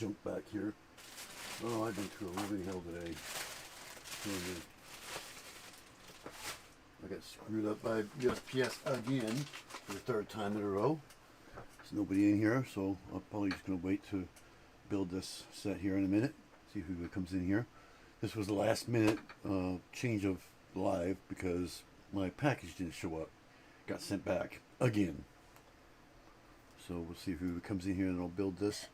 junk back here. Oh, I've been through a living hell today. I got screwed up by USPS again for the third time in a row. There's nobody in here, so I'm probably just going to wait to build this set here in a minute. See who comes in here. This was the last minute change of live because my package didn't show up. Got sent back again. So we'll see who comes in here and I'll build this.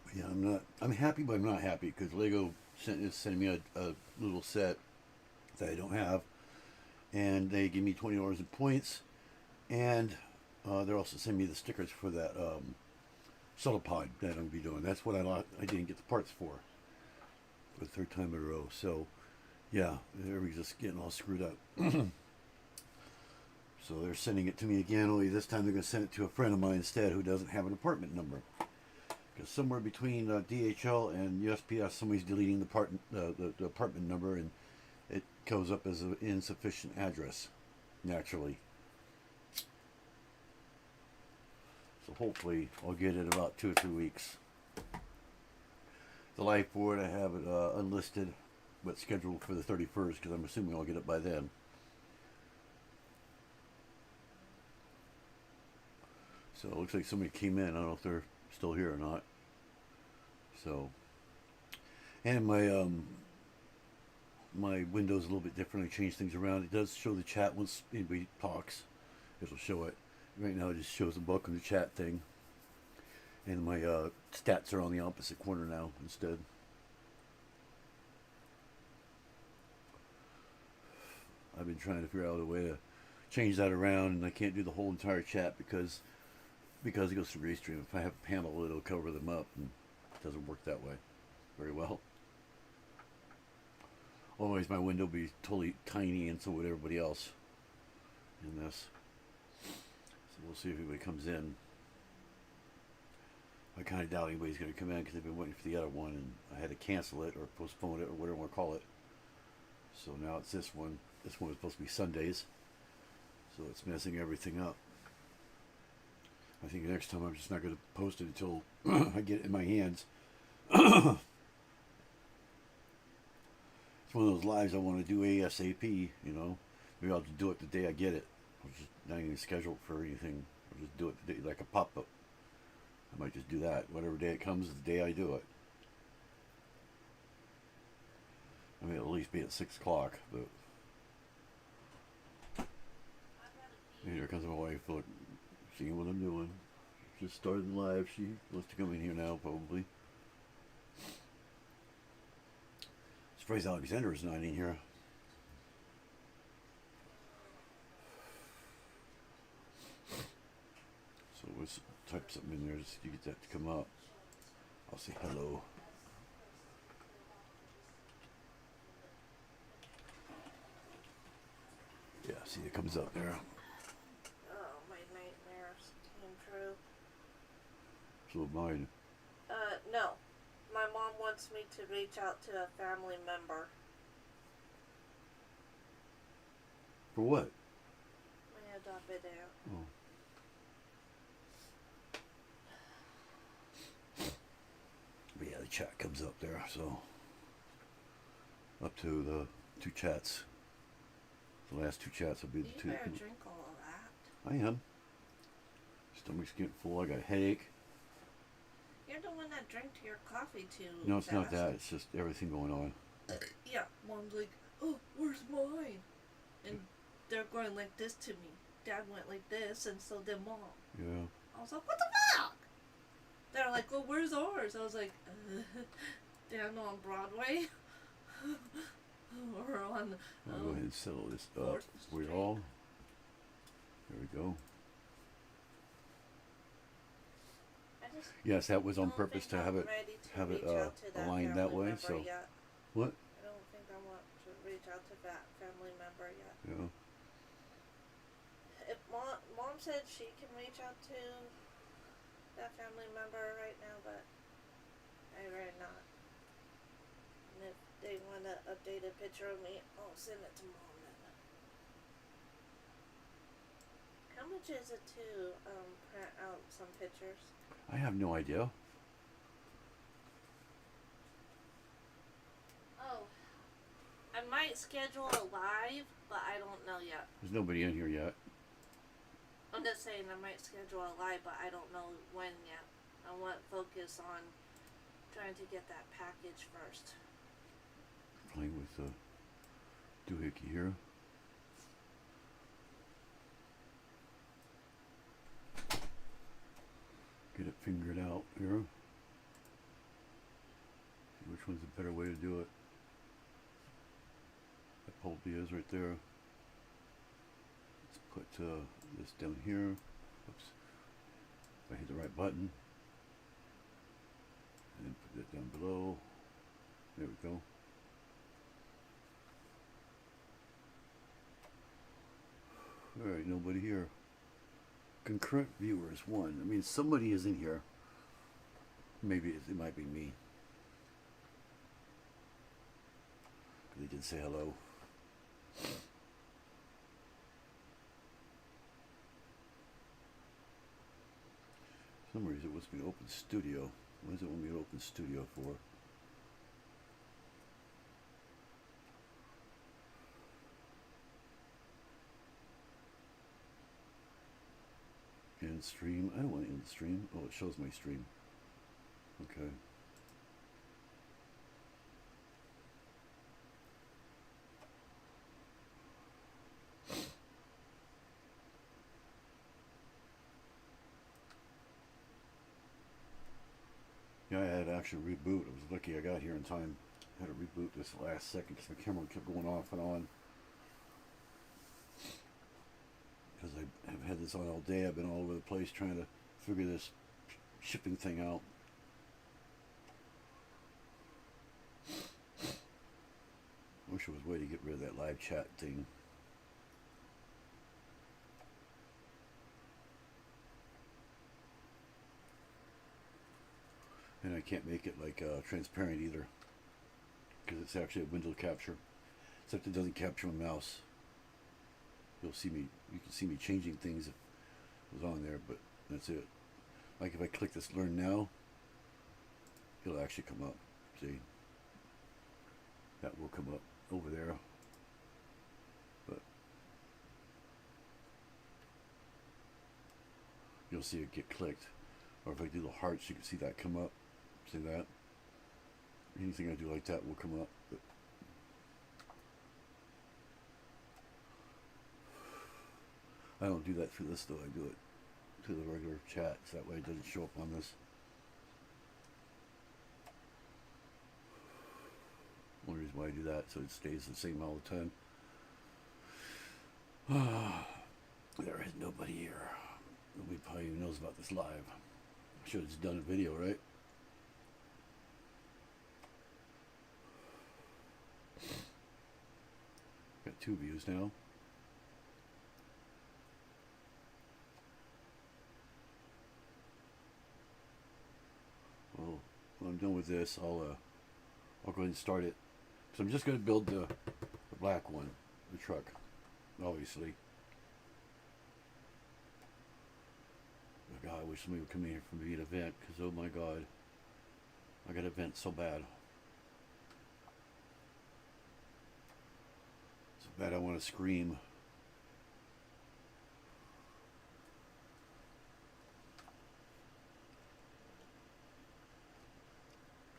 But yeah, I'm happy, but I'm not happy because Lego is sending me a little set that I don't have, and they give me $20 in points, and they're also sending me the stickers for that shuttle pod that I'm going to be doing. That's what I didn't get the parts for the third time in a row. So yeah, they're just getting all screwed up. So they're sending it to me again, only this time they're going to send it to a friend of mine instead who doesn't have an apartment number. Because somewhere between DHL and USPS, somebody's deleting the apartment number, and it goes up as an insufficient address, naturally. So hopefully I'll get it in about 2 or 3 weeks. The life board, I have it unlisted, but scheduled for the 31st because I'm assuming I'll get it by then. So it looks like somebody came in. I don't know if they're still here or not. So, and my my window's a little bit different. I changed things around. It does show the chat once anybody talks. It'll show it. Right now it just shows the welcome to chat thing. And my stats are on the opposite corner now instead. I've been trying to figure out a way to change that around, and I can't do the whole entire chat because it goes through Restream. If I have a panel, it'll cover them up, and it doesn't work that way very well. Otherwise, my window will be totally tiny, and so would everybody else in this. So we'll see if anybody comes in. I kind of doubt anybody's going to come in because they've been waiting for the other one, and I had to cancel it or postpone it or whatever you want to call it. So now it's this one. This one was supposed to be Sundays, so it's messing everything up. I think next time I'm just not going to post it until I get it in my hands. It's one of those lives I want to do ASAP, you know. Maybe I'll just do it the day I get it. I'm just not even scheduled for anything. I'll just do it the day, like a pop-up. I might just do that. Whatever day it comes is the day I do it. I mean, it'll at least be at 6 o'clock, but... And here comes my wife, look, seeing what I'm doing. Just started live. She wants to come in here now, probably. Surprised Alexander's not in here. So let's type something in there just to get that to come up. I'll say hello. Yeah, see, it comes up there. Oh, my nightmares came true. So mine. No. My mom wants me to reach out to a family member. For what? My adopted aunt. Oh. But yeah, the chat comes up there, so up to the 2 chats. The last 2 chats will be the You 2. better drink all of that. I am. Stomach's getting full. I got a headache. You're the one that drank your coffee too No, it's not fast. that. It's just everything going on. Yeah, Mom's like, oh, where's mine? And they're going like this to me. Dad went like this, and so did Mom. Yeah. I was like, what the fuck? They're like, well, where's ours? I was like, down on Broadway? Or on... I'll go ahead and settle this up. We're all... There we go. Yes, that was on purpose to have it aligned that way. So, yet. What? I don't think I want to reach out to that family member yet. Yeah. If Mom said she can reach out to that family member right now, but I'd rather not. And if they want to update a picture of me, I'll send it to Mom then. How much is it to print out some pictures? I have no idea. Oh, I might schedule a live, but I don't know yet. There's nobody in here yet. I'm just saying I might schedule a live, but I don't know when yet. I want to focus on trying to get that package first. Playing with the doohickey here. Get it fingered out here. See which one's a better way to do it. That probably is right there. Let's put this down here. Oops. If I hit the right button. And then put that down below. There we go. Alright, nobody here. Concurrent viewers, 1. I mean, somebody is in here. Maybe it might be me. They did say hello. For some reason it wants me to open studio. What does it want me to open studio for? End stream. I don't want to end stream. Oh, it shows my stream. Okay. Yeah, I had to actually reboot. I was lucky I got here in time. I had to reboot this last second because my camera kept going off and on. Because I have had this on all day. I've been all over the place trying to figure this shipping thing out. Wish there was a way to get rid of that live chat thing. And I can't make it like transparent either, because it's actually a window capture, except it doesn't capture my mouse. You'll see me, you can see me changing things if it was on there, but that's it. Like if I click this learn now, it'll actually come up. See, that will come up over there, but you'll see it get clicked. Or if I do the hearts, you can see that come up. See that? Anything I do like that will come up. But I don't do that through this though. I do it through the regular chat, so that way it doesn't show up on this. Only reason why I do that, so it stays the same all the time. There is nobody here. Nobody probably even knows about this live. I should have just done a video, right? Got 2 views now. Well, when I'm done with this, I'll go ahead and start it. So I'm just going to build the black one, the truck, obviously. Oh God, I wish somebody would come in here for me at an event, because oh my God, I got to vent so bad. So bad I want to scream.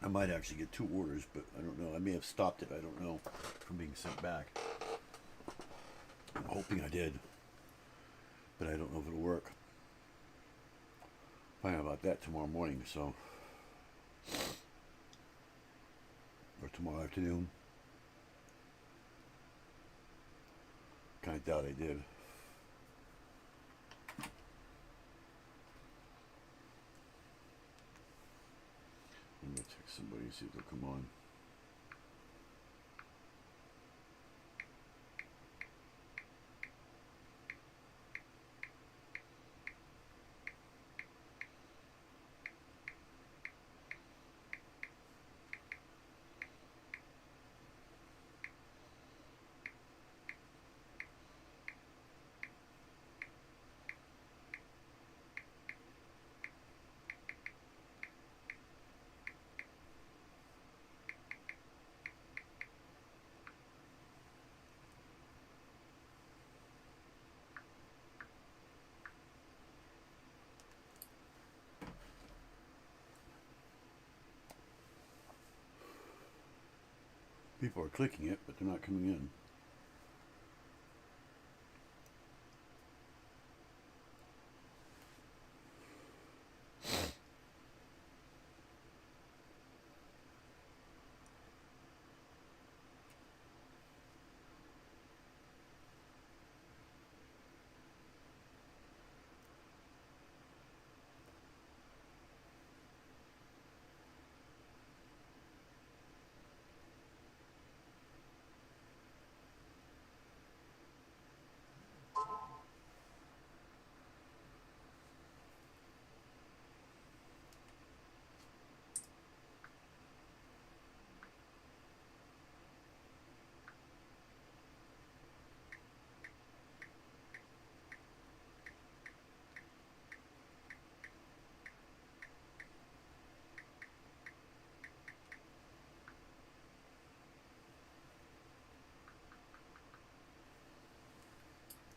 I might actually get 2 orders, but I don't know. I may have stopped it, I don't know, from being sent back. I'm hoping I did, but I don't know if it'll work. Find out about that tomorrow morning, so, or tomorrow afternoon. Kind of doubt I did. I'm gonna text somebody and see if they'll come on. People are clicking it, but they're not coming in.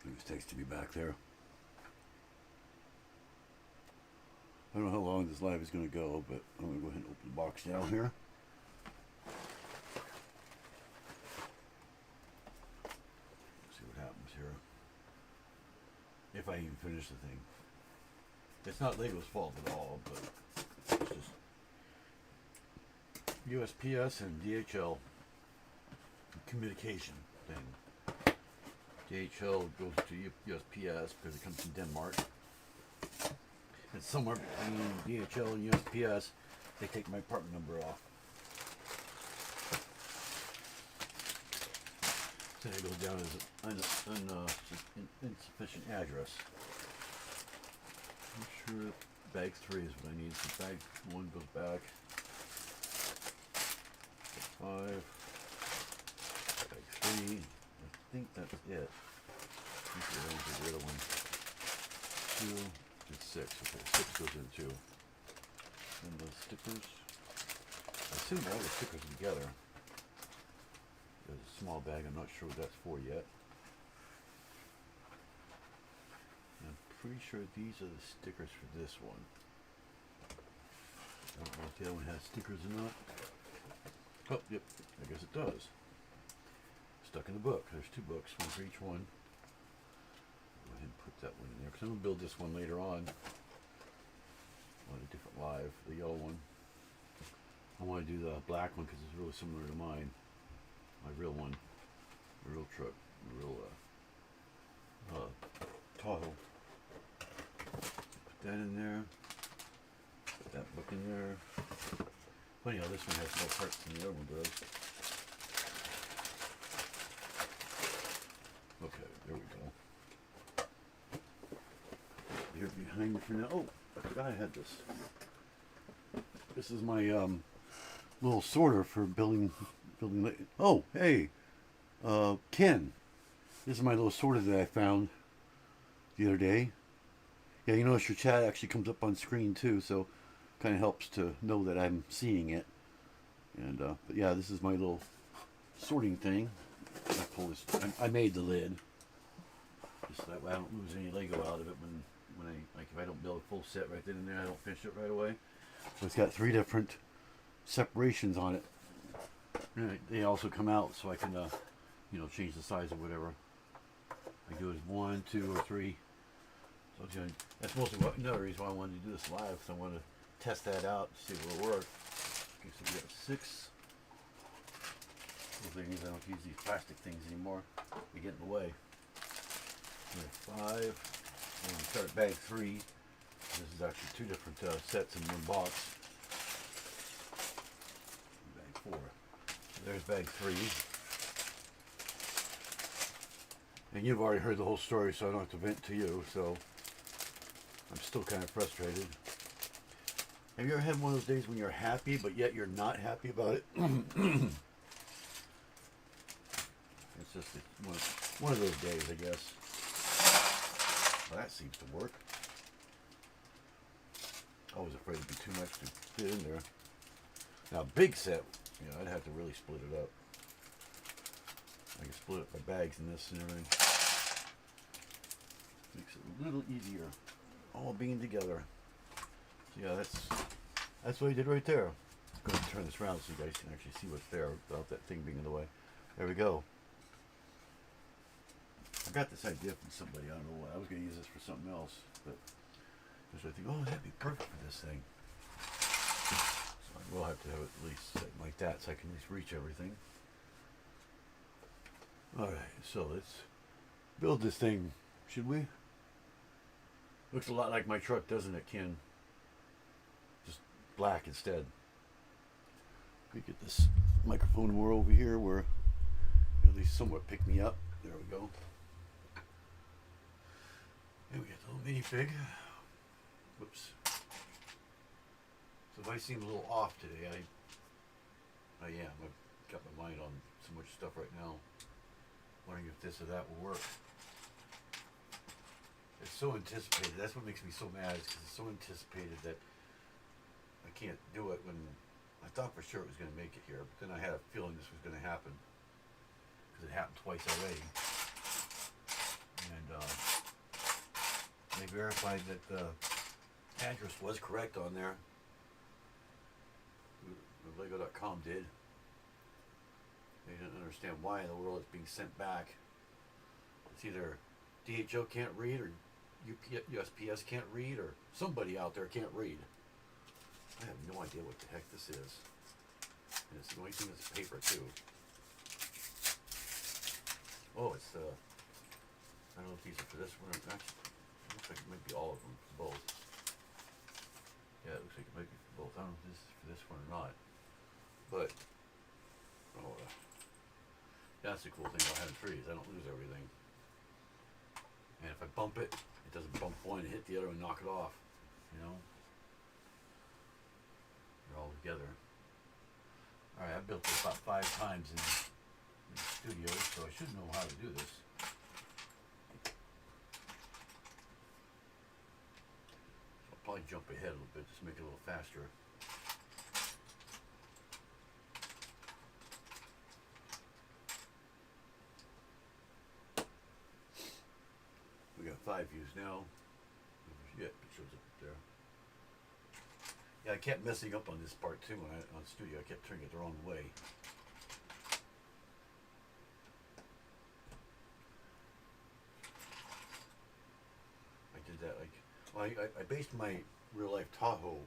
He was texting me back there. I don't know how long this live is going to go, but I'm going to go ahead and open the box down here. See what happens here. If I even finish the thing. It's not Lego's fault at all, but it's just USPS and DHL communication thing. DHL goes to USPS because it comes from Denmark. And somewhere between DHL and USPS, they take my part number off. So it goes down as an insufficient address. I'm sure bag 3 is what I need. So bag 1 goes back. 5. Bag 3. I think that's it. I think the other one. 2 and 6. Okay, 6 goes in too. And the stickers. I assume all the stickers are together. There's a small bag. I'm not sure what that's for yet. I'm pretty sure these are the stickers for this one. I don't know if the other one has stickers or not. Oh, yep. I guess it does. Stuck in the book. There's 2 books, one for each one. Go ahead and put that one in there because I'm going to build this one later on a different live, the yellow one. I want to do the black one because it's really similar to mine. My real one. The real truck. The real Tahoe. Put that in there. Put that book in there. Funny how this one has more parts than the other one does. Okay, there we go. Here behind me for now. Oh, I forgot I had this. This is my little sorter for building. Oh, hey, Ken. This is my little sorter that I found the other day. Yeah, you notice your chat actually comes up on screen too, so kind of helps to know that I'm seeing it. And but yeah, this is my little sorting thing. I pull this. I made the lid, just that way I don't lose any Lego out of it when I if I don't build a full set right then and there, I don't finish it right away. So it's got 3 different separations on it. And they also come out so I can change the size or whatever. I do it as 1, 2, or 3. So that's mostly another reason why I wanted to do this live, because I want to test that out, see if it'll work. Okay, so we got 6 little things. I don't use these plastic things anymore. They get in the way. 5. And we start bag 3. This is actually 2 different sets in one box. Bag 4. So there's bag 3. And you've already heard the whole story, so I don't have to vent to you. So I'm still kind of frustrated. Have you ever had one of those days when you're happy, but yet you're not happy about it? It's just one of those days, I guess. Well, that seems to work. I was afraid it'd be too much to fit in there. Now, big set, I'd have to really split it up. I can split it by bags and this and everything. Makes it a little easier, all being together. So yeah, that's what I did right there. going to turn this around so you guys can actually see what's there without that thing being in the way. There we go. I got this idea from somebody. I don't know what. I was going to use this for something else, but I think, oh, that'd be perfect for this thing. So I will have to have it at least set like that so I can at least reach everything. Alright, so let's build this thing, should we? Looks a lot like my truck, doesn't it, Ken? Just black instead. We get this microphone more over here where at least somewhat pick me up. There we go. And we got the little minifig. Whoops. So if I seem a little off today, I am. I've got my mind on so much stuff right now. Wondering if this or that will work. It's so anticipated. That's what makes me so mad, is because it's so anticipated that I can't do it when I thought for sure it was going to make it here. But then I had a feeling this was going to happen, because it happened twice already. And they verified that the address was correct on there. Lego.com did. They didn't understand why in the world it's being sent back. It's either DHL can't read, or USPS can't read, or somebody out there can't read. I have no idea what the heck this is. And it's the only thing that's paper too. Oh, it's I don't know if these are for this one. Actually, it looks like it might be all of them, both. Yeah, it looks like it might be for both. I don't know if this is for this one or not. But that's the cool thing about having trees. I don't lose everything. And if I bump it, it doesn't bump one and hit the other and knock it off. You know? They're all together. Alright, I've built this about 5 times in the studio, so I should know how to do this. So I'll probably jump ahead a little bit, just make it a little faster. We got 5 views now. Yeah, it shows up there. Yeah, I kept messing up on this part too when on studio. I kept turning it the wrong way. I did that like, well, I based my real life Tahoe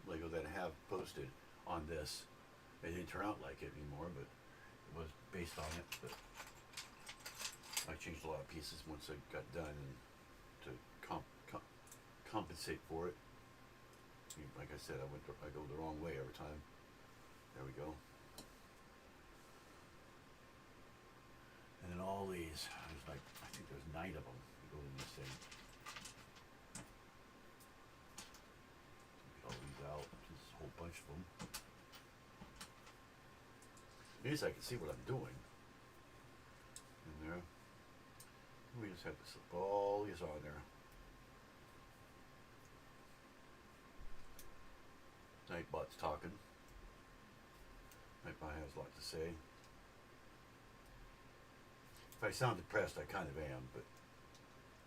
Lego that I have posted on this. It didn't turn out like it anymore, but it was based on it. But I changed a lot of pieces once I got done, and to compensate for it. Like I said, I go the wrong way every time. There we go. And then all these, there's like, I think there's 9 of them that go in this thing. Get all these out. There's a whole bunch of them. At least I can see what I'm doing. In there. We just have to slip all these on there. Nightbot's talking. Nightbot has a lot to say. If I sound depressed, I kind of am, but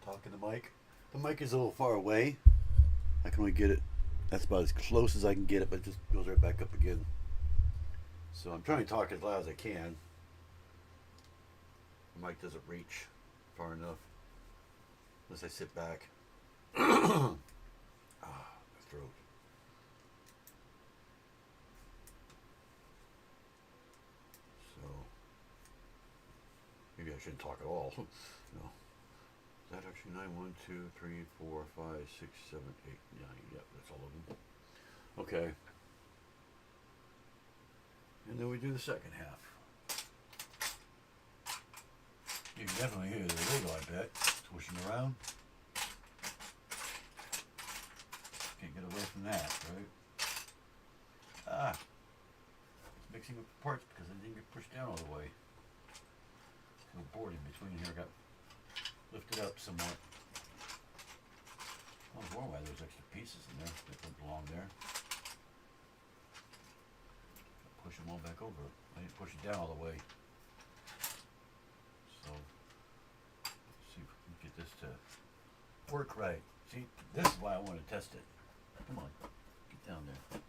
talking to Mike. The mic is a little far away. I can only get it. That's about as close as I can get it, but it just goes right back up again. So I'm trying to talk as loud as I can. The mic doesn't reach far enough unless I sit back. My throat. So maybe I shouldn't talk at all. No. Is that actually 9? 1, 2, 3, 4, 5, 6, 7, 8, 9. Yep, that's all of them. Okay. And then we do the second half. You can definitely hear the Lego, I bet. Swishing around. Can't get away from that, right? Ah. It's mixing up the parts because I didn't get pushed down all the way. The board in between here got lifted up somewhat. I was wondering why there's extra pieces in there that don't belong there. Push them all back over. I didn't push it down all the way. So, let's see if we can get this to work right. See, this is why I want to test it. Come on, get down there.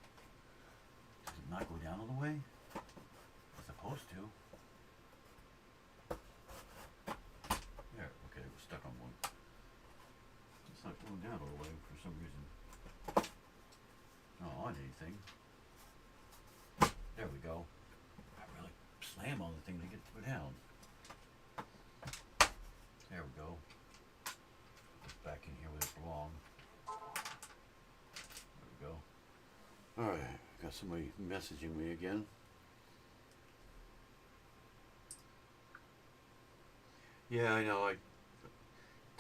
Does it not on anything. There we go. I really slam on the thing to get it down. There we go. It's back in here where it belongs. There we go. Alright, got somebody messaging me again. Yeah, I know. I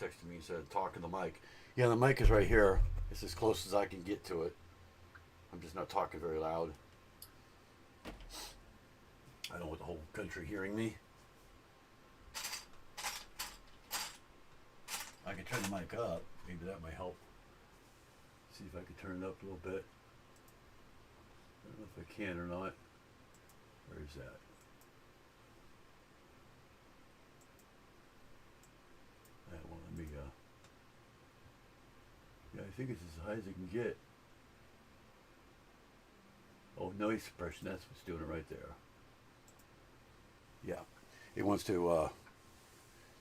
texted me and said, talking the mic. Yeah, the mic is right here. It's as close as I can get to it. I'm just not talking very loud. I don't want the whole country hearing me. I can turn the mic up. Maybe that might help. See if I can turn it up a little bit. I don't know if I can or not. Where is that? That won't let me, yeah, I think it's as high as it can get. Oh, noise suppression, that's what's doing it right there. Yeah, it wants to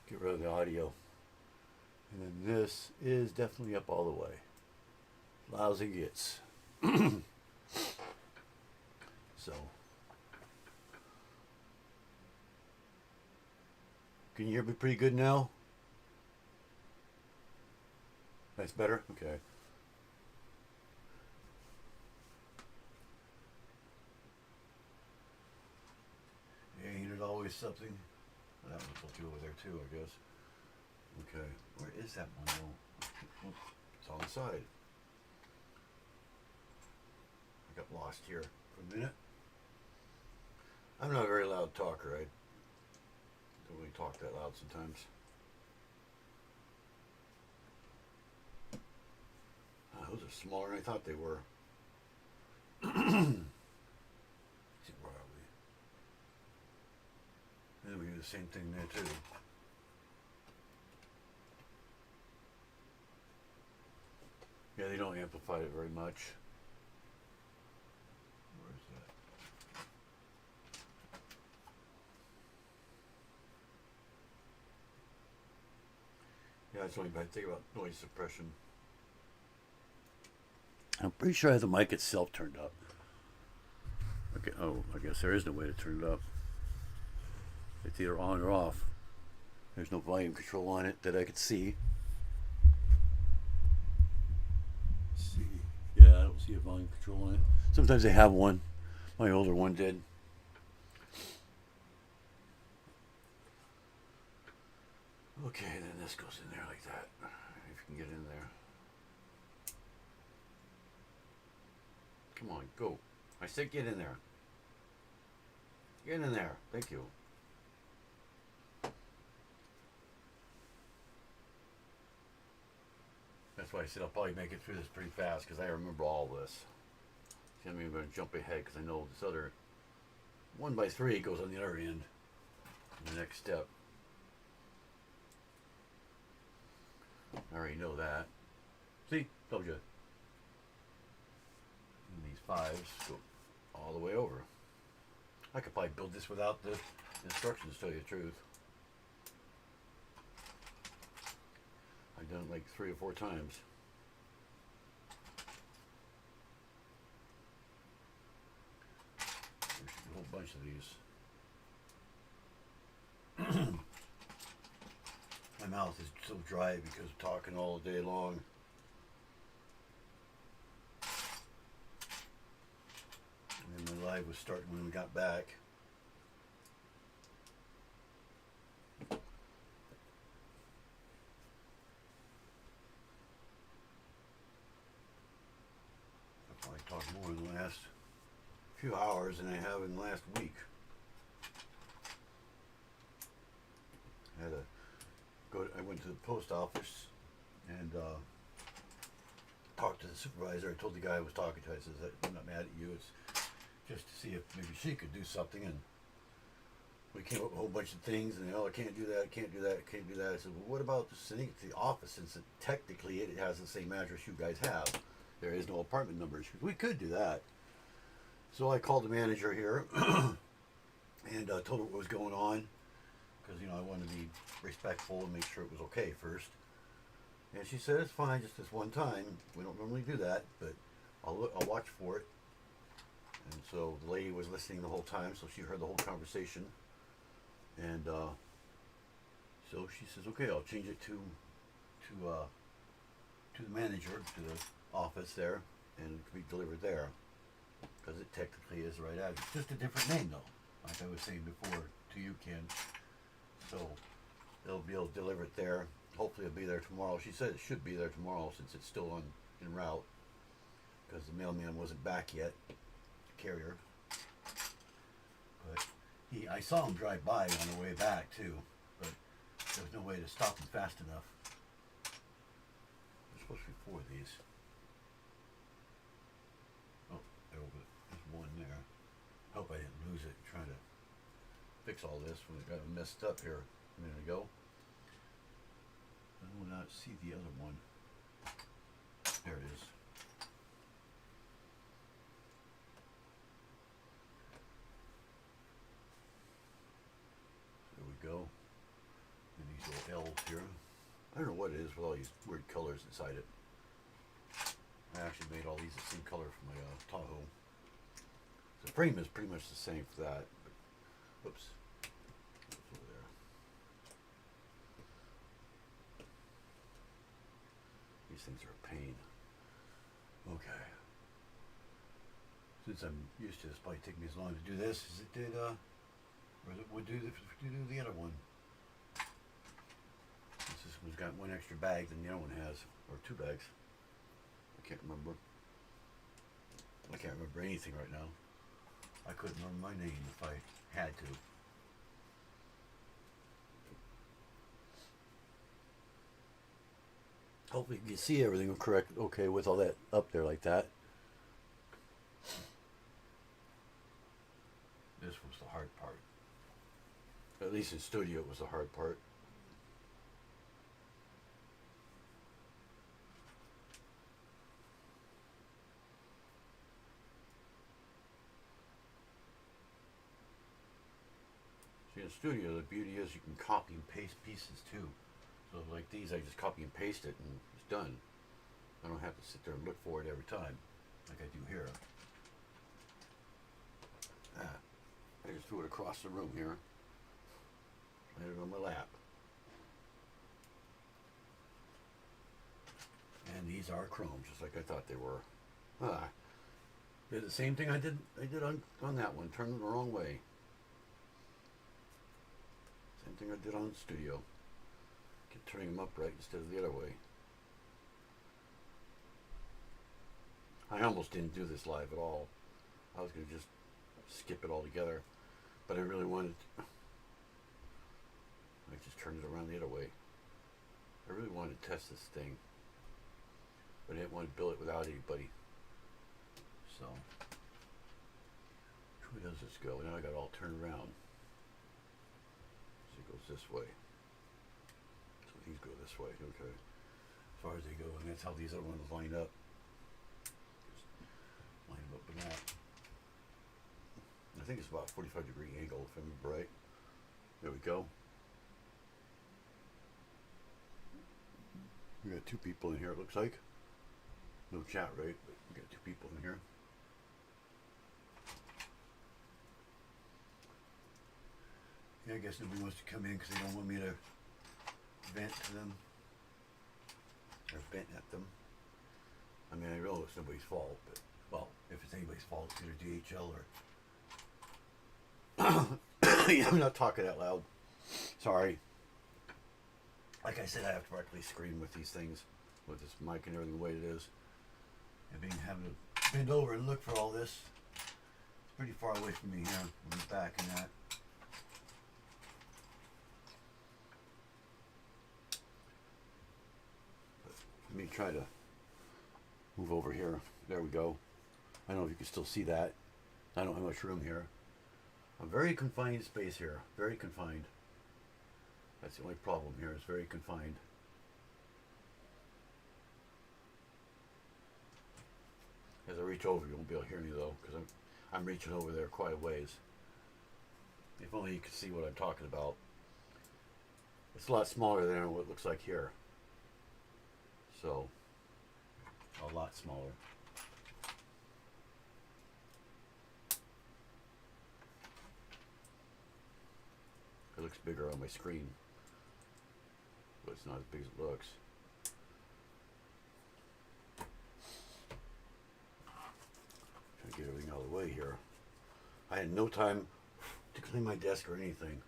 get rid of the audio. And then this is definitely up all the way. Loud as it gets. So. Can you hear me pretty good now? That's better? Okay. Yeah, ain't it always something? Well, that one's will do over there too, I guess. Okay. Where is that one though? It's on the side. I got lost here for a minute. I'm not a very loud talker. I don't really talk that loud sometimes. Those are smaller than I thought they were. See, where are we? And then we do the same thing there too. Yeah, they don't amplify it very much. Where is that? Yeah, that's the only bad thing about noise suppression. I'm pretty sure I have the mic itself turned up. Okay, oh, I guess there is no way to turn it up. It's either on or off. There's no volume control on it that I could see. Let's see. Yeah, I don't see a volume control on it. Sometimes they have one. My older one did. Okay, then this goes in there like that. If you can get in there. Come on, go. I said get in there. Get in there. Thank you. That's why I said I'll probably make it through this pretty fast because I remember all this. See, I'm even going to jump ahead because I know this other 1x3 goes on the other end. The next step. I already know that. See? Told you. And these 5s go all the way over. I could probably build this without the instructions, to tell you the truth. I've done it like 3 or 4 times. There's a whole bunch of these. My mouth is so dry because of talking all day long. And then my live was starting when we got back. I've probably talked more in the last few hours than I have in the last week. I went to the post office and talked to the supervisor. I told the guy I was talking to, I said, I'm not mad at you, it's just to see if maybe she could do something. And we came up with a whole bunch of things, and I can't do that, can't do that, can't do that. I said, well, what about just sending it to the office, since technically it has the same address you guys have. There is no apartment numbers. We could do that. So I called the manager here and told her what was going on, because, you know, I wanted to be respectful and make sure it was okay first. And she said, it's fine, just this one time. We don't normally do that, but I'll watch for it. And so the lady was listening the whole time, so she heard the whole conversation. And so she says, "Okay, I'll change it to the manager, to the office there, and it can be delivered there, because it technically is the right address. Just a different name, though. Like I was saying before to you, Ken. So they'll be able to deliver it there. Hopefully, it'll be there tomorrow. She said it should be there tomorrow since it's still en route, because the mailman wasn't back yet, the carrier. But I saw him drive by on the way back too, but there was no way to stop him fast enough. There's supposed to be 4 of these. Oh, there's one there. Hope I didn't lose it trying to fix all this when it got messed up here a minute ago. I will not see the other one. There it is. There we go. And these little L's here. I don't know what it is with all these weird colors inside it. I actually made all these the same color for my Tahoe. The frame is pretty much the same for that. But, whoops. It's over there. These things are a pain. Okay. Since I'm used to this, probably take me as long to do this as it did, or as it would do the other one. This one's got one extra bag than the other one has, or 2 bags. I can't remember. I can't remember anything right now. I couldn't remember my name if I had to. Hopefully you can see everything correct, okay, with all that up there like that. This was the hard part. At least in studio it was the hard part. See, in studio the beauty is you can copy and paste pieces too. So like these, I just copy and paste it and it's done. I don't have to sit there and look for it every time, like I do here. I just threw it across the room here. Laid it on my lap. And these are chrome, just like I thought they were. Did the same thing I did on that one. Turned them the wrong way. Same thing I did on the studio. Keep turning them upright instead of the other way. I almost didn't do this live at all. I was going to just skip it all together. But I really wanted to. I just turned it around the other way. I really wanted to test this thing. But I didn't want to build it without anybody. So, which way does this go? Now I got it all turned around. So it goes this way. So these go this way, okay. As far as they go, and that's how these other ones line up. Just line them up with that. I think it's about a 45-degree angle, if I remember right. There we go. We got 2 people in here, it looks like. No chat, right? But we got 2 people in here. Yeah, I guess nobody wants to come in because they don't want me to vent to them. Or vent at them. I mean, I realize it's nobody's fault, but, well, if it's anybody's fault, it's either DHL or... Yeah, I'm not talking out loud. Sorry. Like I said, I have to practically scream with these things, with this mic and everything the way it is. And having to bend over and look for all this. It's pretty far away from me here, from the back and that. But let me try to move over here. There we go. I don't know if you can still see that. I don't have much room here. A very confined space here. Very confined. That's the only problem here. It's very confined. As I reach over, you won't be able to hear me though, because I'm reaching over there quite a ways. If only you could see what I'm talking about. It's a lot smaller than what it looks like here. So, a lot smaller. looks bigger on my screen, but it's not as big as it looks. Trying to get everything out of the way here. I had no time to clean my desk or anything.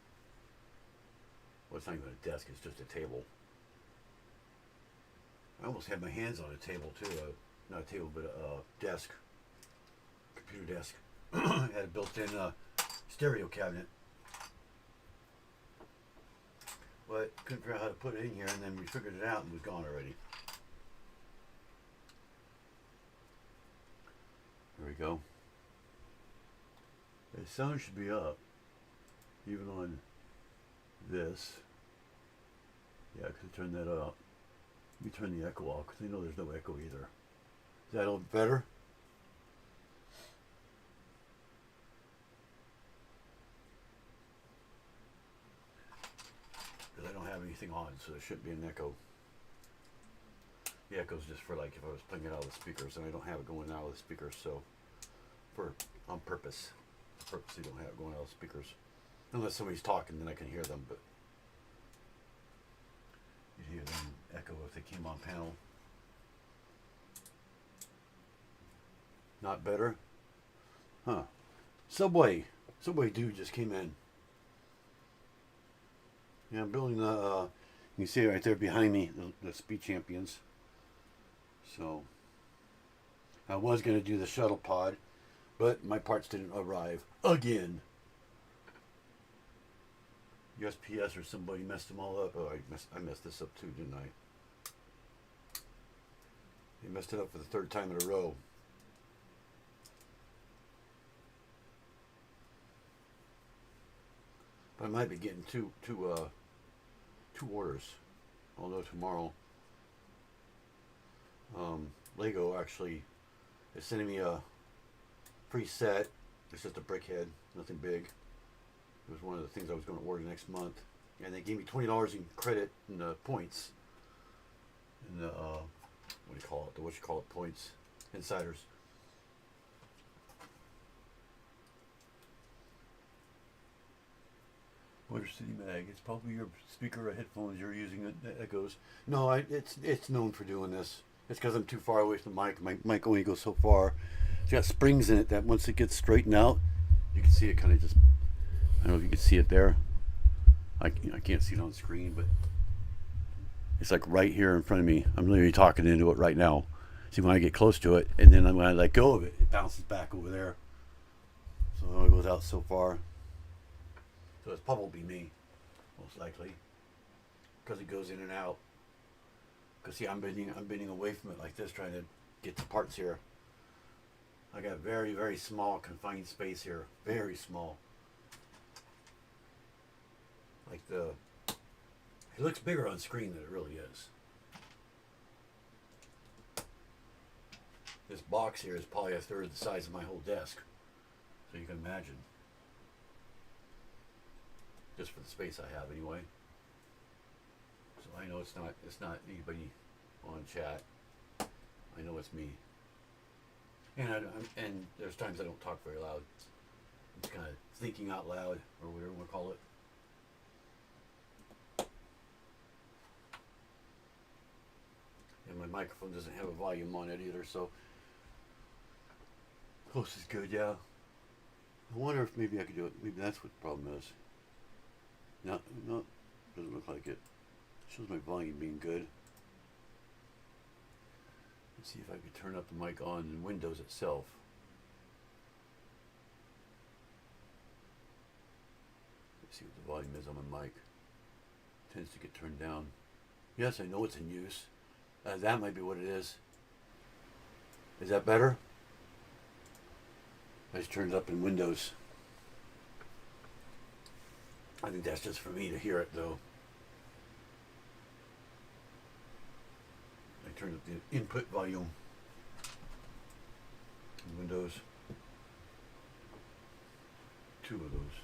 Well, it's not even a desk, it's just a table. I almost had my hands on a table too. Not a table, but a desk. Computer desk. Had a built-in stereo cabinet. But couldn't figure out how to put it in here, and then we figured it out and it was gone already. There we go. The sound should be up, even on this. Yeah, I could turn that up. Let me turn the echo off, because I know there's no echo either. Is that a little better? Because I don't have anything on, so there shouldn't be an echo. The echo's just for like if I was playing it out of the speakers, and I don't have it going out of the speakers, so on purpose. Purposely don't have it going out of the speakers. Unless somebody's talking, then I can hear them, but you'd hear them echo if they came on panel. Not better? Huh. Subway dude just came in. Yeah, I'm building the, you can see it right there behind me, the Speed Champions. So, I was going to do the shuttle pod, but my parts didn't arrive again. USPS or somebody messed them all up. Oh, I messed this up too, didn't I? They messed it up for the third time in a row. But I might be getting two orders. Although tomorrow, Lego actually is sending me a free set. It's just a brick head, nothing big. It was one of the things I was going to order next month, and they gave me $20 in credit in the points. In the what do you call it? The what you call it points, insiders. Motor City Mag. It's probably your speaker or headphones you're using that echoes. No, it's known for doing this. It's because I'm too far away from the mic. My mic only goes so far. It's got springs in it that once it gets straightened out, you can see it kind of just. I don't know if you can see it there. I can't see it on screen, but it's like right here in front of me. I'm literally talking into it right now. See, when I get close to it, and then when I let go of it, it bounces back over there. So it only goes out so far. So it's probably me, most likely, because it goes in and out. Because see, I'm bending away from it like this, trying to get the parts here. I got very, very small confined space here, very small. Like it looks bigger on screen than it really is. This box here is probably a third the size of my whole desk, so you can imagine. Just for the space I have, anyway. So I know it's not anybody on chat. I know it's me. And and there's times I don't talk very loud. I'm just kind of thinking out loud, or whatever you want to call it. And my microphone doesn't have a volume on it either, so close is good, yeah. I wonder if maybe I could do it. Maybe that's what the problem is. No, doesn't look like it. Shows my volume being good. Let's see if I could turn up the mic on in Windows itself. Let's see what the volume is on my mic. It tends to get turned down. Yes, I know it's in use. That might be what it is. Is that better? I just turned it up in Windows. I think that's just for me to hear it, though. I turned up the input volume in Windows. 2 of those.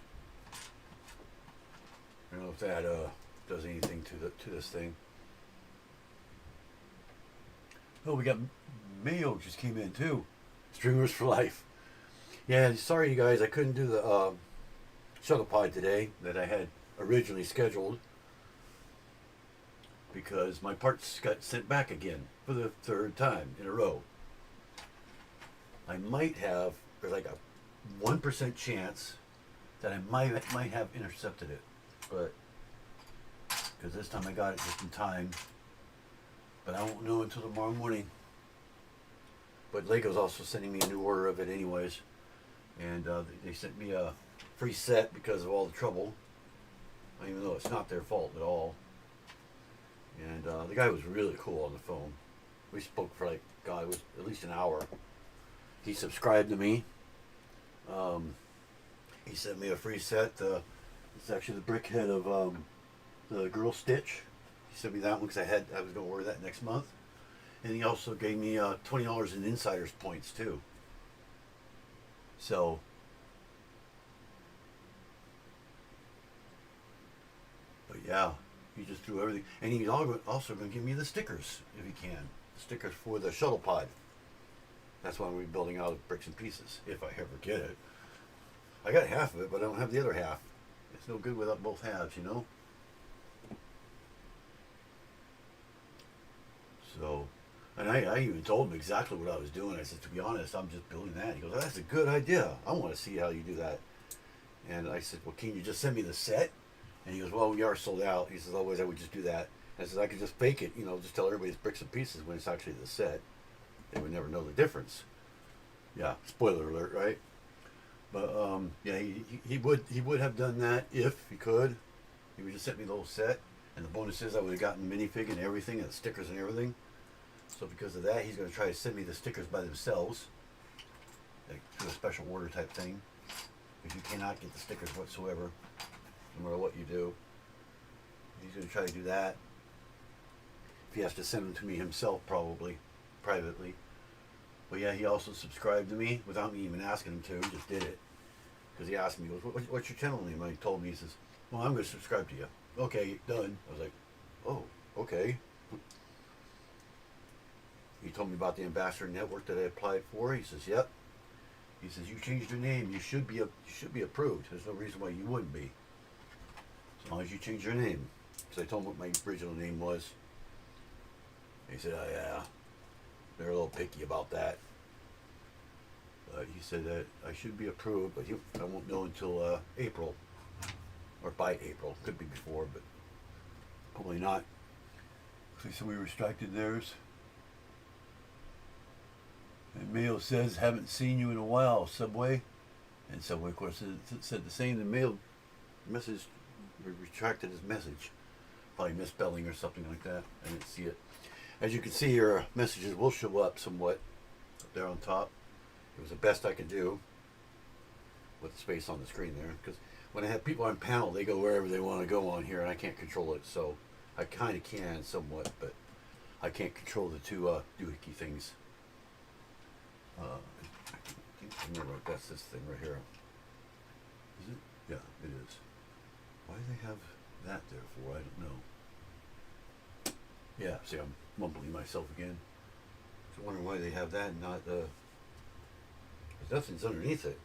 I don't know if that does anything to this thing. Oh, we got mail just came in too. Streamers for life. Yeah, sorry you guys, I couldn't do the shuttle pod today that I had originally scheduled because my parts got sent back again for the third time in a row. I might have, there's like a 1% chance that I might have intercepted it, but because this time I got it just in time, but I won't know until tomorrow morning. But Lego's also sending me a new order of it anyways, and they sent me a free set because of all the trouble, even though it's not their fault at all. And the guy was really cool on the phone. We spoke for like, God, it was at least an hour. He subscribed to me. He sent me a free set. It's actually the brick head of the girl Stitch. He sent me that one because I was going to order that next month. And he also gave me $20 in insiders points too. So but yeah, he just threw everything. And he's also going to give me the stickers if he can. The stickers for the shuttle pod. That's why I'm rebuilding out of bricks and pieces, if I ever get it. I got half of it, but I don't have the other half. It's no good without both halves, you know? So, and I even told him exactly what I was doing. I said, to be honest, I'm just building that. He goes, oh, that's a good idea. I want to see how you do that. And I said, well, can you just send me the set? And he goes, well, we are sold out. He says, otherwise I would just do that. And I said, I could just fake it, you know, just tell everybody it's bricks and pieces when it's actually the set. They would never know the difference. Yeah, spoiler alert, right? But yeah, he would have done that if he could. He would just sent me the whole set, and the bonus is I would have gotten the minifig and everything, and the stickers and everything. So because of that, he's going to try to send me the stickers by themselves, like through a special order type thing. Because you cannot get the stickers whatsoever, no matter what you do. He's going to try to do that. If he has to send them to me himself, probably privately. But yeah, he also subscribed to me without me even asking him to. He just did it. Because he asked me, he goes, what's your channel name? And he told me, he says, well, I'm going to subscribe to you. Okay, done. I was like, oh, okay. He told me about the ambassador network that I applied for. He says, yep. He says, you changed your name. You should be approved. There's no reason why you wouldn't be. As long as you change your name. Because I told him what my original name was. He said, oh, yeah. They're a little picky about that. But he said that I should be approved, but I won't know until April. Or by April. Could be before, but probably not. So we restricted theirs. And Mail says, haven't seen you in a while, Subway. And Subway, of course, said the same. The Mail message retracted his message. Probably misspelling or something like that. I didn't see it. As you can see, your messages will show up somewhat up there on top. It was the best I could do with the space on the screen there. Because when I have people on panel, they go wherever they want to go on here, and I can't control it. So I kind of can somewhat, but I can't control the two doohickey things. I can't remember if that's this thing right here. Is it? Yeah, it is. Why do they have that there for? I don't know. Yeah, see, I'm mumbling myself again. So wondering why they have that and not there's nothing's underneath it.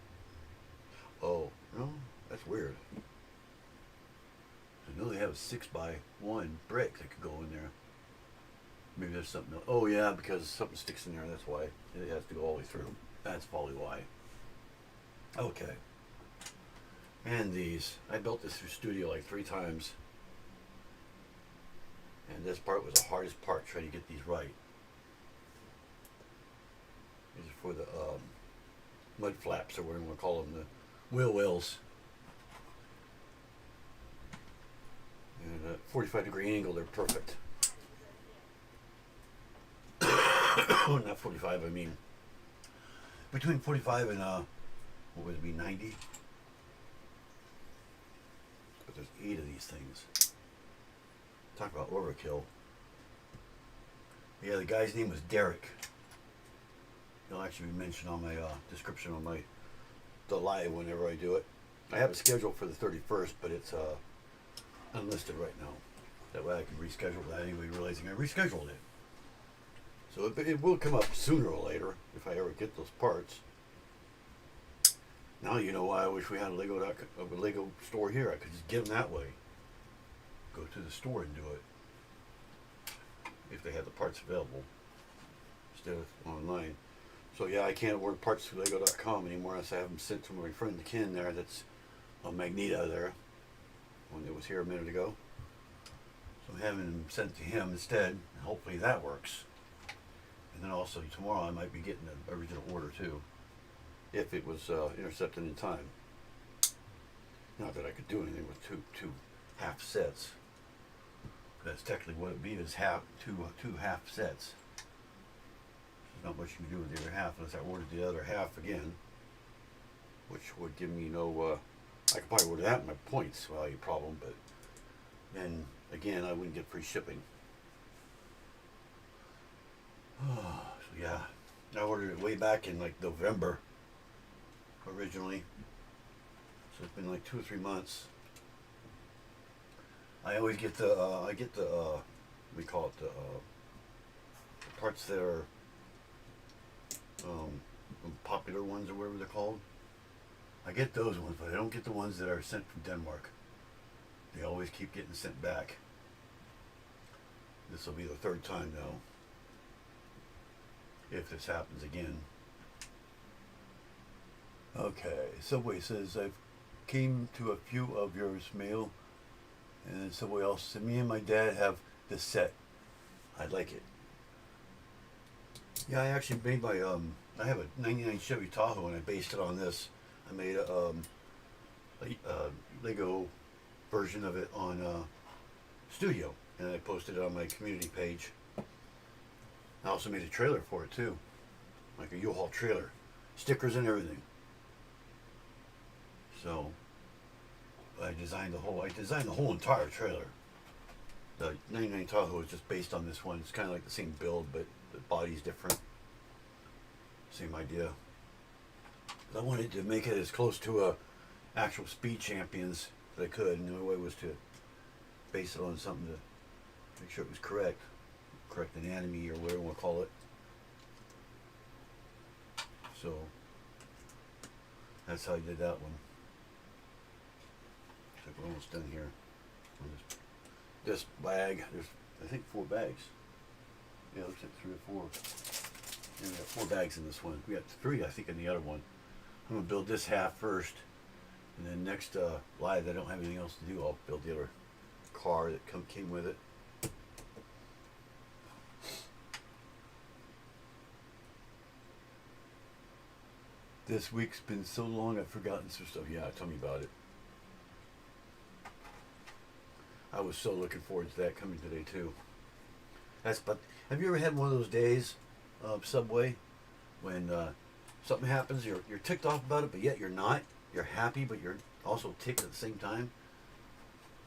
Oh, no, that's weird. I know they have a 6x1 brick that could go in there. Maybe there's something else. Oh yeah, because something sticks in there, that's why. It has to go all the way through. That's probably why. Okay. And these. I built this through Studio like 3 times. And this part was the hardest part, trying to get these right. These are for the mud flaps, or whatever you want to call them, the wheel wells. And at 45-degree angle, they're perfect. Not 45, I mean. Between 45 and, what would it be, 90? But there's 8 of these things. Talk about overkill. Yeah, the guy's name was Derek. He'll actually be mentioned on my description on the live whenever I do it. I have a schedule for the 31st, but it's unlisted right now. That way I can reschedule that anyway, realizing I rescheduled it. So it will come up sooner or later if I ever get those parts. Now you know why I wish we had a Lego store here. I could just get them that way. go to the store and do it if they have the parts available instead of online. So yeah, I can't order parts through Lego.com anymore unless I have them sent to my friend Ken there. That's on Magneto there, one that was here a minute ago. So I'm having them sent to him instead, and hopefully that works. And then also tomorrow I might be getting the original order too, if it was intercepted in time. Not that I could do anything with two half sets. That's technically what it'd be, is two half sets. There's not much you can do with the other half unless I ordered the other half again, which would give me no. I could probably order that in my points value problem, but then again I wouldn't get free shipping. So yeah, I ordered it way back in like November originally. So it's been like 2 or 3 months. I always get the we call it the parts that are popular ones or whatever they're called. I get those ones, but I don't get the ones that are sent from Denmark. They always keep getting sent back. This will be the third time now, if this happens again. Okay, Subway says, I've came to a few of yours mail, and then Subway also said, me and my dad have this set. I'd like it. Yeah, I actually made my, I have a 99 Chevy Tahoe and I based it on this. I made a Lego version of it on Studio, and I posted it on my community page. I also made a trailer for it too, like a U-Haul trailer, stickers and everything. So I designed the whole entire trailer. The 99 Tahoe is just based on this one. It's kind of like the same build, but the body's different. Same idea. I wanted to make it as close to a actual Speed Champions that I could, and the only way was to base it on something to make sure it was correct anatomy or whatever you want to call it. So that's how I did that one. I think we're almost done here. This bag, there's I think 4 bags. Yeah, it looks like 3 or 4. Yeah, we got 4 bags in this one. We got 3, I think, in the other one. I'm gonna build this half first, and then next live, I don't have anything else to do. I'll build the other car that came with it. This week's been so long, I've forgotten some stuff. Yeah, tell me about it. I was so looking forward to that coming today too. But have you ever had one of those days, Subway, when something happens, you're ticked off about it, but yet you're not. You're happy, but you're also ticked at the same time.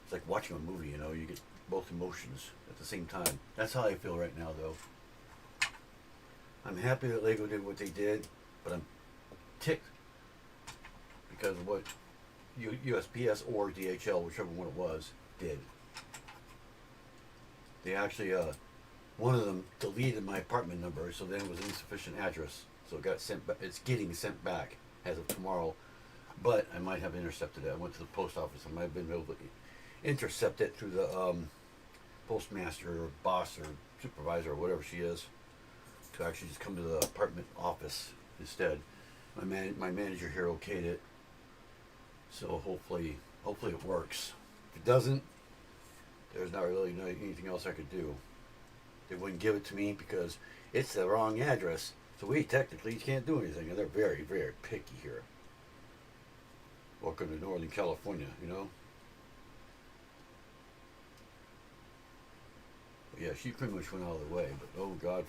It's like watching a movie, you know. You get both emotions at the same time. That's how I feel right now, though. I'm happy that Lego did what they did, but I'm ticked because of what USPS or DHL, whichever one it was, did. They actually, one of them deleted my apartment number, so then it was an insufficient address. So it got sent back. It's getting sent back as of tomorrow, but I might have intercepted it. I went to the post office. I might have been able to intercept it through the postmaster or boss or supervisor or whatever she is, to actually just come to the apartment office instead. My manager here okayed it, so hopefully it works. If it doesn't, there's not really anything else I could do. They wouldn't give it to me because it's the wrong address, so we technically can't do anything, and they're very, very picky here. Welcome to Northern California, you know? But yeah, she pretty much went out of the way, but oh God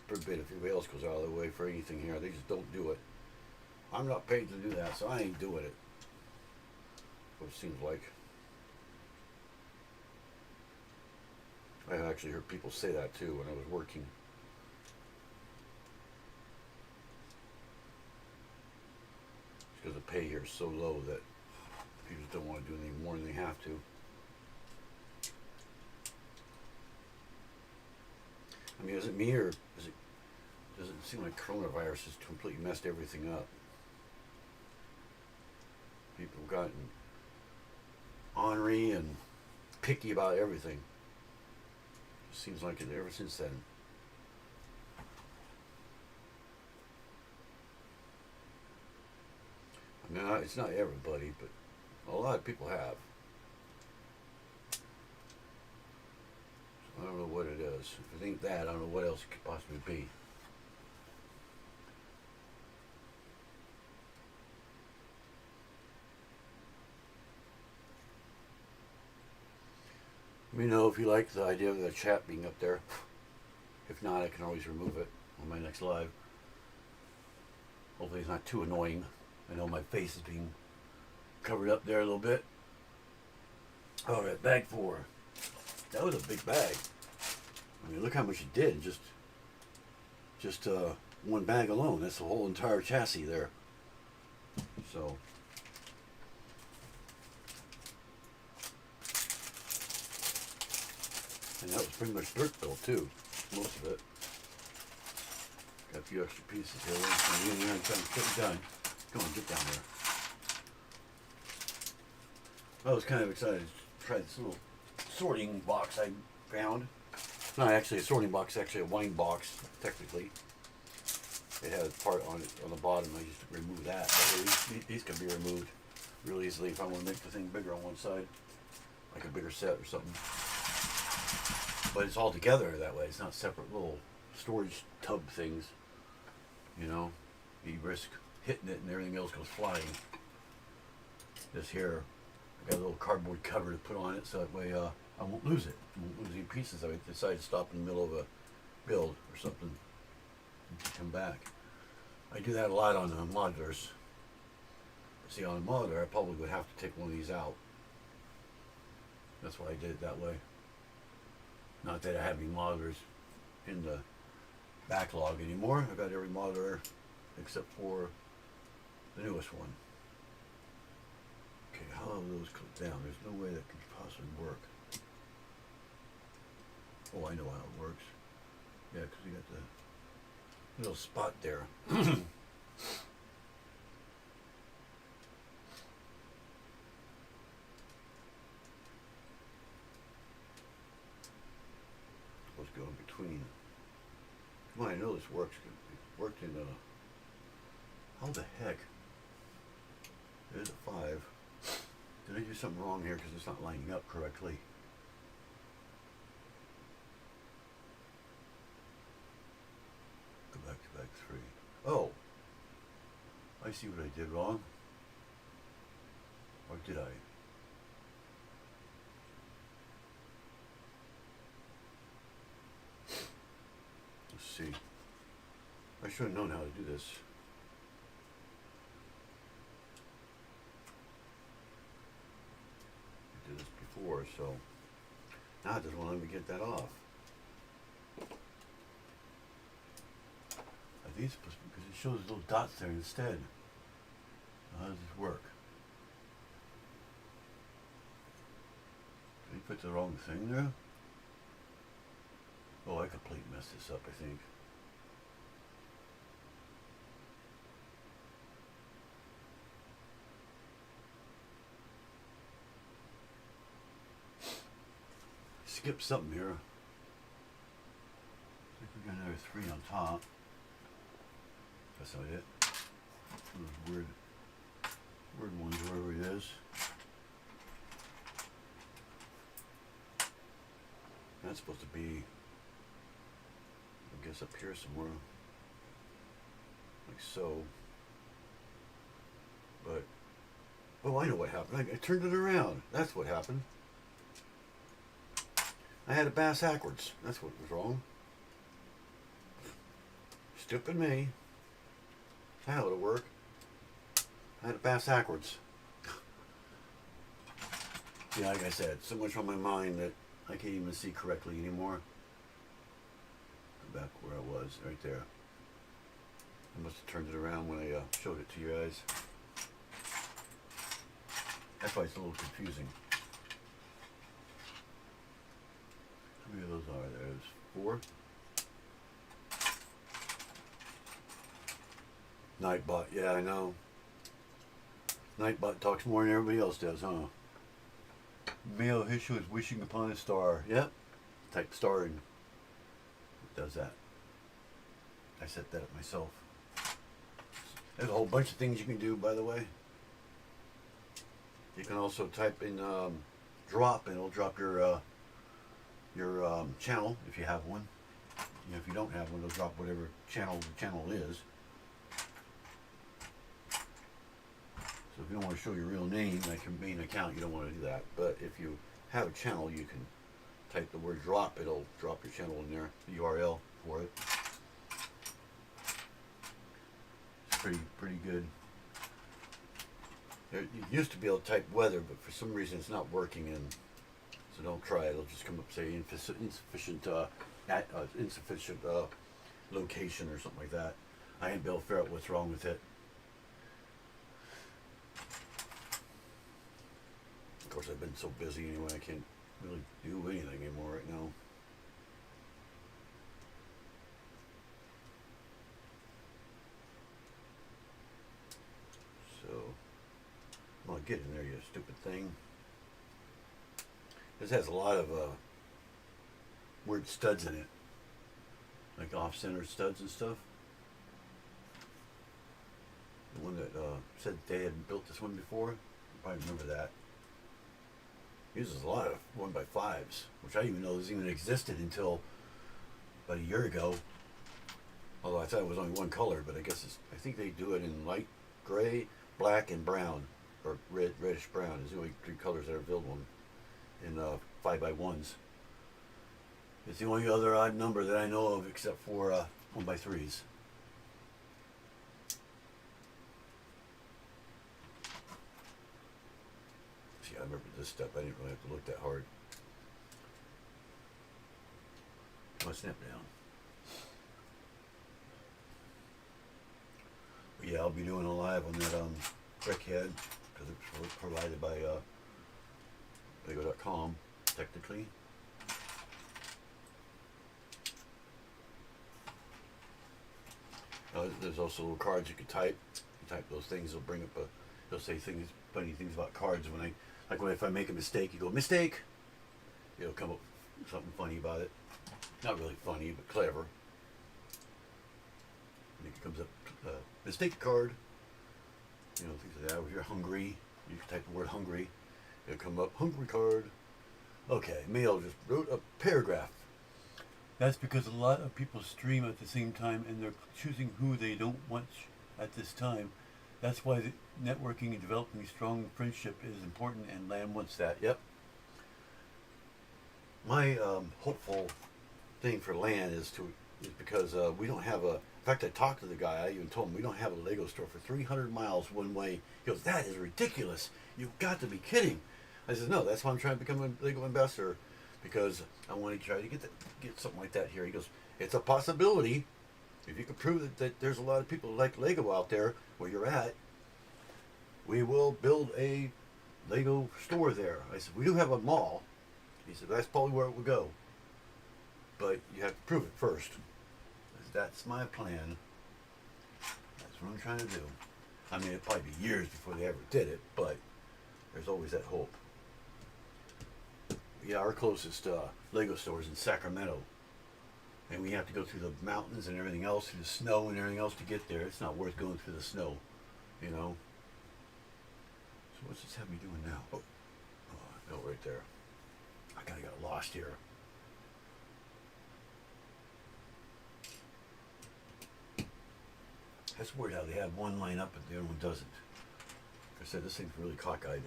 forbid if anybody else goes out of the way for anything here. They just don't do it. I'm not paid to do that, so I ain't doing it. What it seems like. I actually heard people say that too when I was working. Because the pay here is so low that people don't want to do anything more than they have to. I mean, is it me or does it seem like coronavirus has completely messed everything up? People have gotten ornery and picky about everything. Seems like it ever since then. I mean, it's not everybody, but a lot of people have. I don't know what it is. If it ain't that, I don't know what else it could possibly be. Let me know if you like the idea of the chat being up there. If not, I can always remove it on my next live. Hopefully it's not too annoying. I know my face is being covered up there a little bit. Alright, bag 4. That was a big bag. I mean, look how much it did. Just one bag alone. That's the whole entire chassis there. So... and that was pretty much dirt built too, most of it. Got a few extra pieces here. We're just going to get in there and try and get it done. Go on, get down there. I was kind of excited to try this little sorting box I found. Not actually a sorting box, actually a wine box, technically. It had a part on it on the bottom. I just removed that. These can be removed real easily if I want to make the thing bigger on one side, like a bigger set or something. But it's all together that way. It's not separate little storage tub things. You know, you risk hitting it and everything else goes flying. This here, I got a little cardboard cover to put on it so that way I won't lose it. I won't lose any pieces of it. I decide to stop in the middle of a build or something and come back. I do that a lot on the modulars. See, on a modular, I probably would have to take one of these out. That's why I did it that way. Not that I have any modelers in the backlog anymore. I've got every modeler except for the newest one. Okay, how are those clipped down? There's no way that could possibly work. Oh, I know how it works. Yeah, because we got the little spot there. Go in between. Come on, I know this works. It worked in how the heck? There's a 5. Did I do something wrong here because it's not lining up correctly? Go back to bag 3. Oh, I see what I did wrong. Or did I? See, I should have known how to do this. I did this before, so now it doesn't want to let me get that off. I think it's supposed to, because it shows little dots there instead. How does this work? Did he put the wrong thing there? Oh, I completely messed this up, I think. Skip something here. I think we got another 3 on top. That's not it. Those weird ones, wherever it is. That's supposed to be, I guess, up here somewhere, like so. But, oh, I know what happened. I turned it around. That's what happened. I had it bass backwards. That's what was wrong. Stupid me. That's how it'll work. I had it bass backwards. Yeah, like I said, so much on my mind that I can't even see correctly anymore. Back where I was, right there. I must have turned it around when I showed it to you guys. That's why it's a little confusing. How many of those are there? There's 4. Nightbot, yeah, I know. Nightbot talks more than everybody else does, huh? Male issue is wishing upon a star. Yep. Type star and it does that. I set that up myself. There's a whole bunch of things you can do, by the way. You can also type in drop, and it'll drop your channel if you have one. You know, if you don't have one, it'll drop whatever channel the channel is. So if you don't want to show your real name, like your main account, you don't want to do that. But if you have a channel, you can type the word drop. It'll drop your channel in there, the URL for it. It's pretty good. You used to be able to type weather, but for some reason it's not working, and so don't try it. It'll just come up say insufficient location or something like that. I ain't able to figure out what's wrong with it. Of course, I've been so busy anyway, I can't really do anything anymore right now. So, well, get in there, you stupid thing. This has a lot of weird studs in it, like off-center studs and stuff. The one that said they had built this one before, you probably remember that. Uses a lot of 1x5s, which I didn't even know this even existed until about a year ago. Although I thought it was only one color, but I guess I think they do it in light gray, black, and brown, or reddish brown. Is the only three colors that are available in 5x1s. It's the only other odd number that I know of, except for 1x3s. See, I remember this stuff. I didn't really have to look that hard. My snap down. But yeah, I'll be doing a live on that brickhead because it's provided by Lego.com technically. There's also little cards you can type. You type those things, it'll bring up it'll say funny things about cards. If I make a mistake, you go mistake. It'll come up with something funny about it. Not really funny, but clever. And it comes up mistake card. You know, things like that. If you're hungry, you can type the word hungry. It'll come up hungry card. Okay, Mail just wrote a paragraph. That's because a lot of people stream at the same time and they're choosing who they don't watch at this time. That's why the networking and developing strong friendship is important, and Lamb wants that. Yep. My hopeful thing for LAN is because we don't have in fact, I talked to the guy. I even told him we don't have a Lego store for 300 miles one way. He goes, that is ridiculous. You've got to be kidding. I said, no, that's why I'm trying to become a Lego ambassador, because I want to try to get something like that here. He goes, it's a possibility. If you can prove that there's a lot of people who like Lego out there where you're at, we will build a Lego store there. I said, we do have a mall. He said, that's probably where it would go. But you have to prove it first. That's my plan. That's what I'm trying to do. I mean, it'd probably be years before they ever did it, but there's always that hope. Yeah, our closest Lego store is in Sacramento. And we have to go through the mountains and everything else, through the snow and everything else to get there. It's not worth going through the snow, you know. So what's this have me doing now? Oh, no, right there. I kind of got lost here. That's weird how they have one line up and the other one doesn't. Like I said, this thing's really cockeyed.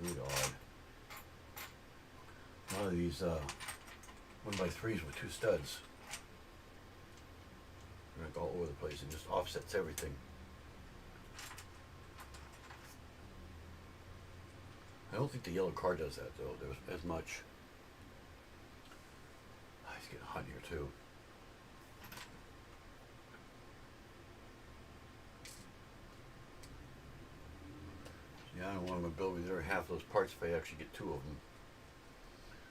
Really odd. A lot of these 1x3s with two studs. They're like all over the place and just offsets everything. I don't think the yellow card does that though. There's as much. It's getting hot here too. Yeah, I don't want to build either half those parts if I actually get two of them.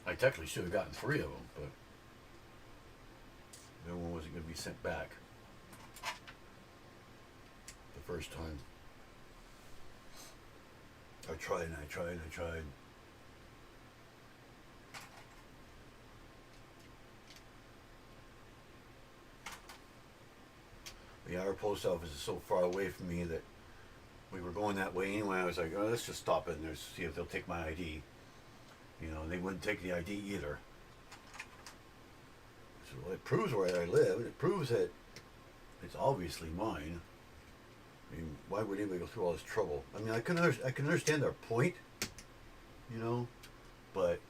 I technically should have gotten three of them, but the other one wasn't going to be sent back. The first time. I tried and I tried and I tried. Yeah, our post office is so far away from me that we were going that way anyway. I was like, oh, let's just stop in there, see if they'll take my ID. You know, they wouldn't take the ID either. So well, it proves where I live. It proves that it's obviously mine. I mean, why would anybody go through all this trouble? I mean, I can understand their point, you know, but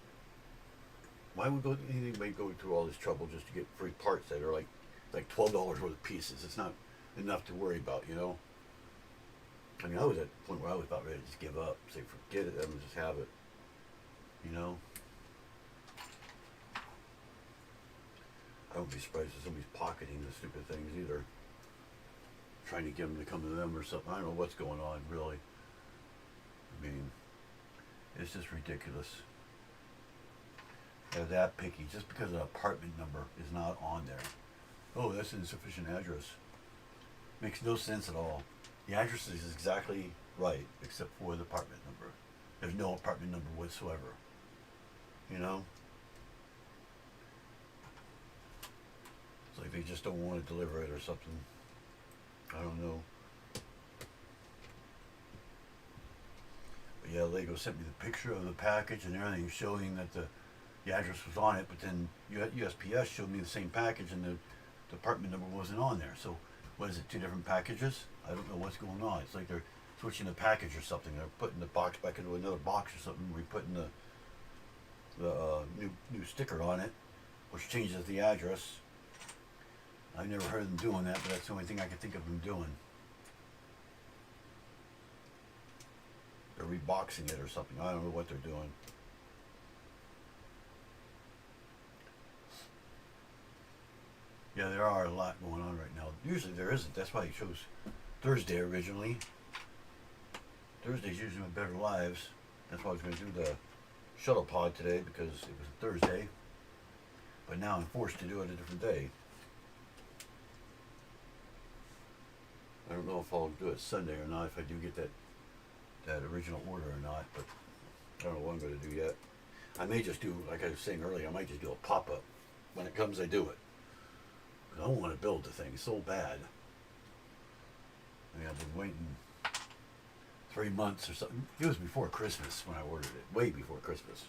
why would anybody go through all this trouble just to get free parts that are like $12 worth of pieces? It's not enough to worry about, you know. I mean, I was at the point where I was about ready to just give up, say forget it, I'm gonna just have it, you know. I won't be surprised if somebody's pocketing the stupid things either, trying to get them to come to them or something. I don't know what's going on, really. I mean, it's just ridiculous. They're that picky just because an apartment number is not on there. Oh, that's an insufficient address. Makes no sense at all. The address is exactly right, except for the apartment number. There's no apartment number whatsoever. You know? It's like they just don't want to deliver it or something. I don't know. But yeah, Lego sent me the picture of the package and everything showing that the address was on it, but then USPS showed me the same package and the apartment number wasn't on there. So what is it, 2 different packages? I don't know what's going on. It's like they're switching the package or something. They're putting the box back into another box or something. We're putting the new sticker on it, which changes the address. I've never heard of them doing that, but that's the only thing I can think of them doing. They're reboxing it or something. I don't know what they're doing. Yeah, there are a lot going on right now. Usually there isn't. That's why he chose Thursday originally. Thursday's usually my better lives. That's why I was going to do the shuttle pod today because it was a Thursday. But now I'm forced to do it a different day. I don't know if I'll do it Sunday or not, if I do get that original order or not, but I don't know what I'm going to do yet. I may just do, like I was saying earlier, I might just do a pop-up. When it comes, I do it. I don't want to build the thing so bad. I mean, I've been waiting 3 months or something. It was before Christmas when I ordered it, way before Christmas.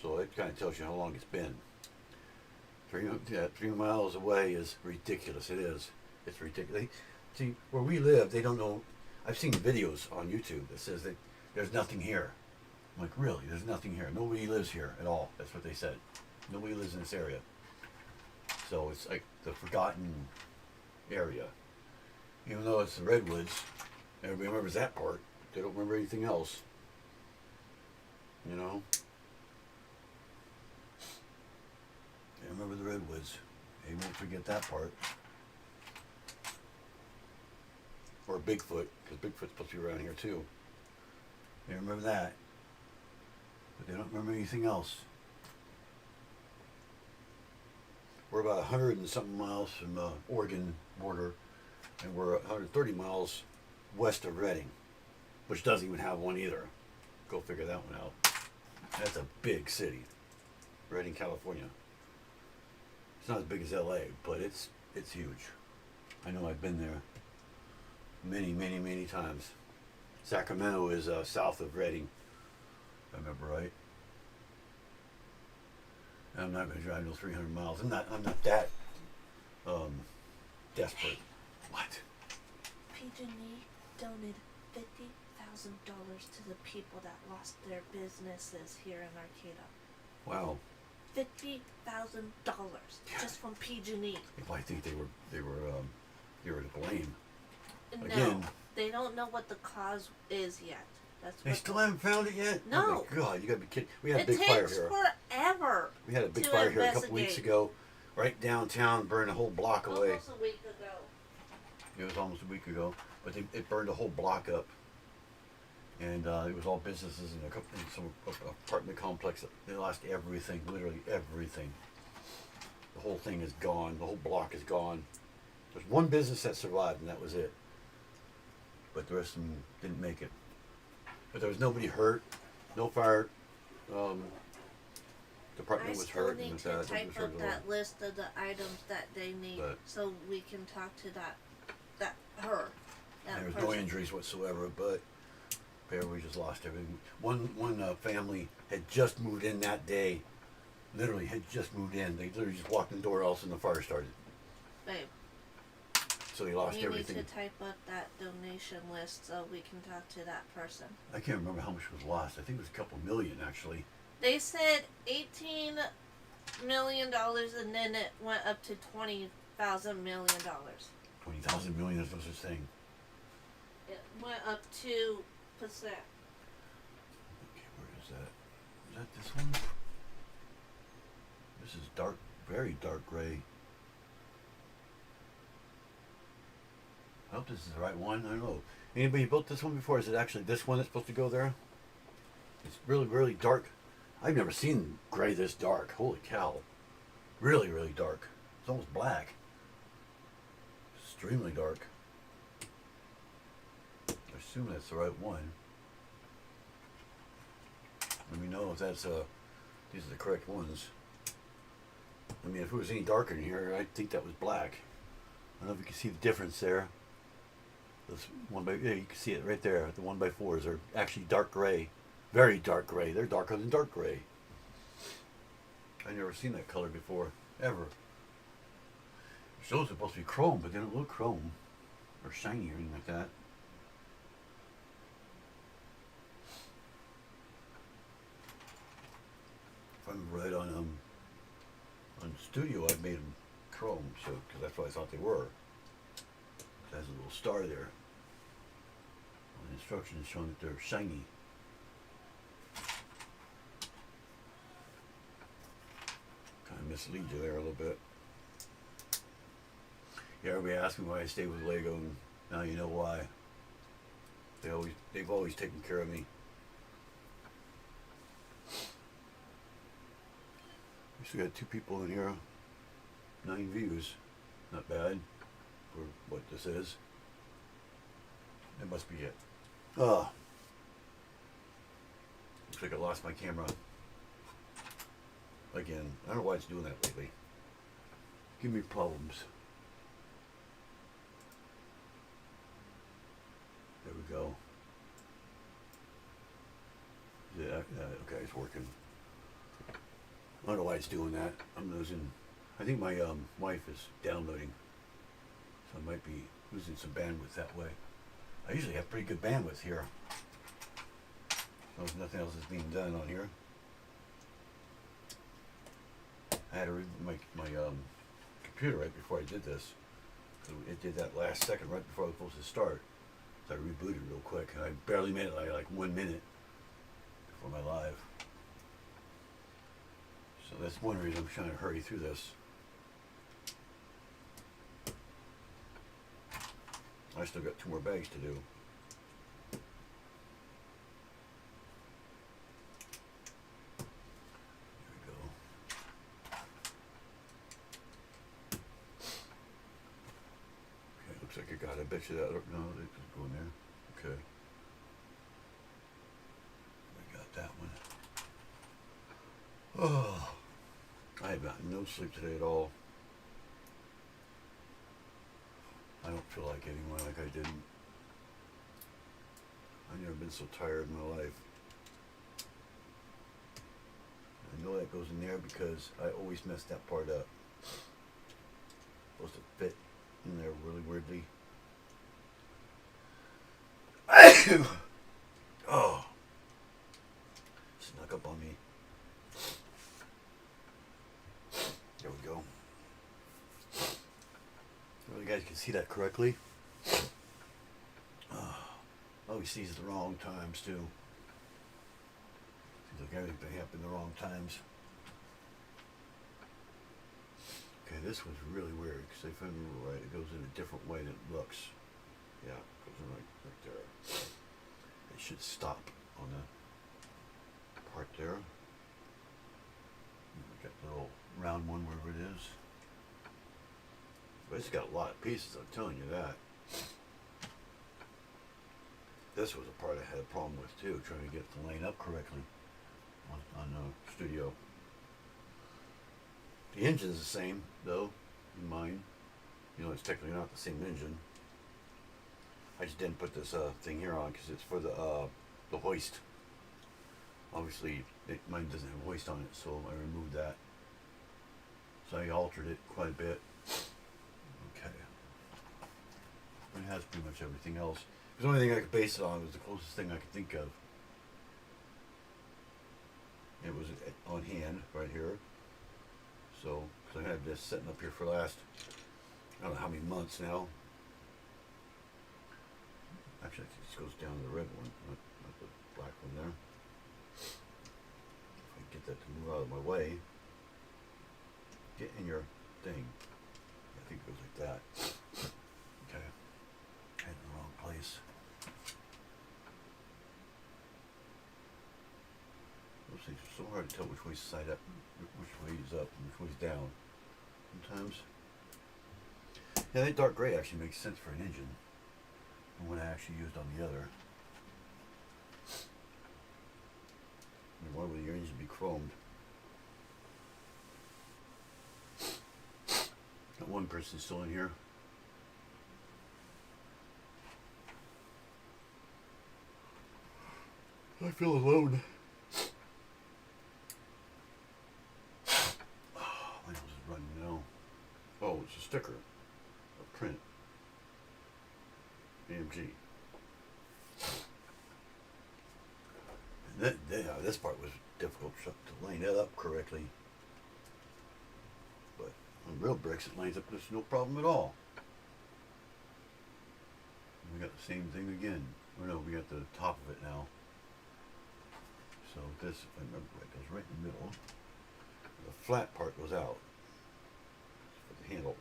So it kind of tells you how long it's been. 3 miles away is ridiculous. It is. It's ridiculous. See, where we live, they don't know. I've seen videos on YouTube that says that there's nothing here. I'm like, really? There's nothing here. Nobody lives here at all. That's what they said. Nobody lives in this area. So it's like the forgotten area. Even though it's the Redwoods, everybody remembers that part. They don't remember anything else. You know? They remember the Redwoods. They won't forget that part. Or Bigfoot, because Bigfoot's supposed to be around here too. They remember that. But they don't remember anything else. We're about 100 and something miles from the Oregon border, and we're 130 miles west of Redding, which doesn't even have one either. Go figure that one out. That's a big city, Redding, California. It's not as big as LA, but it's huge. I know I've been there many times. Sacramento is south of Redding, if I remember right. I'm not going to drive no 300 miles. I'm not that desperate. What? PG&E donated $50,000 to the people that lost their businesses here in Arcata. Wow. $50,000 just from PG&E. I think they were to blame. No, Again, they don't know what the cause is yet. That's they what still haven't found it yet? No. Oh my God, you gotta be kidding. We had a it big fire takes here. forever. We had a big to fire here a couple weeks investigate. ago, right downtown, burned a whole block away. Almost a week ago. It was almost a week ago, but it burned a whole block up. And it was all businesses and some apartment complex. They lost everything, literally everything. The whole thing is gone. The whole block is gone. There's one business that survived, and that was it. but the rest of them didn't make it. But there was nobody hurt, no fire. Department I was still hurt need and to that. type up that list of the items that they need, But so we can talk to that there was person. no injuries whatsoever, but apparently we just lost everything. One family had just moved in that day. Literally had just moved in. They literally just walked in the door, all of a sudden the fire started. Babe, So they lost you everything. need to type up that donation list so we can talk to that person. I can't remember how much was lost. I think it was a couple million actually. They said $18 million, and then it went up to $20,000 million. 20,000 million is no such thing. It went up 2%. Okay, where is that? Is that this one? This is dark, very dark gray. I hope this is the right one. I don't know. Anybody built this one before? Is it actually this one that's supposed to go there? It's really, really dark. I've never seen gray this dark. Holy cow. Really, really dark. It's almost black. Extremely dark. I assume that's the right one. Let me know if that's these are the correct ones. I mean, if it was any darker in here, I'd think that was black. I don't know if you can see the difference there. This yeah, you can see it right there. The 1x4s are actually dark gray. Very dark gray. They're darker than dark gray. I've never seen that color before, ever. It shows it's supposed to be chrome, but they don't look chrome or shiny or anything like that. If I'm right on Studio, I made them chrome, so because that's what I thought they were. It has a little star there. On the instructions showing that they're shiny. Kind of mislead you there a little bit. Yeah, everybody asked me why I stay with Lego, and now you know why. They've always taken care of me. We still got 2 people in here. 9 views. Not bad for what this is. That must be it. Looks like I lost my camera. Again, I don't know why it's doing that lately. Give me problems. There we go. Yeah, okay, it's working. I don't know why it's doing that. I'm losing. I think my wife is downloading, so I might be losing some bandwidth that way. I usually have pretty good bandwidth here. So nothing else is being done on here. I had to reboot my computer right before I did this. It did that last second right before I was supposed to start. So I rebooted real quick, and I barely made it like 1 minute before my live. So that's one reason I'm trying to hurry through this. I still got 2 more bags to do. There we go. Okay, looks like I got. I bet you that. No, they just go in there. Okay. I got that one. Oh, I have gotten no sleep today at all. I don't feel like anymore like I didn't. I've never been so tired in my life. I know that goes in there because I always mess that part up. Supposed to fit in there really weirdly. Oh, snuck up on me. There we go. Well, you guys can see that correctly. Always sees the wrong times too. Seems like everything happened the wrong times. Okay, this was really weird because if I remember right, it goes in a different way than it looks. Yeah, it goes in right there. It should stop on the part there. Got the little round one wherever it is. But it's got a lot of pieces, I'm telling you that. This was a part I had a problem with too, trying to get it to line up correctly on the studio. The engine's the same though, in mine. You know, it's technically not the same engine. I just didn't put this thing here on because it's for the hoist. Obviously, mine doesn't have a hoist on it, so I removed that. So I altered it quite a bit. Okay. It has pretty much everything else. The only thing I could base it on was the closest thing I could think of. It was on hand right here. So, because I had this sitting up here for the last, I don't know how many months now. Actually, I think this goes down to the red one, not the black one there. If I can get that to move out of my way. Get in your thing. I think it goes like that. Okay. I had it in the wrong place. Those things are so hard to tell which way's side up, which way is up, and which way's down. Sometimes. Yeah, that dark gray actually makes sense for an engine. And what I actually used on the other. And why would your engine be chromed? Got one person still in here. I feel alone. Oh, my nose is running now. Oh, it's a sticker. A print. AMG. And this part was difficult to line that up correctly. But on real bricks, it lines up just no problem at all. We got the same thing again. Or no, we got the top of it now. So this, if I remember right, goes right in the middle. The flat part goes out for the handle.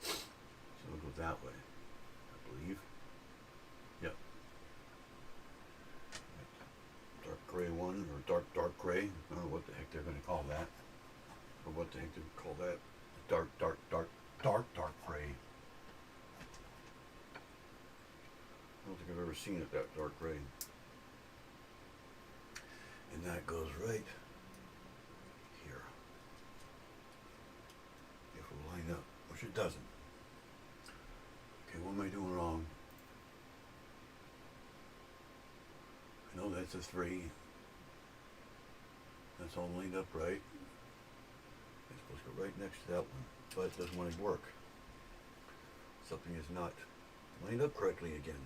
So it'll go that way, I believe. Yep. Dark gray one, or dark gray. I don't know what the heck they're going to call that. Or what the heck they call that. Dark gray. I don't think I've ever seen it that dark gray. And that goes right here. If it will line up, which it doesn't. Okay, what am I doing wrong? I know that's a 3. That's all lined up right. It's supposed to go right next to that one, but it doesn't want to work. Something is not lined up correctly again.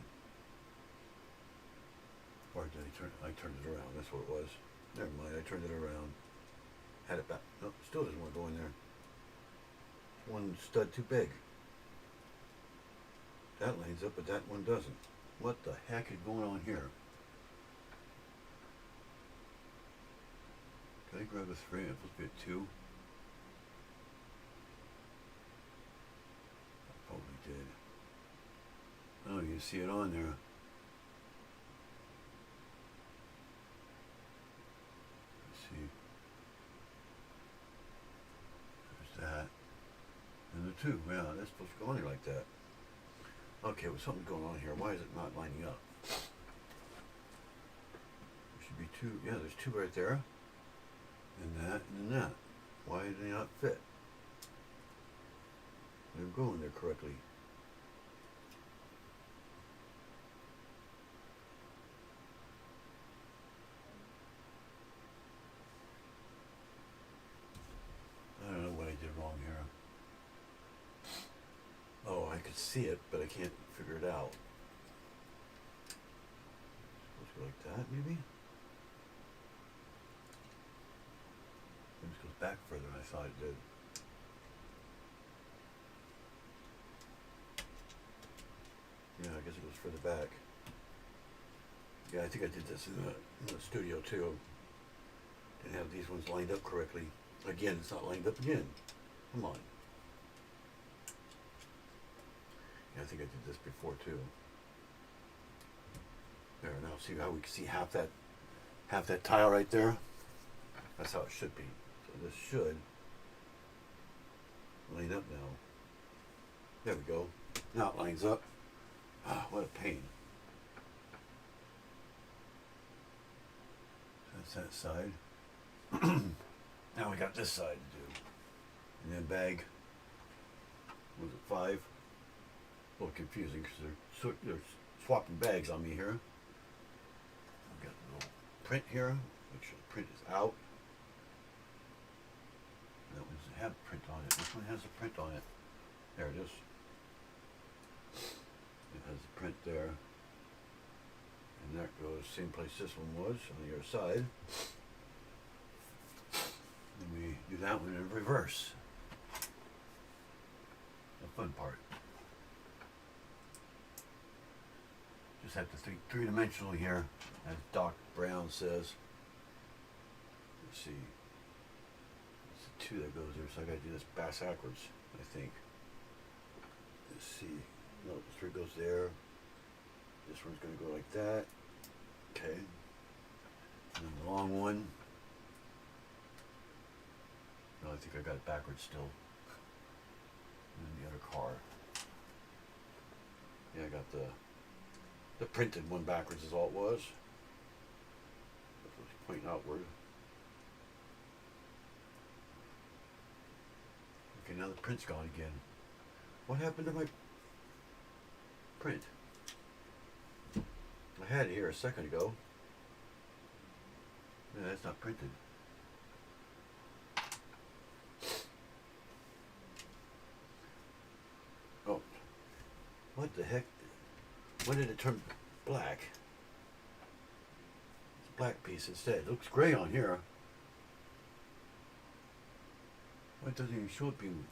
Or did I turned it around, that's what it was. Never mind, I turned it around. Had it back. No, still doesn't want to go in there. One stud too big. That lines up, but that one doesn't. What the heck is going on here? Can I grab a 3? I'm supposed to be a 2. I probably did. Oh, you see it on there. See, there's that, and the 2. Yeah, that's supposed to go in there like that. Okay, well, something's going on here. Why is it not lining up? There should be 2. Yeah, there's 2 right there, and then that. Why do they not fit? They're going there correctly. I don't know what I did wrong here. Oh, I could see it, but I can't figure it out. Supposed to go like that, maybe? Maybe it goes back further than I thought it did. Yeah, I guess it goes further back. Yeah, I think I did this in the studio too. Didn't have these ones lined up correctly. Again, it's not lined up again. Come on. Yeah, I think I did this before too. There, now see how we can see half that tile right there? That's how it should be. So this should line up now. There we go. Now it lines up. What a pain. That's that side. Now we got this side to do. And then bag, was it 5? A little confusing because they're swapping bags on me here. I've got the little print here. Make sure the print is out. That one doesn't have print on it. This one has a print on it. There it is. It has the print there. And that goes same place this one was on the other side. Then we do that one in reverse. The fun part. Just have to think three-dimensional here, as Doc Brown says. Let's see. It's the 2 that goes there, so I gotta do this backwards, I think. Let's see. No, the 3 goes there. This one's gonna go like that. Okay. And then the long one. No, I think I got it backwards still. And then the other car. Yeah, I got the printed one backwards is all it was. That was pointing outward. Okay, now the print's gone again. What happened to my print? I had it here a second ago. Yeah, that's not printed. Oh, what the heck? When did it turn black? It's a black piece instead. It looks gray on here. Why doesn't even show it being...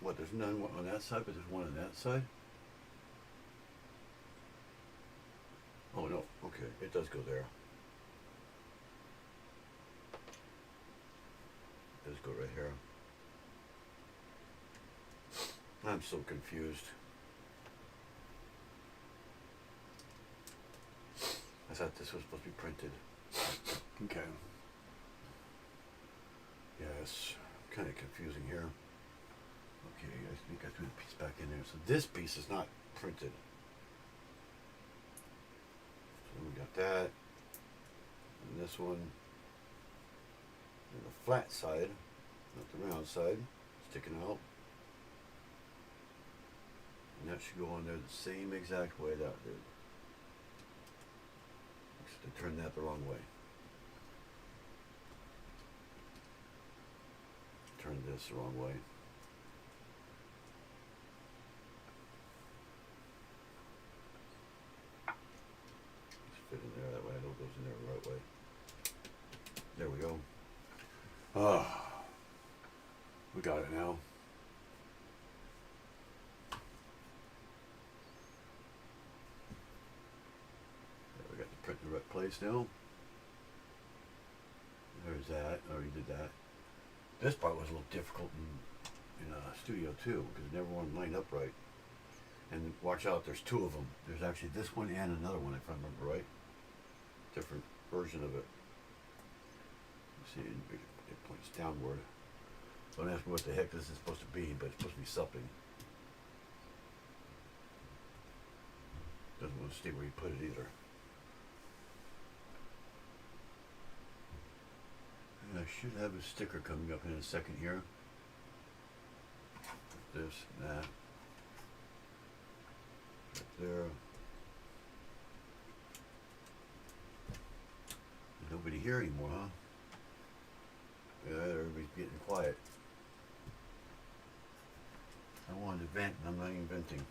What, there's none on that side, but there's one on that side? Oh no, okay, it does go there. It does go right here. I'm so confused. I thought this was supposed to be printed. Okay. Yeah, it's kind of confusing here. Okay, I think I threw the piece back in there. So this piece is not printed. So we got that. And this one. And the flat side, not the round side, sticking out. And that should go on there the same exact way that did. Except I turned that the wrong way. Turn this the wrong way. Just fit in there that way. I know it goes in there the right way. There we go. Ah, we got it now. We got the print in the right place now. There's that. I already did that. This part was a little difficult in studio too, because never one lined up right. And watch out, there's 2 of them. There's actually this one and another one, if I remember right. Different version of it. See, it points downward. Don't ask me what the heck this is supposed to be, but it's supposed to be something. Doesn't want to stay where you put it either. And I should have a sticker coming up in a second here. This, and that. Right there. Nobody here anymore, huh? Yeah, everybody's getting quiet. I wanted to vent, and I'm not even venting.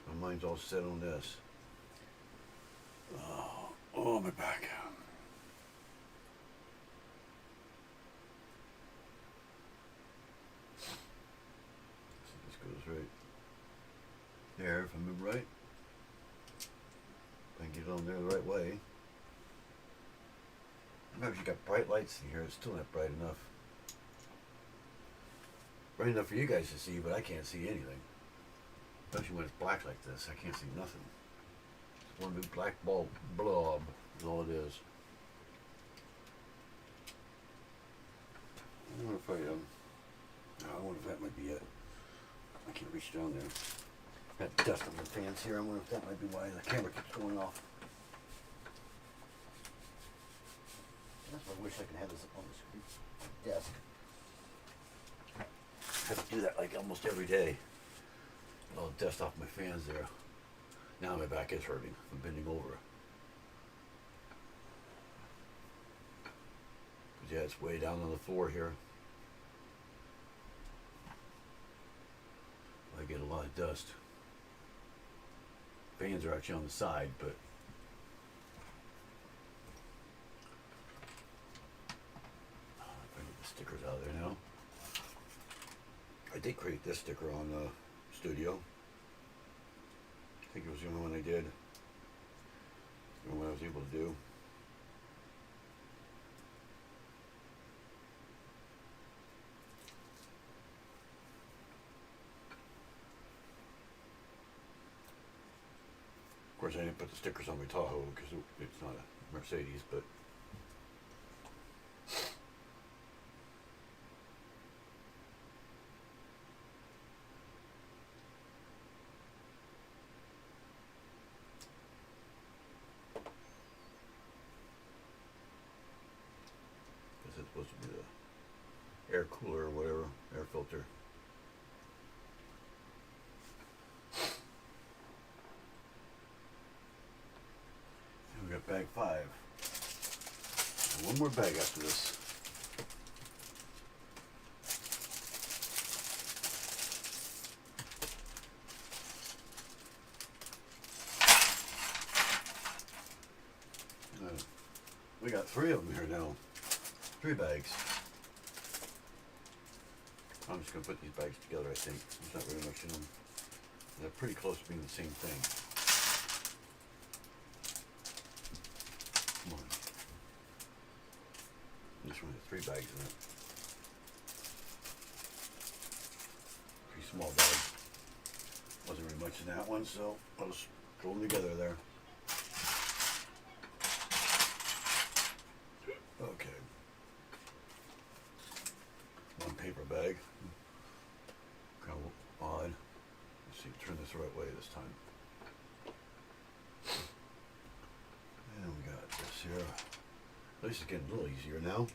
My mind's all set on this. Oh, my back. So this goes right there, if I remember right. If I can get it on there the right way. Remember, you got bright lights in here. It's still not bright enough. Bright enough for you guys to see, but I can't see anything. Especially when it's black like this. I can't see nothing. It's one big black blob is all it is. I wonder if that might be it. I can't reach down there. Got dust on the fans here. I wonder if that might be why the camera keeps going off. That's why I wish I could have this up on the screen desk. I have to do that like almost every day. All the dust off my fans there. Now my back is hurting from bending over. But yeah, it's way down on the floor here. I get a lot of dust. Fans are actually on the side, but if I get the stickers out of there now. I did create this sticker on the Studio. I think it was the only one I did. The only one I was able to do. Of course, I didn't put the stickers on my Tahoe because it's not a Mercedes, but this is supposed to be the air cooler or whatever, air filter. And we got bag 5. And one more bag after this. We got 3 of them here now. 3 bags. I'm just going to put these bags together, I think. There's not really much in them. They're pretty close to being the same thing. Come on. This one has 3 bags in it. Pretty small bag. Wasn't really much in that one, so I'll just throw them together there. Okay. One paper bag. Kind of odd. Let's see, turn this the right way this time. And we got this here. At least it's getting a little easier now.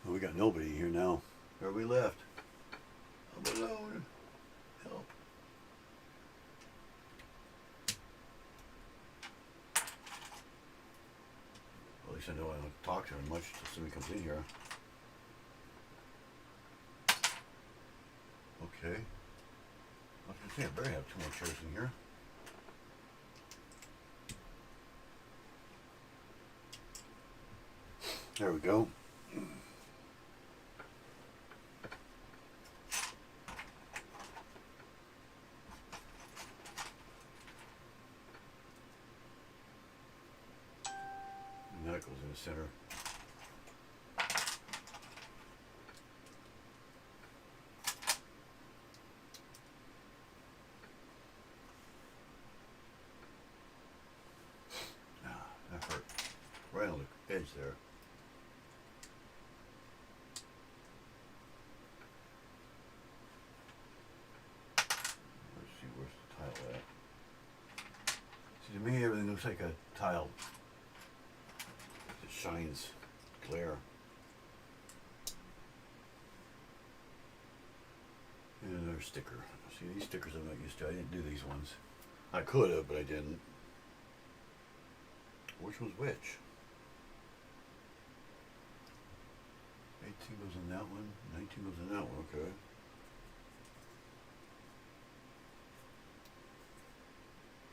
Well, we got nobody here now. Where are we left? I'm alone. Help. Well, at least I know I don't talk to her much till somebody comes in here. Okay. I was gonna say I better have 2 more chairs in here. There we go. And that goes in the center. Ah, that hurt. Right on the edge there. Let's see, where's the tile at? See, to me everything looks like a tile. It shines, glare. And another sticker. See, these stickers I'm not used to. I didn't do these ones. I could have, but I didn't. Which one's which? 18 goes in that one, 19 goes in that one, okay.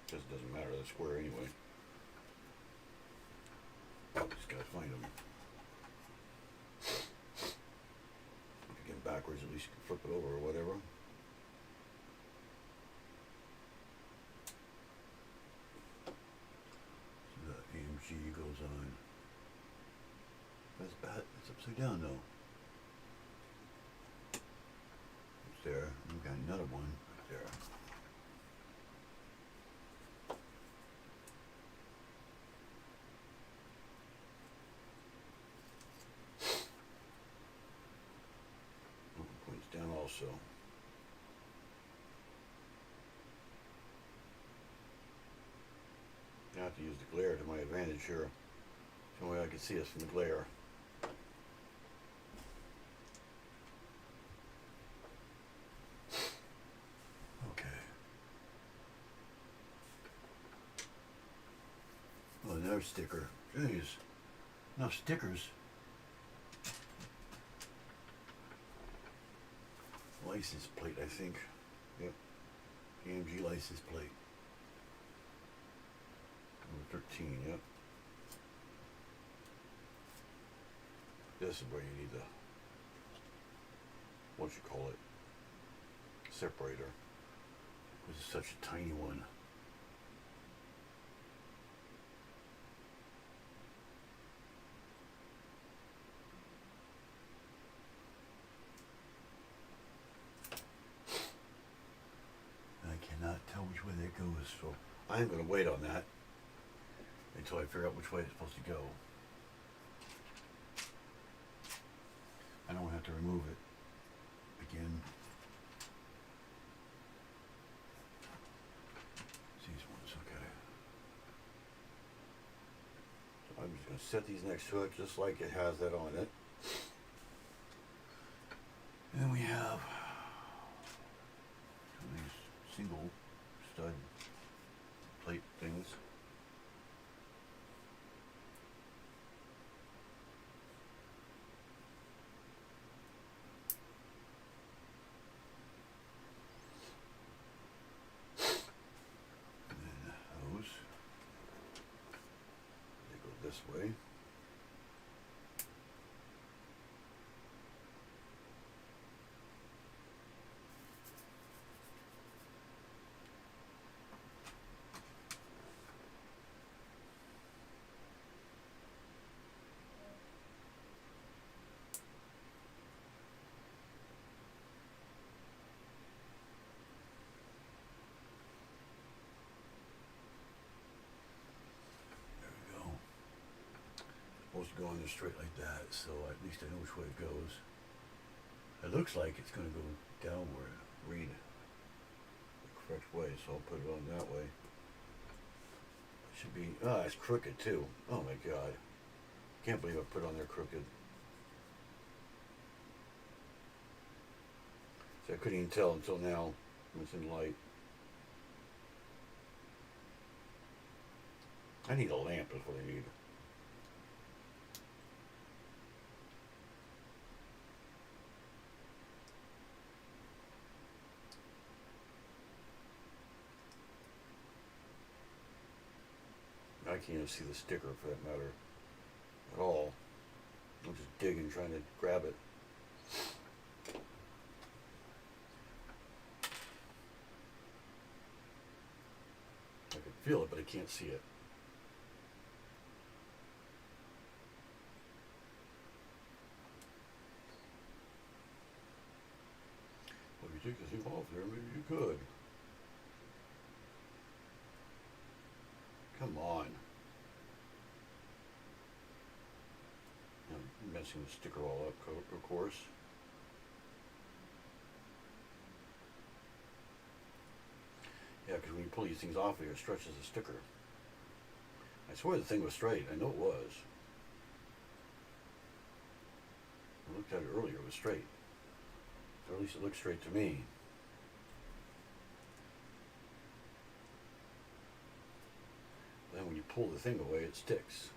Guess it doesn't matter, they're square anyway. Just gotta find them. If you get them backwards, at least you can flip it over or whatever. So the AMG goes on. That's bad. It's upside down though. It's there. We've got another one right there. so. I have to use the glare to my advantage here. The only way I can see us from the glare. Okay. Oh, another sticker. Jeez. Enough stickers. License plate, I think. Yep. AMG license plate. Number 13, yep. This is where you need the, what you call it, separator. This is such a tiny one. I cannot tell which way that goes, so I'm going to wait on that until I figure out which way it's supposed to go. I don't have to remove it again. These ones, okay. So I'm just going to set these next to it just like it has that on it. And then we have these single stud plate things. This way. Supposed to go on there straight like that, so at least I know which way it goes. It looks like it's going to go downward, read the correct way, so I'll put it on that way. It should be, it's crooked too. Oh my god. Can't believe I put it on there crooked. So I couldn't even tell until now when it's in light. I need a lamp is what I need. I can't even see the sticker for that matter at all. I'm just digging, trying to grab it. I can feel it, but I can't see it. Well, if you take this thing off there, maybe you could. Come on. I'm messing the sticker all up, of course. Yeah, because when you pull these things off here, it stretches the sticker. I swear the thing was straight. I know it was. I looked at it earlier, it was straight. Or at least it looked straight to me. Then when you pull the thing away, it sticks.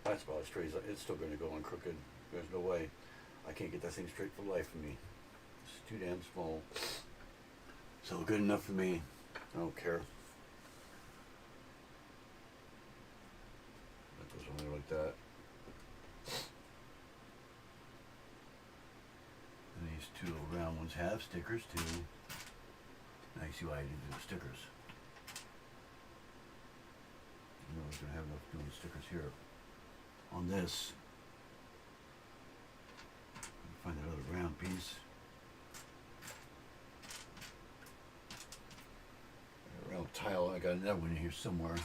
That's about as straight as it's still going to go on crooked. There's no way. I can't get that thing straight for the life of me. It's too damn small. So good enough for me. I don't care. That goes on there like that. And these two little round ones have stickers too. Now you see why I didn't do the stickers. I was going to have enough to do the stickers here. On this, find that other round piece. I got another one in here somewhere.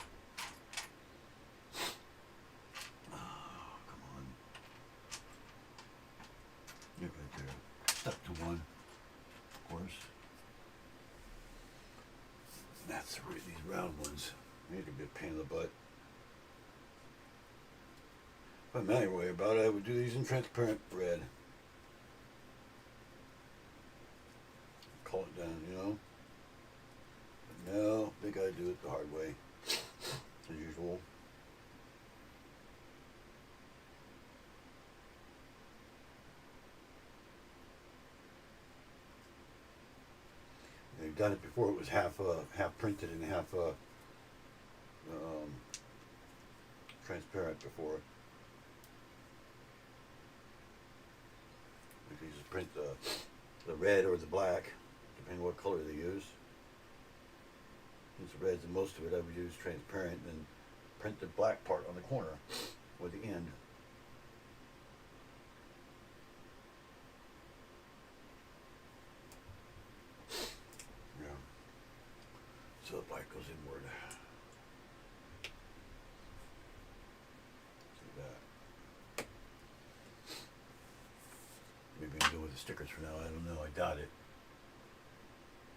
Oh, come on. Yeah, right there. Stuck to one, of course. That's really these round ones. They could be a pain in the butt. If I'm anyway about it, I would do these in transparent red. Call it down, you know? But no, they gotta do it the hard way. As usual. They've done it before. It was half printed and half transparent before. They just print the red or the black, depending on what color they use. Since the red's the most of it, I would use transparent and print the black part on the corner or the end. Yeah. So the black goes inward. See that. Maybe I'm doing with the stickers for now. I don't know. I doubt it.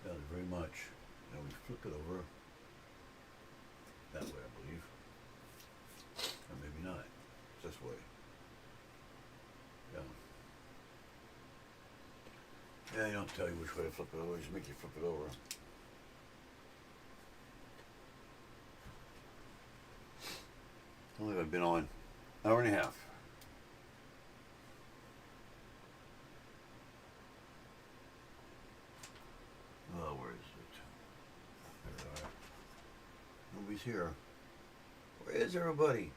Doubt it very much. Now we flip it over that way, I believe. Or maybe not. It's this way. Yeah. Yeah, they don't tell you which way to flip it over. They just make you flip it over. How long have I been on? Hour and a half. Oh, where is it? There they are. Nobody's here. Where is everybody?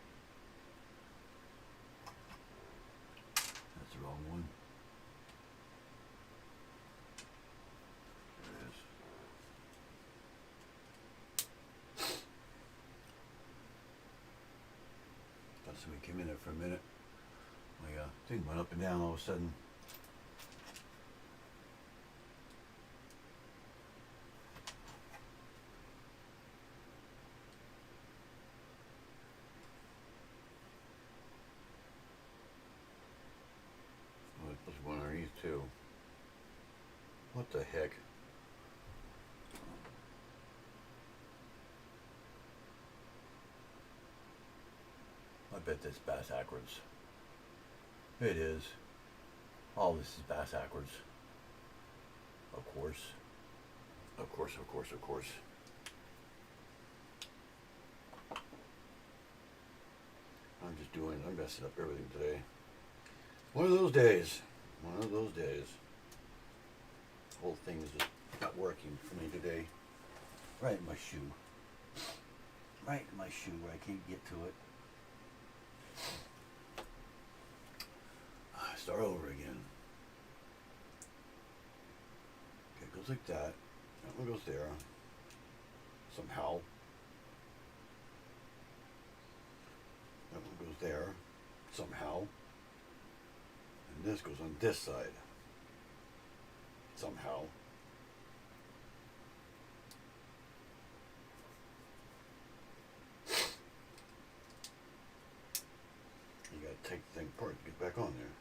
That's the wrong one. There it is. Thought somebody came in there for a minute. My thing went up and down all of a sudden. Oh, there's one underneath too. What the heck? I bet that's backwards. It is. All this is backwards. Of course. Of course, of course, of course. I'm messing up everything today. One of those days. One of those days. The whole thing is just not working for me today. Right in my shoe. Right in my shoe where I can't get to it. Start over again. Okay, it goes like that. That one goes there. Somehow. That one goes there. Somehow. And this goes on this side. Somehow. You gotta take the thing apart to get back on there.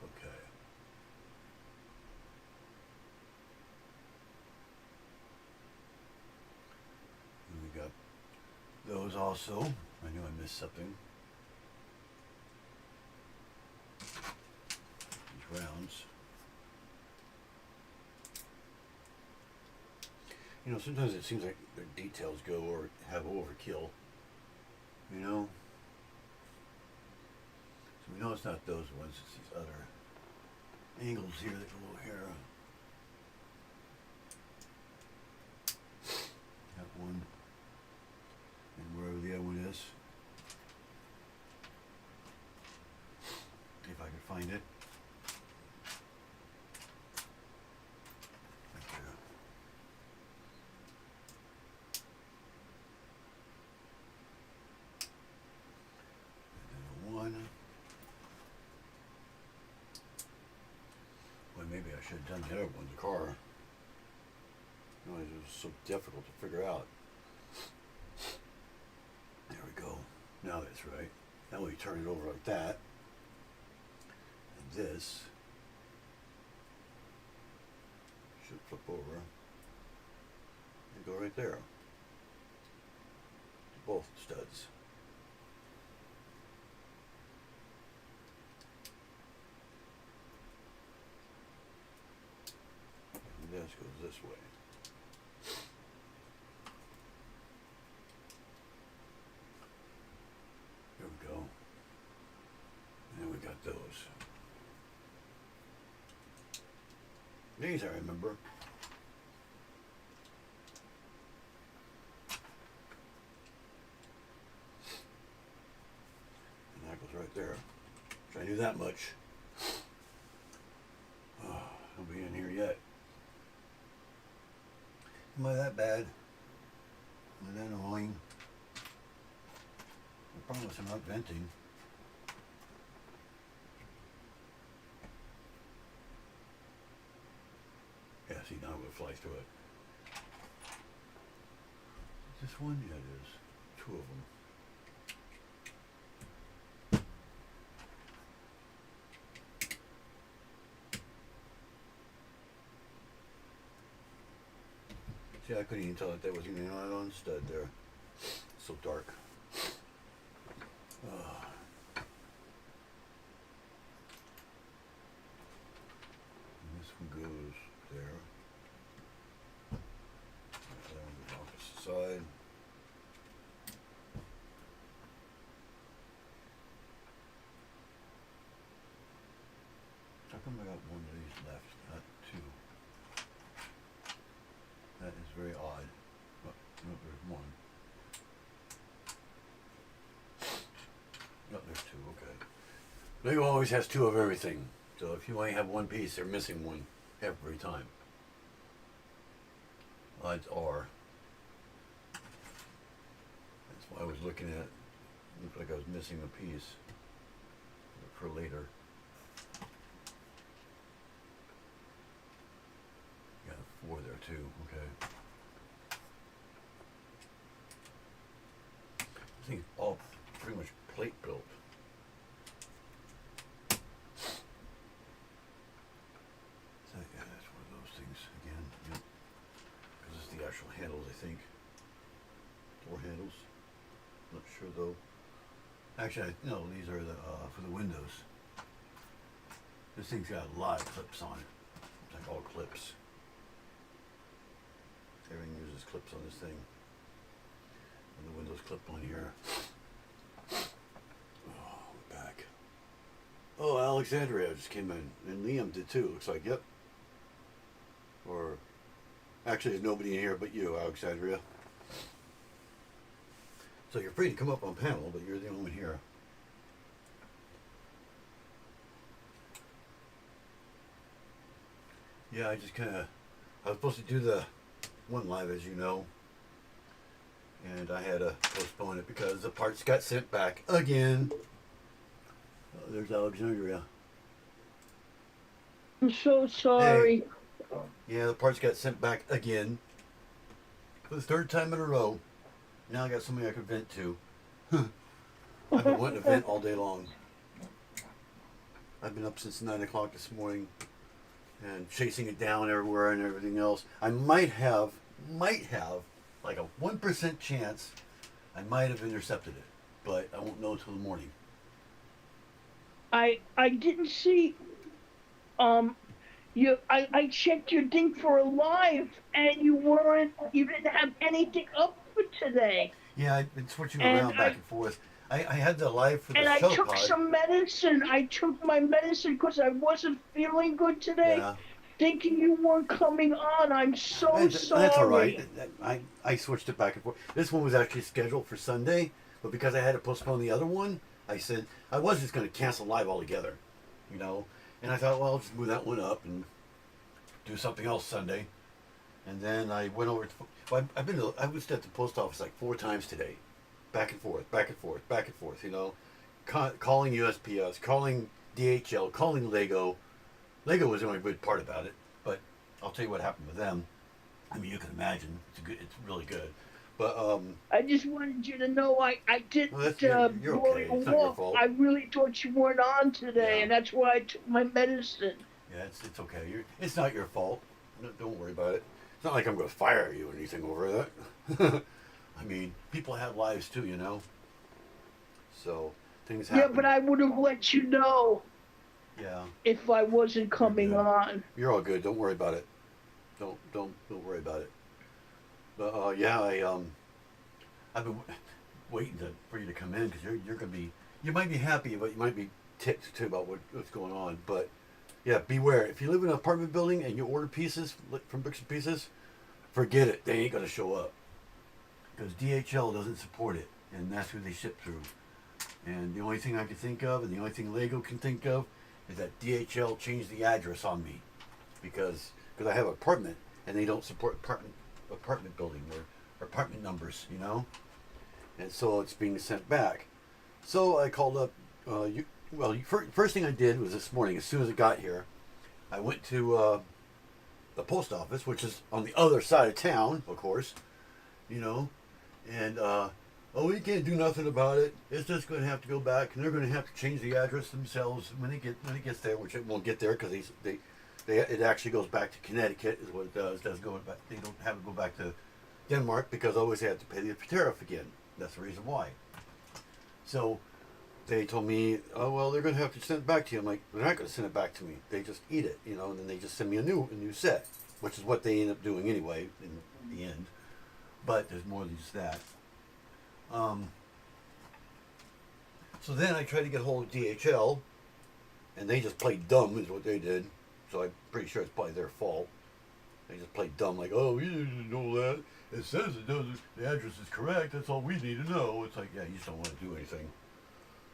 Okay. And we got those also. I knew I missed something. These rounds. You know, sometimes it seems like their details go or have overkill. You know? So we know it's not those ones, it's these other angles here that go here. That one. And wherever the other one is. If I can find it. Right there. And then one. Well, maybe I should have done the other one, the car. No, I was so difficult to figure out. There we go. Now that's right. Now we turn it over like that. And this should flip over and go right there. Both studs. And this goes this way. There we go. And then we got those. These I remember. And that goes right there. So I knew that much. Oh, I'll be in here yet. Am I that bad? Am I that annoying? I promise I'm not venting. Yeah, see, now it flies through it. Is this one? Yeah, it is. Two of them. See, I couldn't even tell that there was even an on stud there. It's so dark. And this one goes there. That one goes off the side. How come I got one of these left, not two? That is very odd. But no, there's one. No, there's two, okay. Lego always has two of everything. So if you only have one piece, they're missing one every time. Odds are. That's why I was looking at it. Looked like I was missing a piece for later. Got four there too, okay. This thing's all pretty much plate built. So, yeah, that's one of those things again. Yep. Because it's the actual handles, I think. Door handles. Not sure though. Actually, no, these are the for the windows. This thing's got a lot of clips on it. It's like all clips. Everything uses clips on this thing. And the windows clip on here. Oh, we're back. Oh, Alexandria just came in. And Liam did too, looks like, yep. Or, actually there's nobody in here but you, Alexandria. So you're free to come up on panel, but you're the only one here. Yeah, I just kind of, I was supposed to do the one live, as you know, and I had to postpone it because the parts got sent back again. Oh, there's Alexandria. I'm so sorry. Hey. Yeah, the parts got sent back again for the third time in a row. Now I got somebody I could vent to. I've been wanting to vent all day long. I've been up since 9 o'clock this morning and chasing it down everywhere and everything else. I might have like a 1% chance I might have intercepted it, but I won't know till the morning. I didn't see I checked your thing for a live and you didn't have anything up for today. Yeah, I've been switching And around back and forth. I had the live for the And I show took pod. some medicine. I took my medicine because I wasn't feeling good today. Yeah. Thinking you weren't coming on. I'm so sorry. That's all right. I switched it back and forth. This one was actually scheduled for Sunday, but because I had to postpone the other one, I said I was just going to cancel live altogether, you know. And I thought, well, I'll just move that one up and do something else Sunday. And then I went over to. Well, I was at the post office like 4 times today, back and forth, back and forth, back and forth. You know, calling USPS, calling DHL, calling Lego. Lego was the only good part about it, but I'll tell you what happened with them. I mean, you can imagine it's really good. But I just wanted you to know I well, didn't you're blow okay. your It's not your walk. fault. I really thought you weren't on today, Yeah, and that's why I took my medicine. yeah, it's okay. It's not your fault. No, don't worry about it. It's not like I'm going to fire you or anything over that. I mean, people have lives too, you know. So things Yeah, happen. but I would have let you know Yeah, if I wasn't you're coming good. on. You're all good. Don't worry about it. Don't worry about it. But yeah, I've been waiting for you to come in because you're gonna be you might be happy, but you might be ticked too about what's going on. But yeah, beware. If you live in an apartment building and you order pieces from Bricks and Pieces, forget it. They ain't gonna show up because DHL doesn't support it, and that's who they ship through. And the only thing I can think of, and the only thing Lego can think of, is that DHL changed the address on me because I have an apartment and they don't support apartment building or apartment numbers, you know, and so it's being sent back. So I called up. First thing I did was this morning. As soon as it got here, I went to the post office, which is on the other side of town, of course, you know, and oh, we can't do nothing about it. It's just going to have to go back, and they're going to have to change the address themselves when it gets there, which it won't get there because it actually goes back to Connecticut is what it does. Doesn't go back. They don't have it go back to Denmark because always they have to pay the tariff again. That's the reason why. So they told me, oh well, they're going to have to send it back to you. I'm like, they're not going to send it back to me. They just eat it, you know, and then they just send me a new set, which is what they end up doing anyway in the end. But there's more than just that. So then I tried to get hold of DHL, and they just played dumb, is what they did. So I'm pretty sure it's probably their fault. They just played dumb, like, oh, you didn't know that. It says it doesn't. The address is correct. That's all we need to know. It's like, yeah, you just don't want to do anything.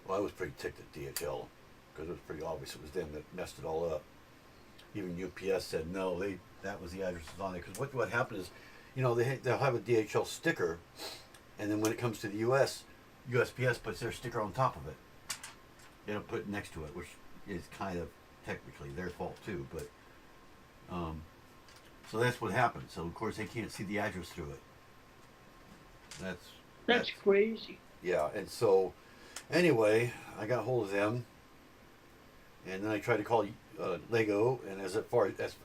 Well, I was pretty ticked at DHL because it was pretty obvious it was them that messed it all up. Even UPS said no. That was the addresses on there. Because what happened is, you know, they'll have a DHL sticker, and then when it comes to the U.S., USPS puts their sticker on top of it. They don't put it next to it, which is kind of technically their fault too. But so that's what happened. So of course they can't see the address through it. That's crazy. Yeah. And so anyway, I got hold of them, and then I tried to call Lego, and as far as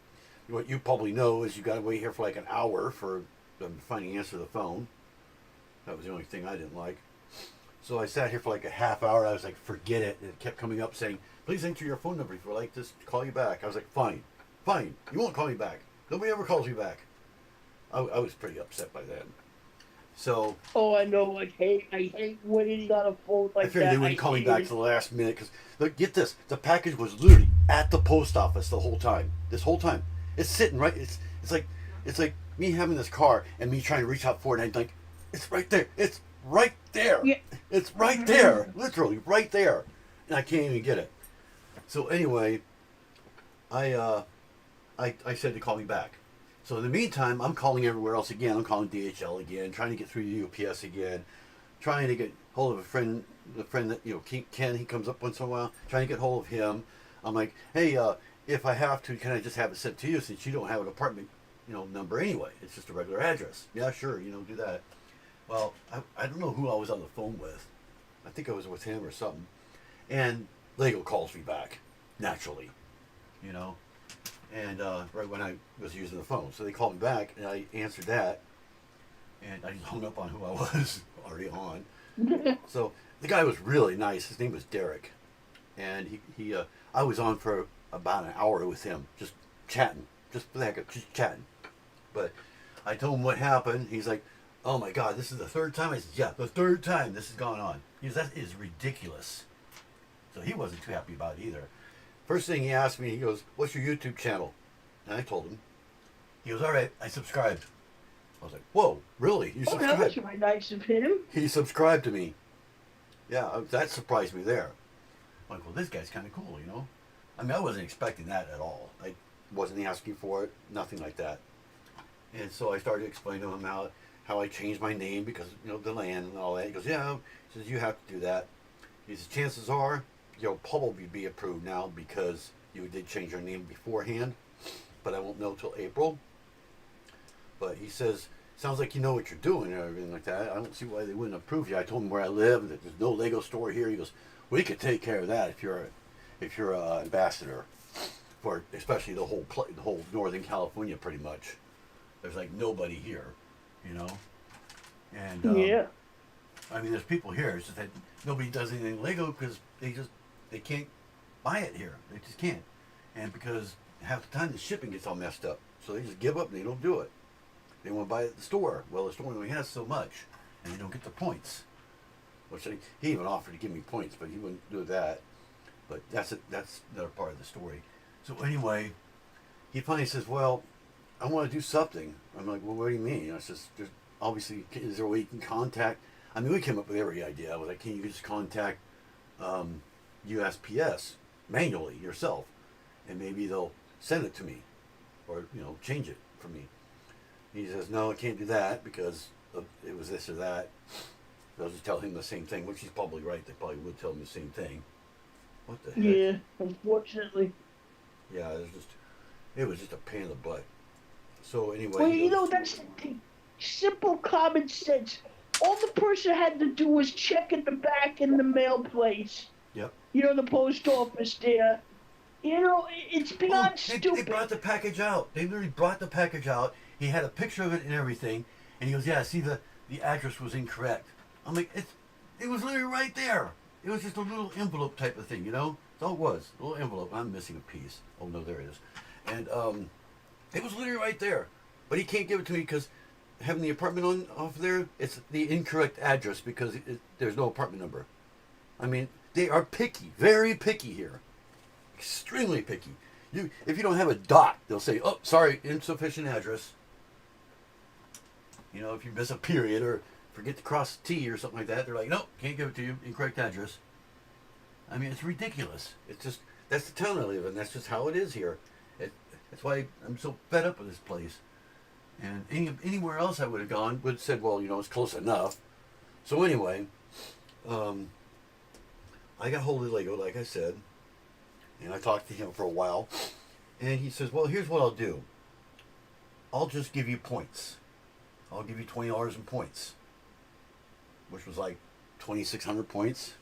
what you probably know is you got to wait here for like an hour for them to finally answer the phone. That was the only thing I didn't like. So I sat here for like a half hour. I was like, forget it. And it kept coming up saying, please enter your phone number if you'd like to call you back. I was like, fine. You won't call me back. Nobody ever calls me back. I was pretty upset by then. So. Oh, I know. I hate waiting on a phone like I figured that. they wouldn't call me back to the last minute because, look, get this. The package was literally at the post office the whole time. This whole time. It's sitting right. It's like me having this car and me trying to reach out for it. And I'm like, it's right there. It's right there. Yeah. It's right there. Literally right there. And I can't even get it. So anyway, I said to call me back. So in the meantime, I'm calling everywhere else again. I'm calling DHL again, trying to get through to UPS again, trying to get hold of the friend that, you know, Ken, he comes up once in a while, trying to get hold of him. I'm like, hey, if I have to, can I just have it sent to you since you don't have an apartment, you know, number anyway? It's just a regular address. Yeah, sure, you know, do that. Well, I don't know who I was on the phone with. I think I was with him or something. And Lego calls me back, naturally, you know. And right when I was using the phone. So they called me back, and I answered that. And I hung up on who I was already on. So the guy was really nice. His name was Derek. And I was on for about an hour with him, just chatting. Just for the heck of just chatting. But I told him what happened. He's like, oh my God, this is the third time? I said, yeah, the third time this has gone on. He goes, that is ridiculous. So he wasn't too happy about it either. First thing he asked me, he goes, what's your YouTube channel? And I told him. He goes, all right, I subscribed. I was like, whoa, really? You Oh, that subscribed? was very nice of him. He subscribed to me. Yeah, that surprised me there. I'm like, well, this guy's kind of cool, you know? I mean, I wasn't expecting that at all. I wasn't asking for it, nothing like that. And so I started explaining to him how I changed my name because, you know, the land and all that. He goes, yeah. He says, you have to do that. He says, chances are you'll probably be approved now because you did change your name beforehand, but I won't know till April. But he says, sounds like you know what you're doing and everything like that. I don't see why they wouldn't approve you. I told him where I live and that there's no Lego store here. He goes, we could take care of that if you're an ambassador for especially the whole Northern California pretty much. There's like nobody here, you know. And Yeah. I mean, there's people here. It's just that nobody does anything Lego because they can't buy it here. They just can't. And because half the time the shipping gets all messed up, so they just give up and they don't do it. They want to buy it at the store. Well, the store only has so much, and they don't get the points. Which he even offered to give me points, but he wouldn't do that. But that's another part of the story. So anyway, he finally says, "Well, I want to do something." I'm like, "Well, what do you mean?" I says, "There's obviously, is there a way you can contact?" I mean, we came up with every idea. I was like, "Can you just contact USPS manually yourself, and maybe they'll send it to me, or change it for me?" He says, "No, I can't do that because it was this or that." They'll just tell him the same thing, which he's probably right. They probably would tell him the same thing. What the heck? Yeah, unfortunately. Yeah, it was just a pain in the butt. So anyway, Well, he goes, that's the thing. Simple common sense. All the person had to do was check at the back in the mail place. "Yep." The post office there. It's beyond They stupid. brought the package out. They literally brought the package out. He had a picture of it and everything, and he goes, "Yeah, see the address was incorrect." I'm like, it was literally right there. It was just a little envelope type of thing, That's all it was. A little envelope. I'm missing a piece. Oh no, there it is. And it was literally right there. But he can't give it to me because having the apartment off there, it's the incorrect address because there's no apartment number. I mean, they are picky, very picky here, extremely picky. If you don't have a dot, they'll say, "Oh, sorry, insufficient address." If you miss a period or forget to cross T or something like that, they're like, "Nope, can't give it to you, incorrect address." I mean, it's ridiculous. It's just, that's the town I live in. That's just how it is here. That's why I'm so fed up with this place. And anywhere else I would have gone would have said, "Well, it's close enough." So anyway, I got hold of Lego, like I said, and I talked to him for a while. And he says, "Well, here's what I'll do. I'll just give you points. I'll give you $20 in points," which was like 2,600 points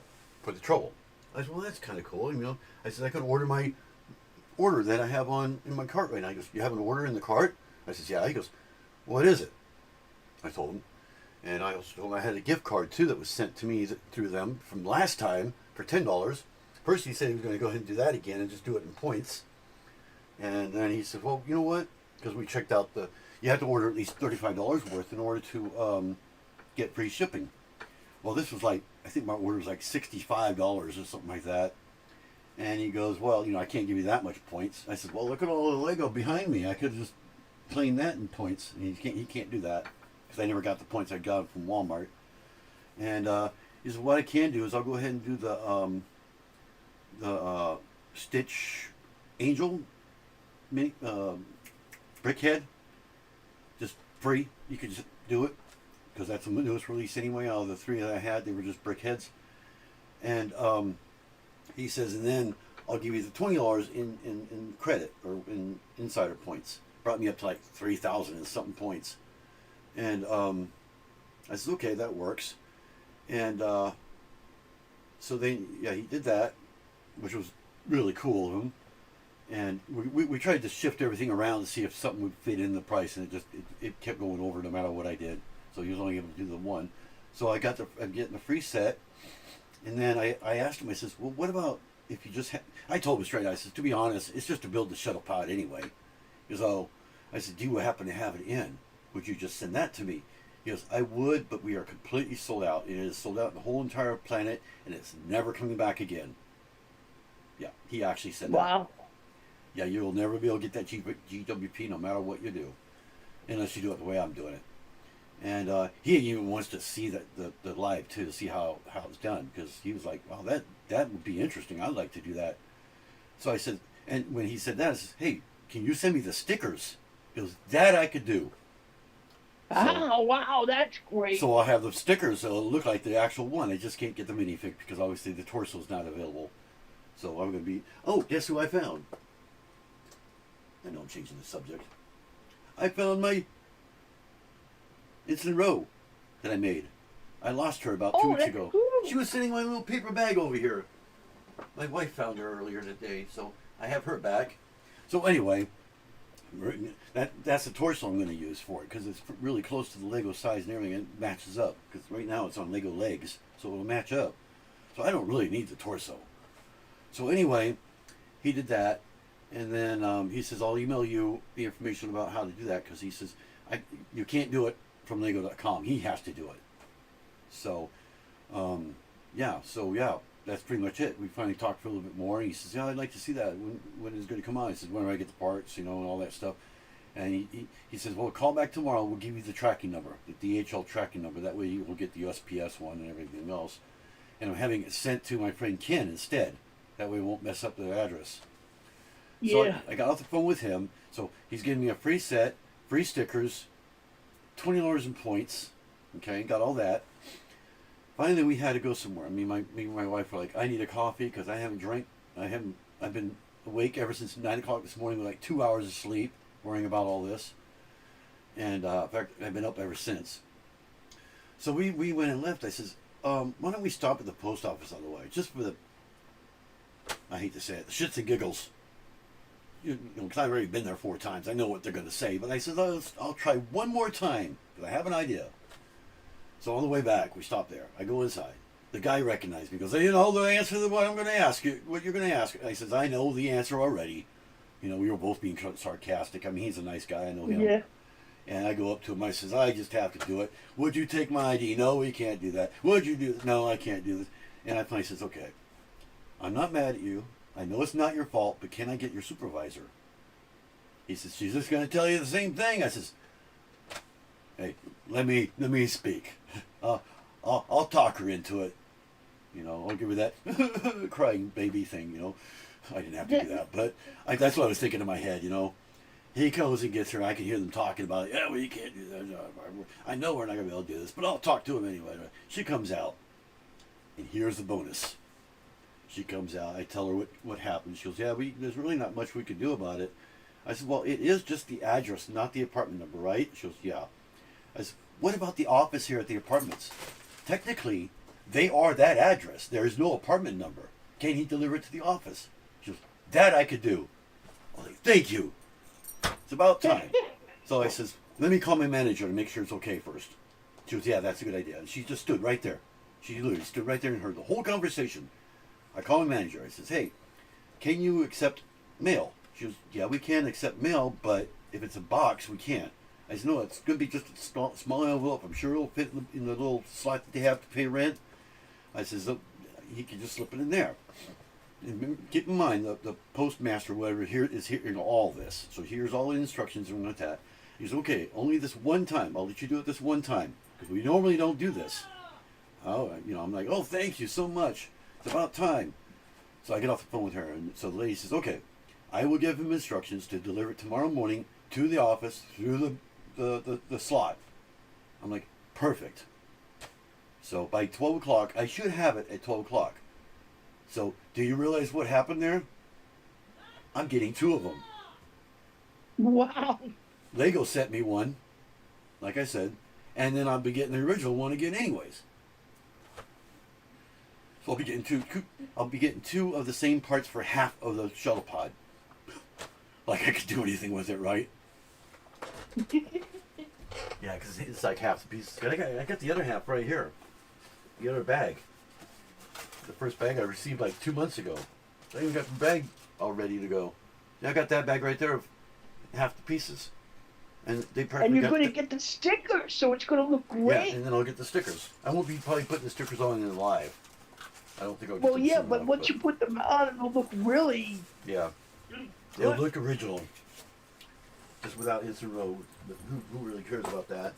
for the trouble. I said, "Well, that's kind of cool." I said, "I can order my order that I have in my cart right now." He goes, "You have an order in the cart?" I says, "Yeah." He goes, "What is it?" I told him. And I also told him I had a gift card too that was sent to me through them from last time for $10. First he said he was going to go ahead and do that again and just do it in points. And then he said, "Well, you know what? Because we checked out you have to order at least $35 worth in order to get free shipping." Well, this was like, I think my order was like $65 or something like that. And he goes, "Well, I can't give you that much points." I said, "Well, look at all the Lego behind me. I could have just claimed that in points." And he can't do that because I never got the points I got from Walmart. And he said, "What I can do is I'll go ahead and do the Stitch Angel mini brickhead, just free. You could just do it because that's the newest release anyway. Out of the three that I had, they were just brickheads." And he says, "And then I'll give you the $20 in credit or in insider points." Brought me up to like 3,000 and something points. And I said, "Okay, that works." And so he did that, which was really cool of him. And we tried to shift everything around to see if something would fit in the price, and it kept going over no matter what I did. So he was only able to do the one. So I'm getting the free set. And then I asked him, I says, "Well, what about if you just I told him straight, I says, "To be honest, it's just to build the shuttle pod anyway." He goes, "Oh," I said, "Do you happen to have it in? Would you just send that to me?" He goes, "I would, but we are completely sold out. It is sold out in the whole entire planet, and it's never coming back again." Yeah, he actually said that. Wow. Yeah, you'll never be able to get that GWP no matter what you do, unless you do it the way I'm doing it. And he even wants to see the live too, to see how it's done, because he was like, "Wow, that would be interesting. I'd like to do that." So I said, and when he said that, I said, "Hey, can you send me the stickers?" He goes, "That I could do." Oh, wow, that's great. So I'll have the stickers that'll look like the actual one. I just can't get the minifig because obviously the torso's not available. So I'm going to be... Oh, guess who I found? I know I'm changing the subject. I found my Instant row that I made. I lost her about 2 Oh, weeks that's ago. cool. She was sitting in my little paper bag over here. My wife found her earlier today, so I have her back. So anyway, that's the torso I'm going to use for it because it's really close to the Lego size and everything. It matches up because right now it's on Lego legs, so it'll match up. So I don't really need the torso. So anyway, he did that, and then he says, I'll email you the information about how to do that because he says, you can't do it from Lego.com. He has to do it. So, yeah, that's pretty much it. We finally talked for a little bit more, and he says, yeah, I'd like to see that. When is it going to come out? I said, when do I get the parts, and all that stuff. And he says, well, call back tomorrow. We'll give you the tracking number, the DHL tracking number. That way you will get the USPS one and everything else. And I'm having it sent to my friend Ken instead. That way it won't mess up the address. So Yeah. I got off the phone with him. So he's giving me a free set, free stickers, $20 in points. Okay, got all that. Finally, we had to go somewhere. Me and my wife were like, I need a coffee because I haven't drank. I've been awake ever since 9 o'clock this morning with like 2 hours of sleep, worrying about all this. And in fact, I've been up ever since. So we went and left. I says, why don't we stop at the post office on the way? Just for the, I hate to say it, the shits and giggles. Because I've already been there 4 times. I know what they're going to say. But I said, I'll try one more time because I have an idea. So on the way back, we stopped there. I go inside. The guy recognized me. He goes, you know the answer to what I'm going to ask you, what you're going to ask. I says, I know the answer already. We were both being sarcastic. I mean, he's a nice guy. I know him. Yeah. And I go up to him. I says, I just have to do it. Would you take my ID? No, we can't do that. Would you do this? No, I can't do this. And I finally says, okay, I'm not mad at you. I know it's not your fault, but can I get your supervisor? He says, she's just going to tell you the same thing. I says, hey, let me speak. I'll talk her into it. I'll give her that crying baby thing. I didn't have to do that, but that's what I was thinking in my head. He goes and gets her. I can hear them talking about it. Yeah, well, you can't do that. I know we're not going to be able to do this, but I'll talk to him anyway. She comes out, and here's the bonus. She comes out. I tell her what happened. She goes, yeah, there's really not much we can do about it. I said, well, it is just the address, not the apartment number, right? She goes, yeah. I said, what about the office here at the apartments? Technically, they are that address. There is no apartment number. Can he deliver it to the office? She goes, that I could do. I was like, thank you. It's about time. So I says, let me call my manager to make sure it's okay first. She goes, yeah, that's a good idea. And she just stood right there. She literally stood right there and heard the whole conversation. I call my manager. I says, hey, can you accept mail? She goes, yeah, we can accept mail, but if it's a box, we can't. I said, no, it's going to be just a small envelope. I'm sure it'll fit in the little slot that they have to pay rent. I says, he can just slip it in there. And keep in mind, the postmaster, whatever, here is hearing all this. So here's all the instructions and like that. He says, okay, only this one time. I'll let you do it this one time because we normally don't do this. Oh, I'm like, oh, thank you so much. It's about time. So I get off the phone with her, and so the lady says, okay, I will give him instructions to deliver it tomorrow morning to the office through the slot. I'm like, perfect. So by 12 o'clock, I should have it at 12 o'clock. So do you realize what happened there? I'm getting 2 of them. Wow. Lego sent me one, like I said, and then I'll be getting the original one again anyways. So I'll be getting 2. I'll be getting 2 of the same parts for half of the shuttle pod. Like I could do anything with it, right? Yeah, because it's like half the pieces. I got the other half right here. The other bag. The first bag I received like 2 months ago. I even got the bag all ready to go. Yeah, I got that bag right there of half the pieces. And they And you're going to get the sticker, so it's going to look great. Yeah, and then I'll get the stickers. I won't be probably putting the stickers on in live. I don't think I'll get Well, them yeah, soon but enough, once you put them on, it'll look really... Yeah. It'll look original. Just without instant row. But who really cares about that?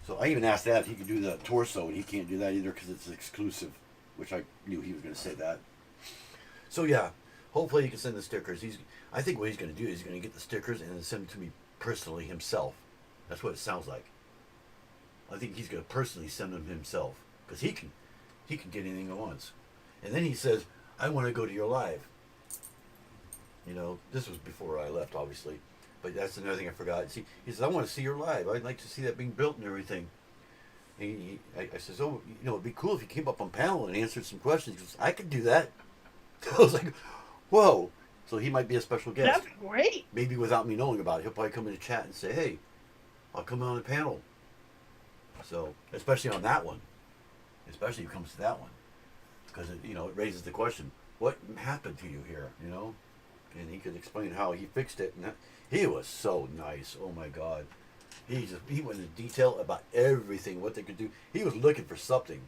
So I even asked that if he could do the torso, and he can't do that either because it's exclusive, which I knew he was going to say that. So yeah, hopefully he can send the stickers. I think what he's going to do is he's going to get the stickers and then send them to me personally himself. That's what it sounds like. I think he's going to personally send them himself because he can get anything he wants. And then he says, I want to go to your live. This was before I left, obviously. But that's another thing I forgot. See, he says, I want to see your live. I'd like to see that being built and everything. I says, oh, it'd be cool if you came up on panel and answered some questions. He goes, I could do that. I was like, whoa. So he might be a special guest. That's great. Maybe without me knowing about it. He'll probably come in the chat and say, hey, I'll come on the panel. So, especially on that one. Especially if it comes to that one. Because, it raises the question, what happened to you here, And he could explain how he fixed it. And he was so nice. Oh, my God. He went into detail about everything, what they could do. He was looking for something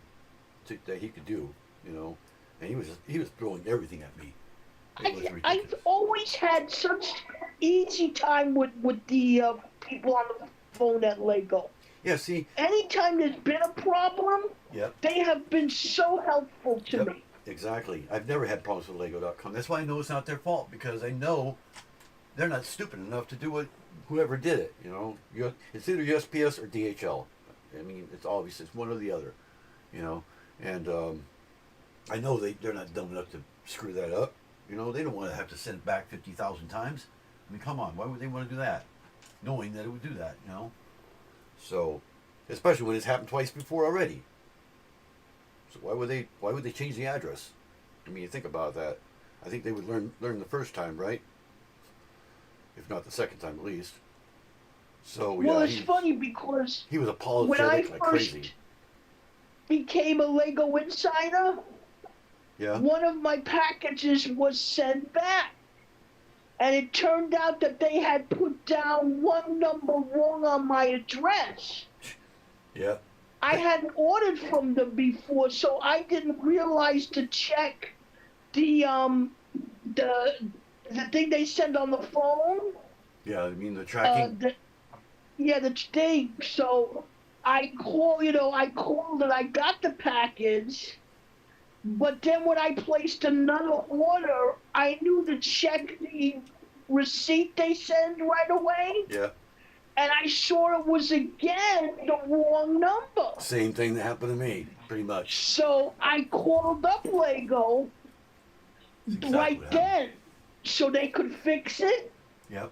that he could do, And he was throwing everything at me. I've always had such easy time with the people on the phone at Lego. Yeah, see. Anytime there's been a problem, Yep. they have been so helpful to me. Exactly. I've never had problems with Lego.com. That's why I know it's not their fault, because I know they're not stupid enough to do what whoever did it. It's either USPS or DHL. I mean, it's obvious. It's one or the other. And I know they're not dumb enough to screw that up. They don't want to have to send it back 50,000 times. I mean, come on. Why would they want to do that, knowing that it would do that? So, especially when it's happened twice before already. So why would they change the address? I mean, you think about that. I think they would learn the first time, right? If not the second time, at least. So well, it's funny because he was when I apologetic like first crazy. became a Lego insider, Yeah. one of my packages was sent back. And it turned out that they had put down one number wrong on my address. Yeah. I hadn't ordered from them before, so I didn't realize to check the thing they send on the phone. Yeah, I mean the tracking. The thing. So I called and I got the package. But then when I placed another order, I knew to check the receipt they send right away. Yeah. And I saw it was again the wrong number. Same thing that happened to me, pretty much. So I called up Lego right then so they could fix it. Yep.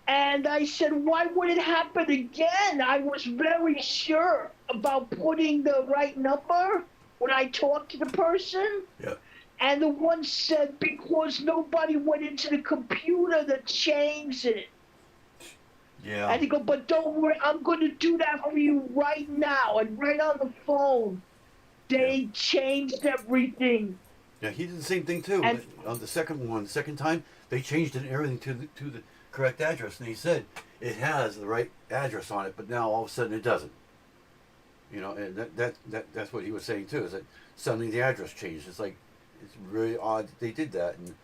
And I said, why would it happen again? I was very sure about putting the right number when I talked to the person. Yep. And the one said, because nobody went into the computer to change it. Yeah. And he go, but don't worry, I'm going to do that for you right now. And right on the phone, they changed everything. Yeah, he did the same thing too. And on the second time, they changed it and everything to the correct address. And he said it has the right address on it, but now all of a sudden it doesn't. And that's what he was saying too, is that suddenly the address changed. It's like, it's really odd that they did that. And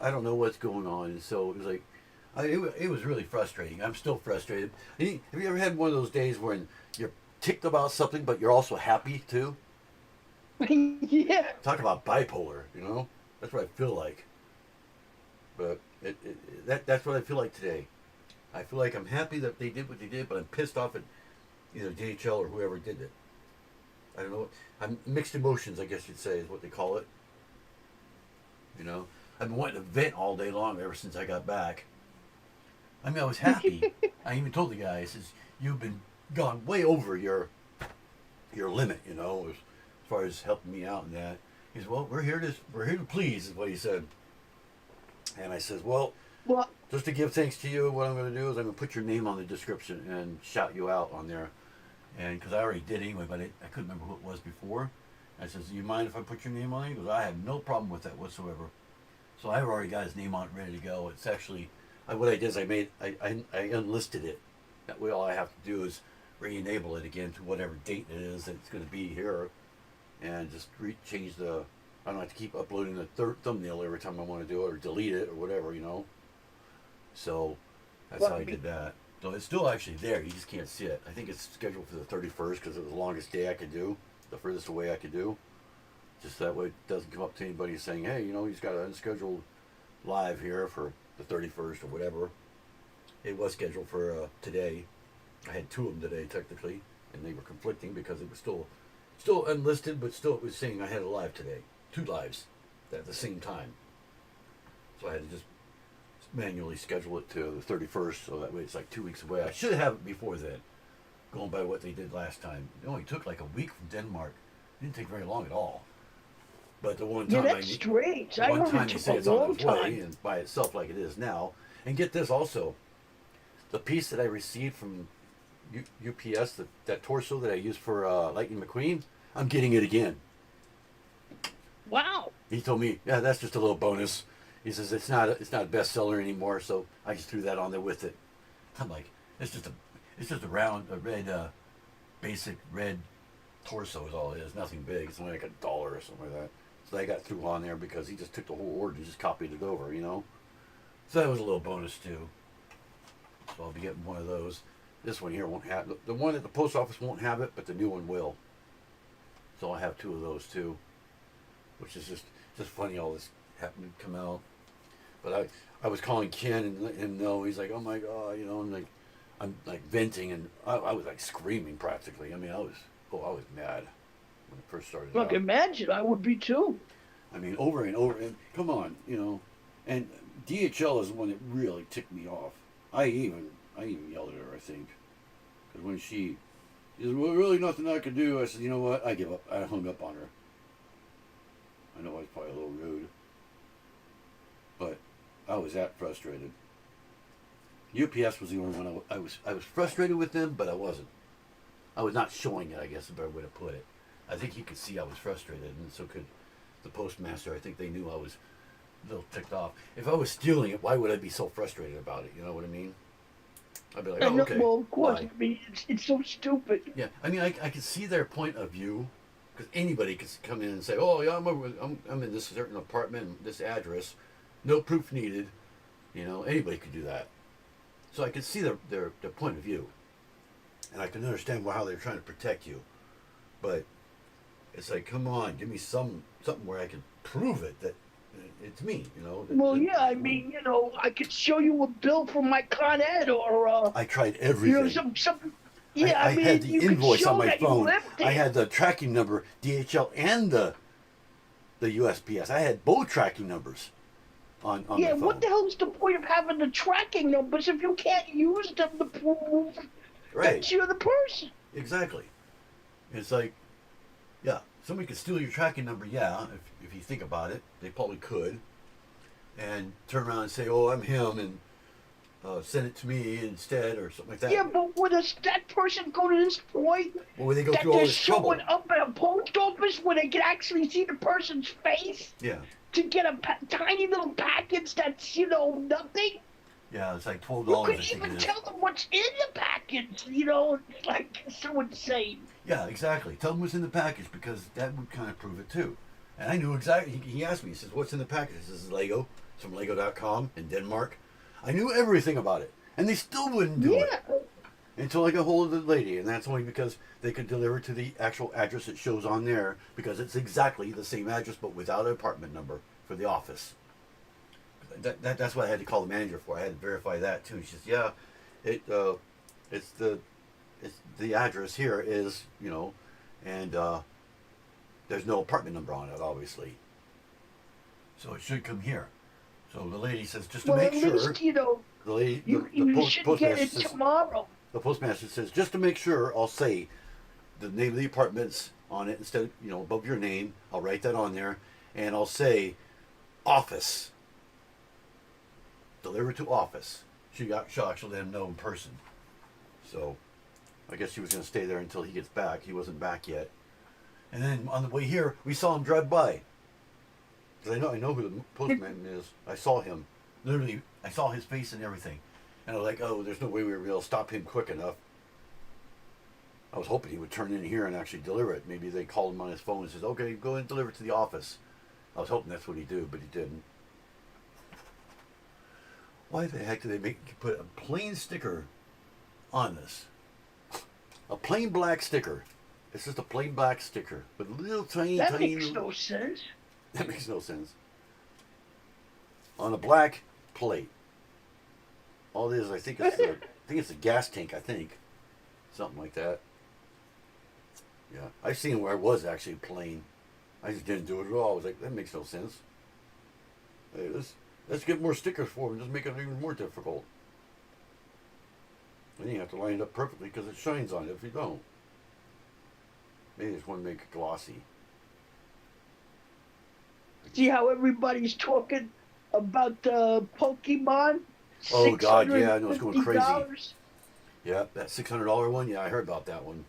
I don't know what's going on. And so it was like, it was really frustrating. I'm still frustrated. Have you ever had one of those days when you're ticked about something, but you're also happy too? yeah. Talk about bipolar, That's what I feel like. But that's what I feel like today. I feel like I'm happy that they did what they did, but I'm pissed off at either DHL or whoever did it. I don't know. I'm mixed emotions, I guess you'd say, is what they call it. I've been wanting to vent all day long ever since I got back. I mean, I was happy. I even told the guy, I says, you've been gone way over your limit, as far as helping me out and that. He said, well, we're here to please, is what he said. And I says, well, just to give thanks to you, what I'm going to do is I'm going to put your name on the description and shout you out on there. And because I already did anyway, but I couldn't remember who it was before. I says, do you mind if I put your name on it? He goes, I have no problem with that whatsoever. So I've already got his name on it, ready to go. It's actually, what I did is I unlisted it. That way all I have to do is re-enable it again to whatever date it is that it's going to be here. And just change I don't have to keep uploading the thumbnail every time I want to do it, or delete it, or whatever, So that's how I did that. So it's still actually there. You just can't see it. I think it's scheduled for the 31st because it was the longest day I could do, the furthest away I could do. Just that way it doesn't come up to anybody saying, hey, he's got an unscheduled live here for the 31st or whatever. It was scheduled for today. I had two of them today, technically, and they were conflicting because it was still unlisted, but still it was saying I had a live today. 2 lives at the same time. So I had to just manually schedule it to the 31st, so that way it's like 2 weeks away. I should have it before then, going by what they did last time. It only took like a week from Denmark. It didn't take very long at all. But the one Yeah, time that's strange. I one heard time it they took say a it's on long its way, time. and by itself like it is now. And get this also, the piece that I received from UPS, that torso that I used for Lightning McQueen, I'm getting it again. Wow. He told me, yeah, that's just a little bonus. He says it's not a bestseller anymore, so I just threw that on there with it. I'm like, it's just a red, basic red torso is all it is. Nothing big. It's only like $1 or something like that. So I got threw on there because he just took the whole order and just copied it over, you know. So that was a little bonus too. So I'll be getting one of those. This one here won't have the one at the post office won't have it, but the new one will. So I'll have 2 of those too, which is just funny. All this happened to come out. But I was calling Ken and letting him know. He's like, oh my God, you know, I'm like venting, and I was like screaming practically. I mean, I was mad when it first started Look, out. imagine I would be too. I mean, over and over, and come on, you know. And DHL is the one that really ticked me off. I even yelled at her, I think, because when she said, well, really nothing I could do, I said, you know what, I give up. I hung up on her. I know I was probably a little rude, but I was that frustrated. UPS was the only one I was frustrated with them, but I wasn't. I was not showing it, I guess is a better way to put it. I think he could see I was frustrated, and so could the postmaster. I think they knew I was a little ticked off. If I was stealing it, why would I be so frustrated about it? You know what I mean? I'd be like, oh, okay. Well, of course. Bye. I mean, it's so stupid. Yeah, I mean, I could see their point of view, because anybody could come in and say, oh, yeah, I'm in this certain apartment, this address, no proof needed. You know, anybody could do that. So I could see their point of view, and I can understand how they're trying to protect you. But it's like, come on, give me something where I can prove it that it's me. You know. Well, yeah, I mean, you know, I could show you a bill from my Con Ed or I tried everything. you know, some. Yeah, I mean, had the you could invoice show on my that you phone. lived I there. had the tracking number, DHL, and the USPS. I had both tracking numbers on Yeah, my phone. what the hell's the point of having the tracking numbers if you can't use them to prove Right. that you're the person? Exactly. It's like, yeah, somebody could steal your tracking number, yeah, if you think about it. They probably could. And turn around and say, oh, I'm him, and send it to me instead, or something like that. Yeah, but would that person go to this point Well, when they go that through all they're this trouble. showing up at a post office where they can actually see the person's face Yeah. to get a tiny little package that's, you know, nothing? Yeah, it's like $12, You I could think even it is. tell them what's in the package, you know, like so insane. Yeah, exactly. Tell them what's in the package, because that would kind of prove it too. And I knew exactly. He asked me. He says, "What's in the package?" This is Lego. It's from Lego.com in Denmark. I knew everything about it, and they still wouldn't do it until I got hold of the lady, and that's only because they could deliver to the actual address it shows on there, because it's exactly the same address but without an apartment number for the office. That's what I had to call the manager for. I had to verify that too. She says, "Yeah, it's the address here is, you know, and there's no apartment number on it, obviously. So it should come here." So the lady says, just to Well, make at sure, least, you know, the lady, you should get postmaster it says, tomorrow. the postmaster says, just to make sure, I'll say the name of the apartments on it instead of, you know, above your name. I'll write that on there, and I'll say office. Deliver to office. She'll actually let him know in person. So I guess she was going to stay there until he gets back. He wasn't back yet. And then on the way here, we saw him drive by. Because I know who the postman is. I saw him. Literally, I saw his face and everything. And I was like, oh, there's no way we were able to stop him quick enough. I was hoping he would turn in here and actually deliver it. Maybe they called him on his phone and says, okay, go and deliver it to the office. I was hoping that's what he'd do, but he didn't. Why the heck did they put a plain sticker on this? A plain black sticker. It's just a plain black sticker with little tiny, That tiny. makes no sense. That makes no sense. On a black plate. All it is, I think it's a gas tank. I think something like that. Yeah, I've seen where it was actually plain. I just didn't do it at all. I was like, that makes no sense. It was Let's get more stickers for them. Just make it even more difficult. Then you have to line it up perfectly because it shines on it if you don't. Maybe just want to make it glossy. See how everybody's talking about the Pokemon? Oh God, yeah, I know it's going crazy. $650. Yeah, that $600 one. Yeah, I heard about that one.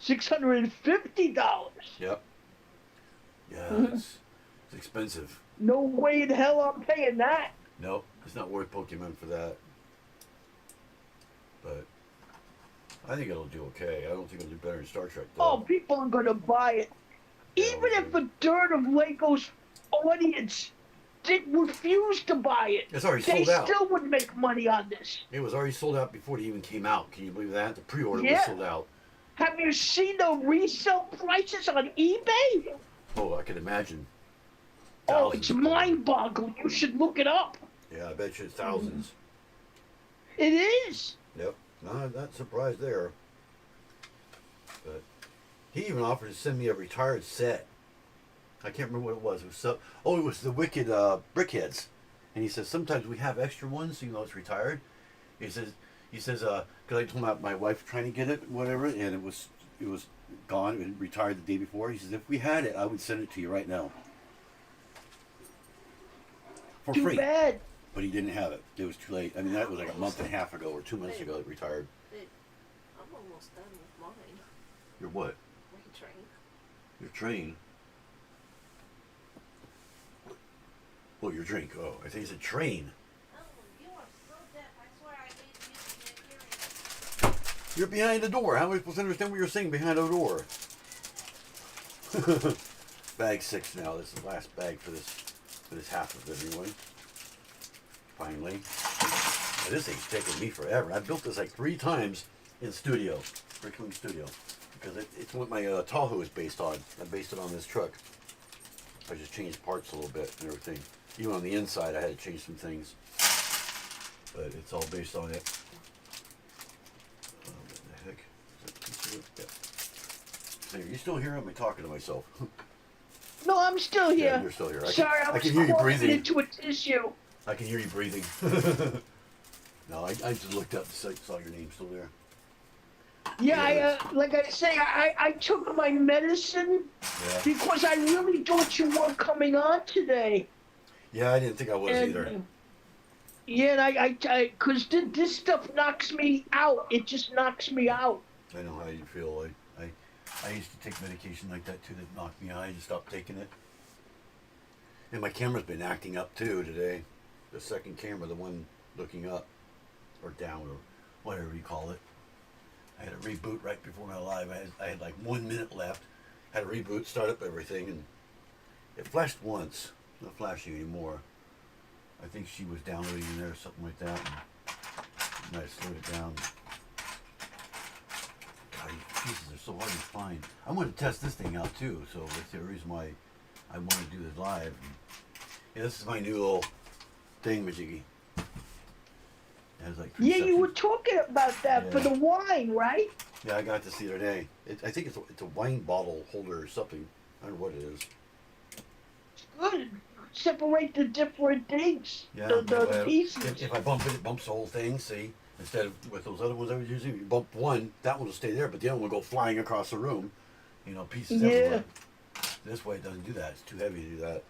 $650. Yep. Yeah, Mhm. it's expensive. No way in hell I'm paying that. Nope, it's not worth Pokemon for that. But I think it'll do okay. I don't think it'll do better than Star Trek though. Oh, people are gonna buy it. Yeah, Even if a dirt of Lego's audience did refuse to buy it, It's already they sold out. still would make money on this. It was already sold out before it even came out. Can you believe that? The pre-order was Yeah. sold out. Have you seen the resale prices on eBay? Oh, I can imagine. Oh, Thousands it's of dollars. mind-boggling. You should look it up. Yeah, I bet you it's thousands. It is. Yep. No, I'm not surprised there. But he even offered to send me a retired set. I can't remember what it was. It was it was the Wicked Brickheads. And he says sometimes we have extra ones, even though it's retired. He says because I told him about my wife trying to get it, whatever, and it was gone and retired the day before. He says if we had it, I would send it to you right now for Too free. bad. But he didn't have it. It was too late. I mean, that was like a month and a half ago or 2 months ago. It retired. Hey, I'm almost done with mine. Your what? My train. Your train. Oh, your drink. Oh, I think it's a train. Oh, you are so deaf. I swear I hate using your hearing. You're behind the door. How am I supposed to understand what you're saying behind the door? Bag 6 now. This is the last bag for this half of it anyway. Finally. Now, this thing's taken me forever. I built this like 3 times in studio, Bricklink Studio, because it's what my Tahoe is based on. I based it on this truck. I just changed parts a little bit and everything. Even on the inside, I had to change some things, but it's all based on it. What the heck? Is that piece of it? Yeah. Hey, are you still here? Or am I talking to myself? No, I'm still here. Yeah, you're still here. Sorry, I I was can hear you crawling breathing. into a tissue. I can hear you breathing. No, I just looked up and saw your name still there. Yeah, Yes. like I say, I took my medicine Yeah. because I really thought you weren't coming on today. Yeah, I didn't think I was either. Yeah, and cause this stuff knocks me out. It just knocks me out. I know how you feel. I used to take medication like that too that knocked me out. I just stopped taking it. And my camera's been acting up too today. The second camera, the one looking up or down or whatever you call it. I had a reboot right before my live. I had like 1 minute left. Had a reboot, start up everything, and it flashed once. Not flashing anymore. I think she was downloading in there or something like that. And I slowed it down. God, these pieces are so hard to find. I want to test this thing out too, so that's the reason why I want to do this live. Yeah, this is my new little thing, Majiggy. It has like 3 Yeah, you were sections. talking about that for Yeah. the wine, right? Yeah, I got this the other day. I think it's a wine bottle holder or something. I don't know what it is. It's good. Separate the different things, Yeah, the pieces. if I bump it, it bumps the whole thing. See, instead of with those other ones I was using, you bump one, that one will stay there, but the other one will go flying across the room. You know, pieces Yeah. everywhere. This way it doesn't do that. It's too heavy to do that.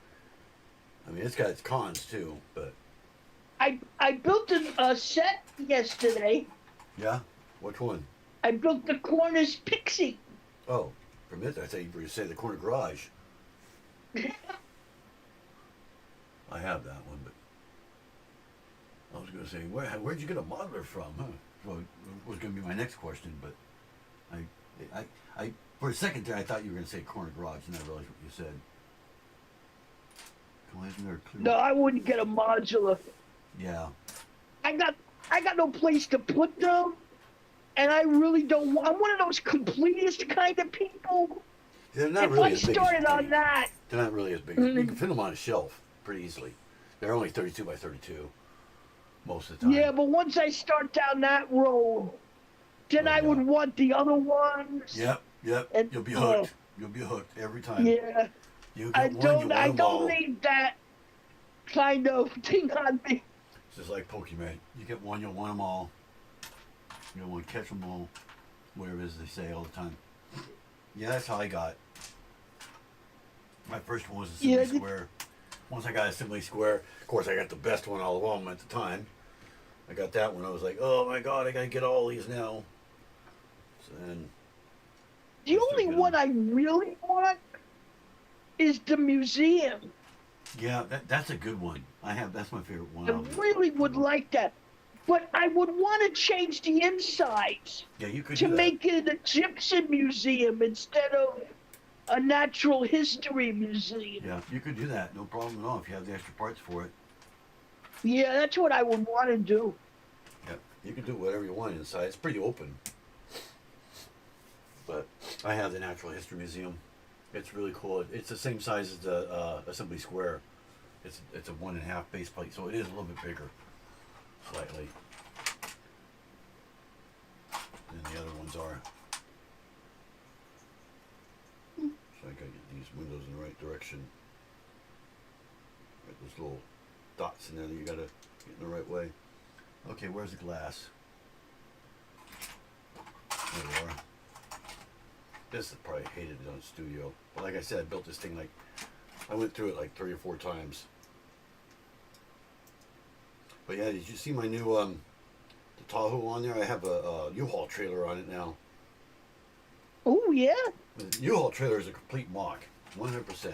I mean, it's got its cons too, but I built a set yesterday. yeah. Which one? I built the Corners Pixie. Oh, for a minute I thought you were going to say the corner garage. I have that one, but I was going to say, where'd you get a modeler from? Huh? Well, it was going to be my next question, but I for a second there I thought you were going to say corner garage, and I realized what you said. Why isn't there a clue? No, I wouldn't get a modular. Yeah. I got no place to put them, and I really don't. I'm one of those completist kind of people. They're not If really I as big started as on that, They're not really as big. You can fit them on a shelf pretty easily. They're only 32 by 32 most of the time. yeah, but once I start down that road, then Oh, I yeah. would want the other ones. Yep. And- You'll be hooked. You'll be hooked every time. Yeah, You I get one, you don't. want I them all. don't need that kind of thing on me. It's just like Pokemon. You get one, you'll want them all. You don't want to catch them all. Whatever it is they say all the time. Yeah, that's how I got. My first one was Assembly Yeah, Square. Once I got Assembly Square, of course I got the best one all of them at the time. I got that one. I was like, oh my god, I gotta get all these now. So then, the I started only getting one them. I really want is the museum. Yeah, that's a good one. That's my favorite one. I really would like that. But I would want to change the insides Yeah, you could to do that. make it an Egyptian museum instead of a natural history museum. Yeah, you could do that. No problem at all if you have the extra parts for it. Yeah, that's what I would want to do. Yeah, you can do whatever you want inside. It's pretty open. But I have the Natural History Museum. It's really cool. It's the same size as the Assembly Square. It's a 1.5 base plate, so it is a little bit bigger, slightly. Than the other ones are. So I gotta get these windows in the right direction. Right, those little dots in there that you gotta get in the right way. Okay, where's the glass? There we are. This is probably hated it on studio. But like I said, I built this thing like, I went through it like 3 or 4 times. But yeah, did you see my new, the Tahoe on there? I have a U-Haul trailer on it now. Oh, yeah? The U-Haul trailer is a complete mock, 100%. I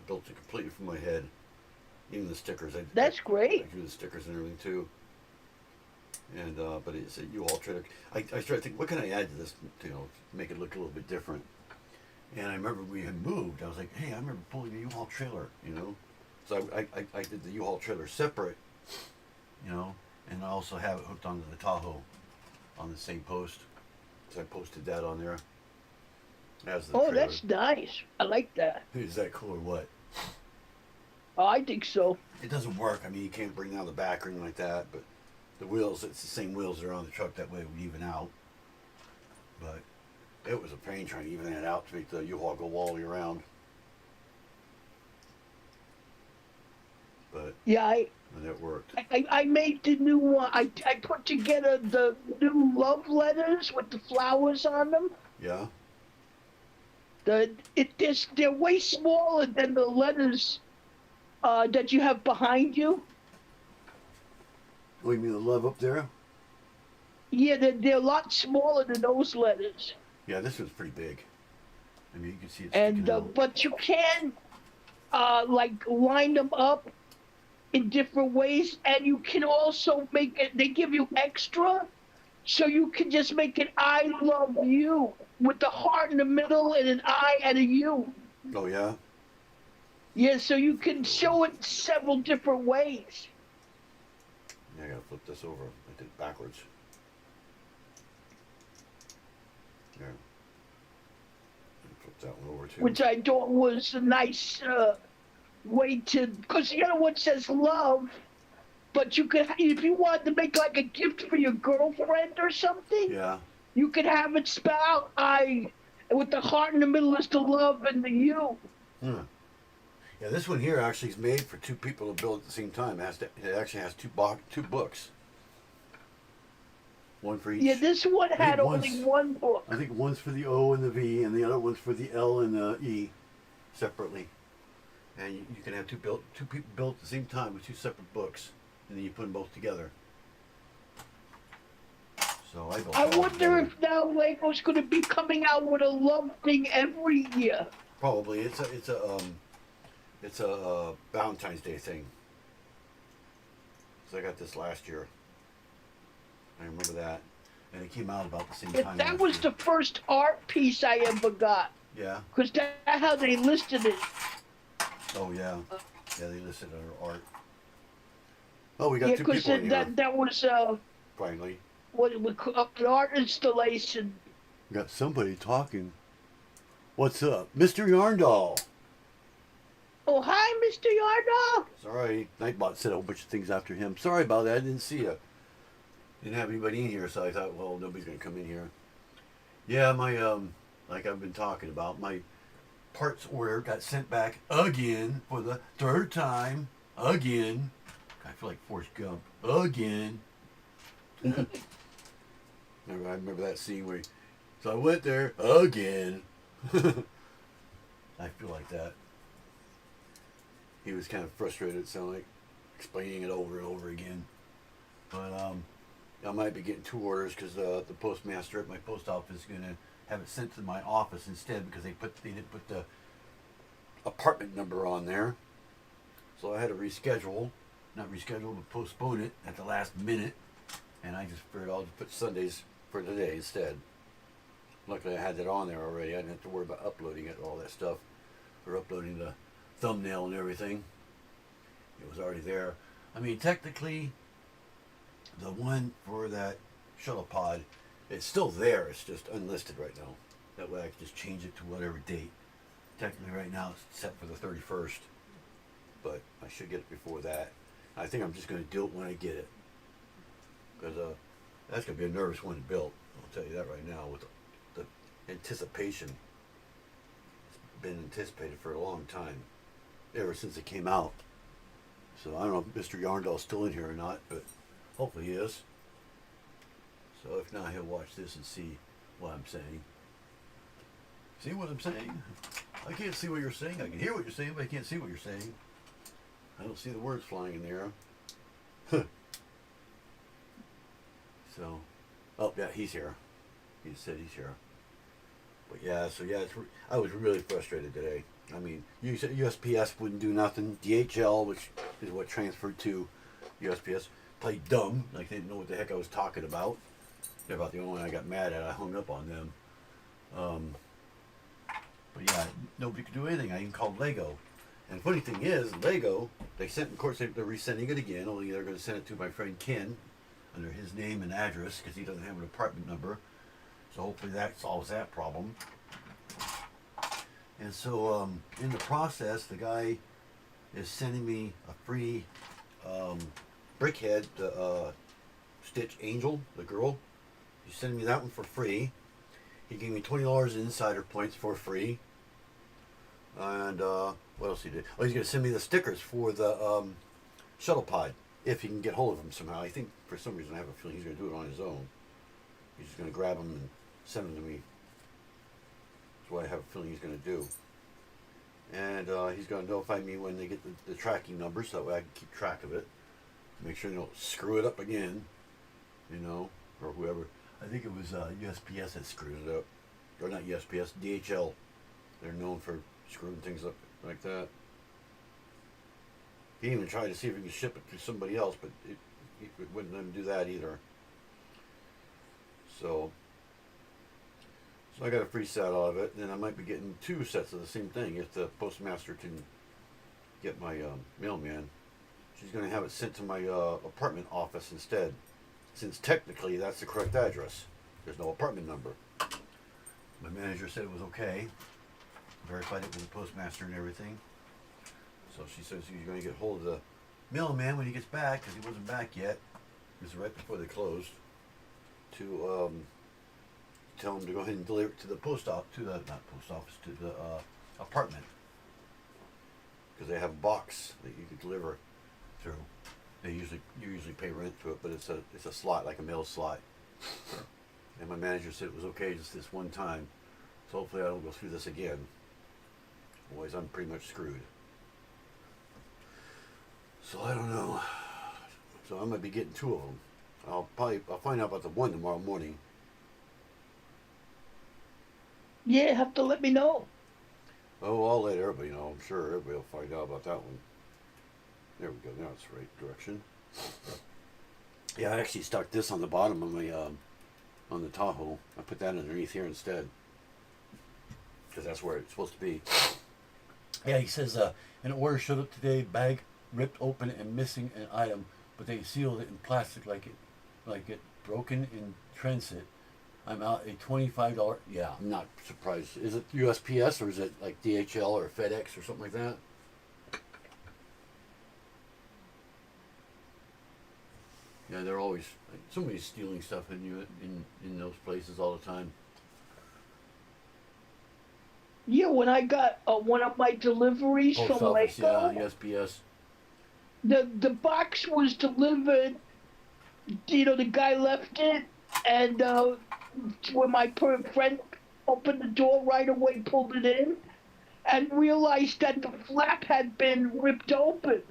built it completely from my head. Even the stickers. That's I great. drew the stickers and everything too. And but it's a U-Haul trailer. I started thinking, what can I add to this? Make it look a little bit different. And I remember we had moved. I was like, hey, I remember pulling a U-Haul trailer. So I did the U-Haul trailer separate. And I also have it hooked onto the Tahoe on the same post. So I posted that on there. As the Oh, trailer. that's nice. I like that. Is that cool or what? Oh, I think so. It doesn't work. I mean, you can't bring down the back or anything like that, but the wheels, it's the same wheels that are on the truck. That way it would even out. But it was a pain trying to even that out to make the U-Haul go all the way around. But Yeah, and it worked. I made the new one. I put together the new love letters with the flowers on them. Yeah. They're way smaller than the letters that you have behind you. Oh, you mean the love up there? Yeah, they're a lot smaller than those letters. Yeah, this one's pretty big. I mean, you can see it And sticking out. but you can like line them up in different ways, and you can also make it. They give you extra, so you can just make it "I love you" with the heart in the middle and an I and a U. Oh yeah. Yeah, so you can show it several different ways. Yeah, I gotta flip this over. I did it backwards. There. Flip that one over too. Which I thought was a nice way to, because the other one says love, but you could, if you wanted to make like a gift for your girlfriend or something, Yeah. you could have it spell out I, with the heart in the middle is the love and the you. Hmm. Yeah, this one here actually is made for 2 people to build at the same time. It actually has 2 books. One for each. Yeah, this one had one's- only one book. I think one's for the O and the V, and the other one's for the L and the E, separately. And you can have 2 people built at the same time with 2 separate books, and then you put them both together. So I built. I all wonder together. if now Lego's going to be coming out with a love thing every year. Probably it's a Valentine's Day thing. So I got this last year. I remember that, and it came out about the same time. That last was year. the first art piece I ever got, Yeah. because that's how they listed it. Oh yeah. Yeah, they listed under art. Oh, we got Yeah, 2 because people in here. that was Finally, what it would call an art installation. we got somebody talking. What's up, Mr. Yarndall? Oh, hi, Mr. Yardaw. Sorry, Nightbot said a whole bunch of things after him. Sorry about that. I didn't see you. Didn't have anybody in here, so I thought, well, nobody's gonna come in here. Yeah, my like I've been talking about, my parts order got sent back again for the 3rd time. again. I feel like Forrest Gump. Again. I remember that scene where so I went there again. I feel like that. He was kind of frustrated, it sounded like, explaining it over and over again. But I might be getting 2 orders because the postmaster at my post office is going to have it sent to my office instead because they didn't put the apartment number on there. So I had to not reschedule, but postpone it at the last minute. And I just figured I'll just put Sundays for today instead. Luckily I had that on there already. I didn't have to worry about uploading it, all that stuff, or uploading the thumbnail and everything. It was already there. I mean, technically, the one for that shuttle pod, it's still there. It's just unlisted right now. That way I can just change it to whatever date. Technically right now it's set for the 31st, but I should get it before that. I think I'm just going to do it when I get it, because that's going to be a nervous one to build. I'll tell you that right now. With the anticipation, it's been anticipated for a long time, ever since it came out. So I don't know if Mr. Yarndall's still in here or not, but hopefully he is. So if not, he'll watch this and see what I'm saying. See what I'm saying? I can't see what you're saying. I can hear what you're saying, but I can't see what you're saying. I don't see the words flying in the air. So, oh yeah, he's here. He said he's here. But yeah, so yeah, I was really frustrated today. I mean, you said USPS wouldn't do nothing. DHL, which is what transferred to USPS, played dumb, like they didn't know what the heck I was talking about. They're about the only one I got mad at. I hung up on them. But yeah, nobody could do anything. I even called Lego. And the funny thing is, Lego, they sent, of course, they're resending it again, only they're going to send it to my friend Ken under his name and address because he doesn't have an apartment number. So hopefully that solves that problem. And so in the process, the guy is sending me a free brickhead to Stitch Angel, the girl. He's sending me that one for free. He gave me $20 in insider points for free. And what else he did? Oh, he's going to send me the stickers for the shuttle pod if he can get hold of them somehow. I think for some reason I have a feeling he's going to do it on his own. He's just going to grab them and send them to me. That's what I have a feeling he's going to do. And he's going to notify me when they get the tracking number so that way I can keep track of it. Make sure they don't screw it up again, you know, or whoever. I think it was USPS that screwed it up. Or not USPS, DHL. They're known for screwing things up like that. He even tried to see if he could ship it to somebody else, but it wouldn't let him do that either. So I got a free set out of it. Then I might be getting 2 sets of the same thing if the postmaster can get my mailman. She's going to have it sent to my apartment office instead, since technically that's the correct address. There's no apartment number. My manager said it was okay. Verified it with the postmaster and everything. So she says he's going to get hold of the mailman when he gets back, because he wasn't back yet. It was right before they closed. To tell him to go ahead and deliver it to the to the apartment, because they have a box that you can deliver through. You usually pay rent to it, but it's a slot, like a mail slot. And my manager said it was okay just this one time, so hopefully I don't go through this again. Otherwise I'm pretty much screwed. So I don't know. So I might be getting 2 of them. I'll find out about the one tomorrow morning. Yeah, have to let me know. Oh, I'll let everybody know. I'm sure everybody will find out about that one. There we go. Now it's the right direction. Yeah, I actually stuck this on the bottom of my on the Tahoe. I put that underneath here instead, because that's where it's supposed to be. Yeah, he says an order showed up today. Bag ripped open and missing an item, but they sealed it in plastic like it broken in transit. I'm out a $25. Yeah, I'm not surprised. Is it USPS or is it like DHL or FedEx or something like that? Yeah, they're always somebody's stealing stuff in those places all the time. Yeah, when I got one of my deliveries Post from office, Lego. yeah, USPS. the box was delivered. You know, the guy left it, and when my friend opened the door right away, pulled it in, and realized that the flap had been ripped open.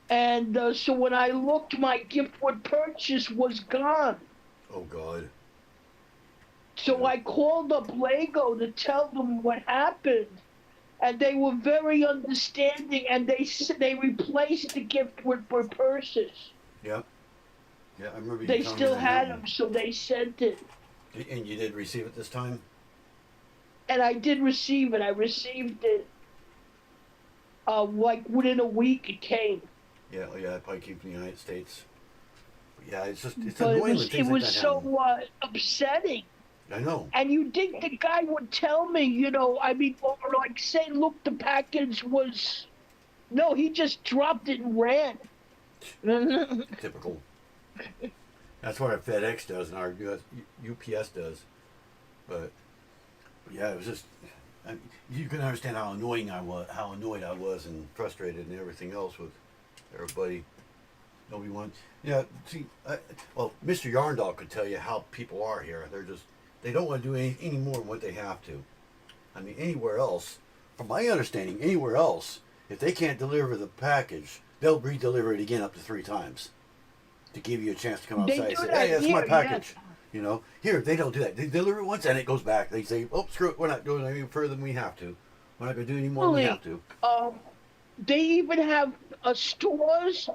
And so when I looked, my gift with purchase was gone. Oh God. So Yeah. I called up Lego to tell them what happened, and they were very understanding, and they replaced the gift with purchase. Yeah. Yeah. I remember you They telling me still that now. had them, so they sent it. And you did receive it this time. And I did receive it. I received it like within a week it came. Yeah. Oh, yeah. It probably came from the United States. But yeah. It's But annoying when it things like was that so happen. upsetting. I know. And you think the guy would tell me, you know, I mean, or like say, look, the package was. No, he just dropped it and ran. Typical. That's what our FedEx does and our UPS does. But yeah, it was just. You can understand how annoying I was, how annoyed I was, and frustrated, and everything else with everybody. Nobody wants. Yeah, see, well, Mr. Yarndall could tell you how people are here. They don't want to do any more than what they have to. I mean, anywhere else, from my understanding, anywhere else, if they can't deliver the package, they'll re-deliver it again up to 3 times to give you a chance to come They outside and do say, that "Hey, that's my here, package." yes. You know, here they don't do that. They deliver it once and it goes back. They say, "Oh, screw it. We're not doing any further than we have to. We're not going to do any more than we have to." They even have stores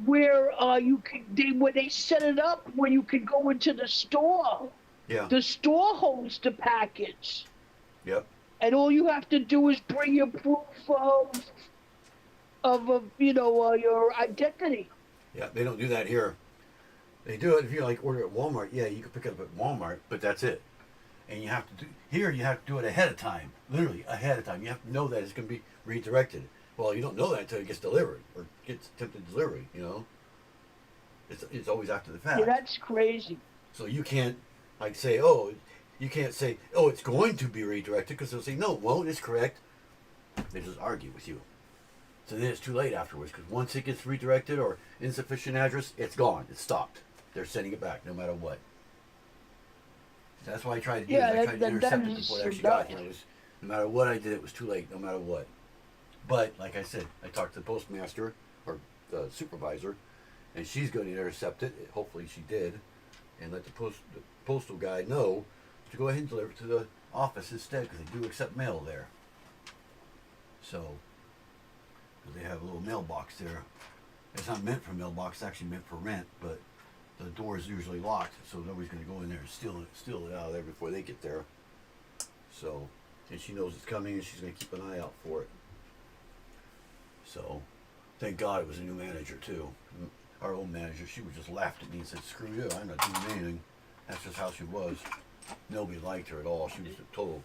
where you can where they set it up where you can go into the store. Yeah. The store holds the package, Yep. and all you have to do is bring your proof of you know your identity. Yeah. They don't do that here. They do it if you like order at Walmart. Yeah, you can pick it up at Walmart, but that's it. And you have to do here. You have to do it ahead of time. Literally ahead of time. You have to know that it's going to be redirected. Well, you don't know that until it gets delivered or gets attempted delivery. You know, it's always after the fact. Yeah, that's crazy. So you can't like say, oh, you can't say, oh, it's going to be redirected because they'll say, no, it won't. It's correct. They just argue with you. So then it's too late afterwards because once it gets redirected or insufficient address, it's gone. It's stopped. They're sending it back no matter what. That's why I tried to do Yeah, it. I tried to intercept it is before it actually got here. No matter what I did, it was too late, no matter what. But, like I said, I talked to the postmaster, or the supervisor, and she's going to intercept it. Hopefully she did. And let the postal guy know to go ahead and deliver it to the office instead, because they do accept mail there. So, they have a little mailbox there. It's not meant for mailbox, it's actually meant for rent, but the door is usually locked, so nobody's going to go in there and steal it out of there before they get there. So, and she knows it's coming, and she's going to keep an eye out for it. So, thank God it was a new manager too. Our old manager, she would just laughed at me and said, "Screw you, I'm not doing anything." That's just how she was. Nobody liked her at all. She was a total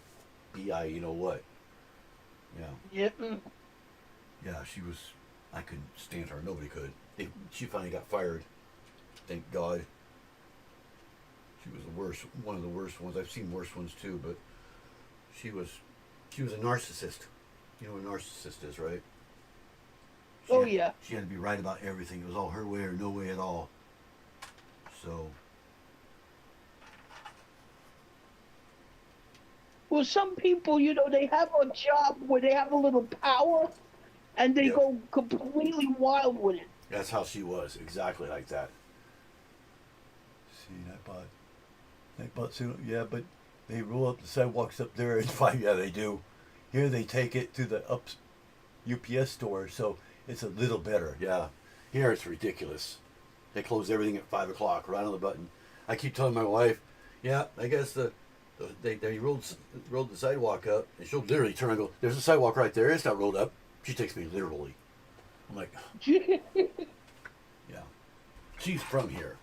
bi, you know what? Yeah. Yeah. Yeah, she was. I couldn't stand her. Nobody could. She finally got fired. Thank God. She was the worst, one of the worst ones. I've seen worse ones too, but she was a narcissist. You know what a narcissist is, right? Yeah. She had to be right about everything. It was all her way or no way at all. So. Well, some people, you know, they have a job where they have a little power, and they go completely wild with it. That's how she was, exactly like that. See, that bought, yeah, but they roll up the sidewalks up there and find, yeah, they do. Here they take it to the UPS store, so it's a little better, yeah. Here it's ridiculous. They close everything at 5 o'clock, right on the button. I keep telling my wife, yeah, I guess they rolled the sidewalk up, and she'll literally turn and go, "There's a sidewalk right there. It's not rolled up." She takes me literally. I'm like, yeah. She's from here,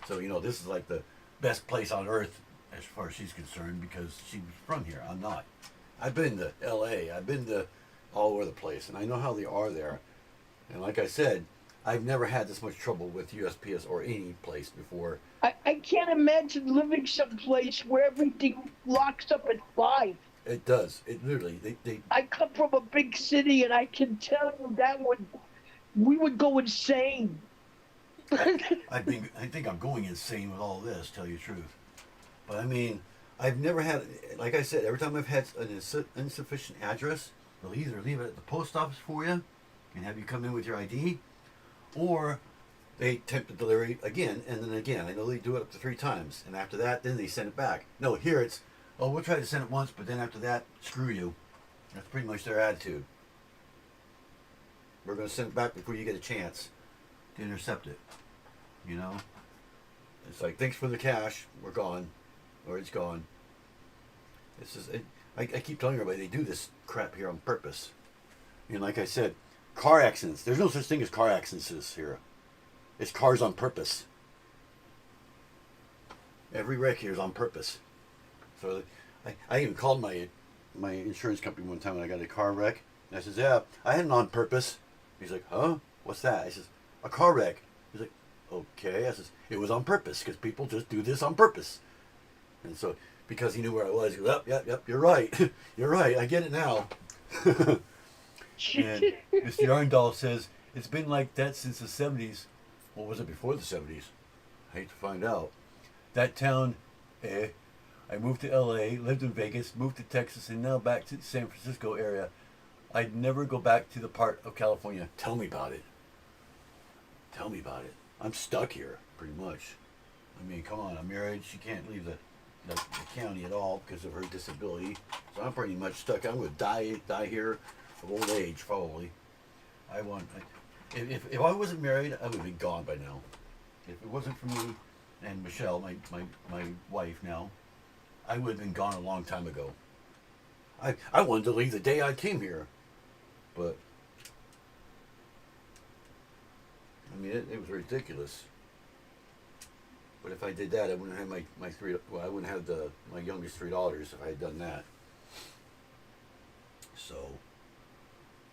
so you know this is like the best place on earth as far as she's concerned because she's from here. I'm not. I've been to L.A. I've been to all over the place, and I know how they are there. And like I said, I've never had this much trouble with USPS or any place before. I can't imagine living someplace where everything locks up at 5. It does. It literally. They I come from a big city, and I can tell you we would go insane. I think I'm going insane with all this, tell you the truth. But I mean, I've never had, like I said, every time I've had an insufficient address, they'll either leave it at the post office for you and have you come in with your ID, or they attempt the delivery again and then again. I know they do it up to 3 times, and after that, then they send it back. No, here it's, oh, we'll try to send it once, but then after that, screw you. That's pretty much their attitude. We're going to send it back before you get a chance to intercept it. You know? It's like, thanks for the cash, we're gone. Or it's gone. This is, I keep telling everybody, they do this crap here on purpose. And like I said, car accidents. There's no such thing as car accidents here. It's cars on purpose. Every wreck here is on purpose. So I even called my insurance company one time when I got a car wreck. And I says, yeah, I had it on purpose. He's like, huh? What's that? I says, a car wreck. He's like, okay. I says, it was on purpose because people just do this on purpose. And so, because he knew where I was, he goes, yep, you're right. You're right. I get it now. And Mr. Yarndall says, it's been like that since the 70s. What was it before the 70s? I hate to find out. That town, I moved to LA, lived in Vegas, moved to Texas, and now back to the San Francisco area. I'd never go back to the part of California. Tell me about it. Tell me about it. I'm stuck here, pretty much. I mean, come on, I'm married. She can't leave the county at all because of her disability. So I'm pretty much stuck. I'm going to die here of old age, probably. If I wasn't married, I would have been gone by now. If it wasn't for me and Michelle, my wife now, I would have been gone a long time ago. I wanted to leave the day I came here. But, I mean, it was ridiculous. But if I did that, I wouldn't have my 3. Well, I wouldn't have my youngest 3 daughters if I had done that. So,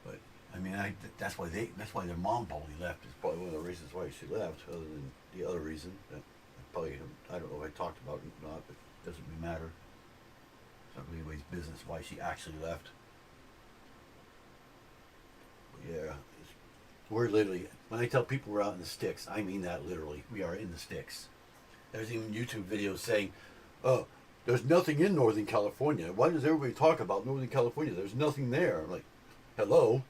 but I mean, that's why their mom probably left. Is probably one of the reasons why she left, other than the other reason that I don't know if I talked about it or not, but it doesn't really matter. It's not really anybody's business why she actually left. But yeah, we're literally, when I tell people we're out in the sticks, I mean that literally. We are in the sticks. There's even YouTube videos saying, oh, there's nothing in Northern California. Why does everybody talk about Northern California? There's nothing there. I'm like, hello?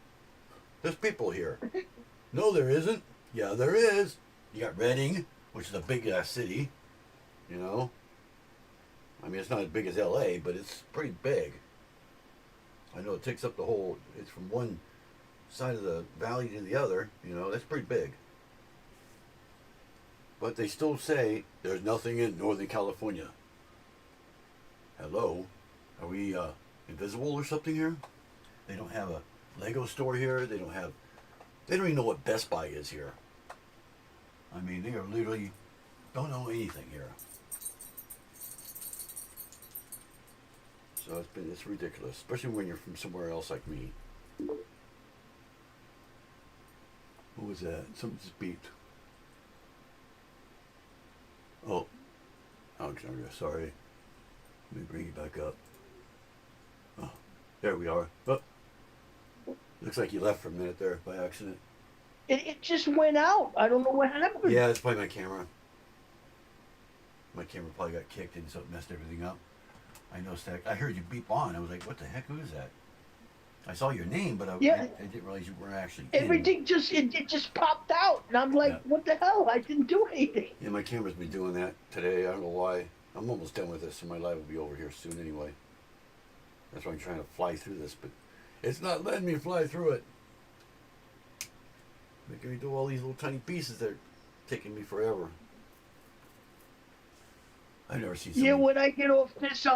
There's people here. No, there isn't. Yeah, there is. You got Redding, which is a big-ass city, you know? I mean, it's not as big as LA, but it's pretty big. I know it takes up the whole, it's from one side of the valley to the other, you know, that's pretty big. But they still say there's nothing in Northern California. Hello? Are we invisible or something here? They don't have a Lego store here. They don't even know what Best Buy is here. I mean, they are literally don't know anything here. So it's ridiculous, especially when you're from somewhere else like me. What was that? Something just beeped. Oh, Alexandria, sorry. Let me bring you back up. Oh, there we are. Oh, looks like you left for a minute there by accident. It just went out. I don't know what happened. Yeah, it's probably my camera. My camera probably got kicked and so it messed everything up. I noticed that. I heard you beep on. I was like, what the heck? Who is that? I saw your name, but I didn't realize you weren't actually Everything just just popped out. And I'm like, what the hell? I didn't do anything. Yeah, my camera's been doing that today. I don't know why. I'm almost done with this, so my live will be over here soon anyway. That's why I'm trying to fly through this, but it's not letting me fly through it. Making me do all these little tiny pieces that are taking me forever. I've never seen something. Yeah, when I get off this,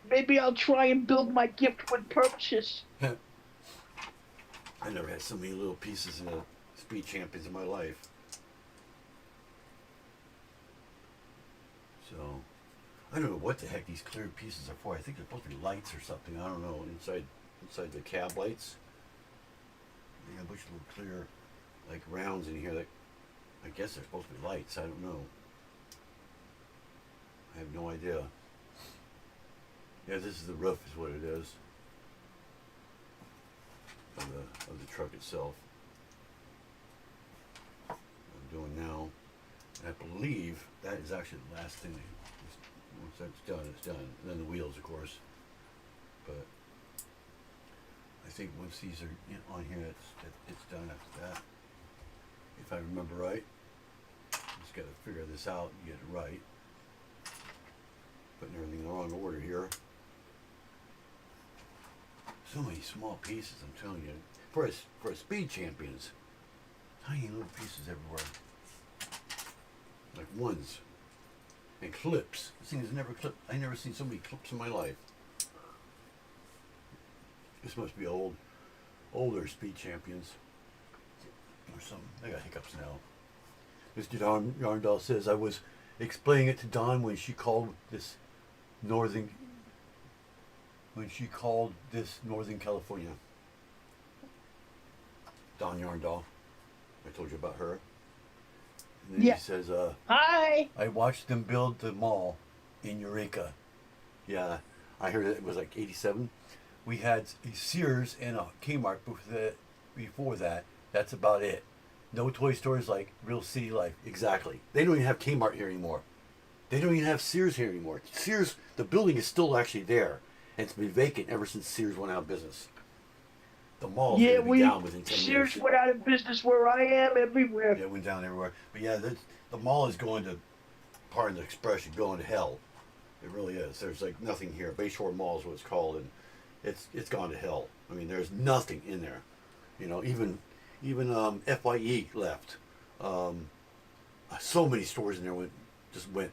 maybe I'll try and build my gift with purchase. I never had so many little pieces in a Speed Champions in my life. So, I don't know what the heck these clear pieces are for. I think they're supposed to be lights or something. I don't know. Inside the cab lights. They got a bunch of little clear, like rounds in here that I guess they're supposed to be lights. I don't know. I have no idea. Yeah, this is the roof, is what it is, of the truck itself. we're doing now. And I believe that is actually the last thing. Once that's done, it's done. And then the wheels, of course. But I think once these are on here, it's done after that. If I remember right. Just got to figure this out and get it right. Putting everything in the wrong order here. So many small pieces, I'm telling you. For a speed champions, tiny little pieces everywhere. Like ones. And clips. This thing is never clipped. I never seen so many clips in my life. This must be older speed champions. Or something. I got hiccups now. Mr. Yarndall says, I was explaining it to Dawn when she called this Northern California. Dawn Yarndall. I told you about her. And then he says, Hi. I watched them build the mall in Eureka. Yeah, I heard it was like 87. We had a Sears and a Kmart before that. That's about it. No toy stores like real city life. Exactly. They don't even have Kmart here anymore. They don't even have Sears here anymore. Sears, the building is still actually there. And it's been vacant ever since Sears went out of business. The mall's going to be down within 10 years. Sears went out of business where I am, everywhere. Yeah, it went down everywhere. But yeah, the mall is going to, pardon the expression, going to hell. It really is. There's like nothing here. Bayshore Mall is what it's called, and it's gone to hell. I mean, there's nothing in there. You know, even FYE left. So many stores in there went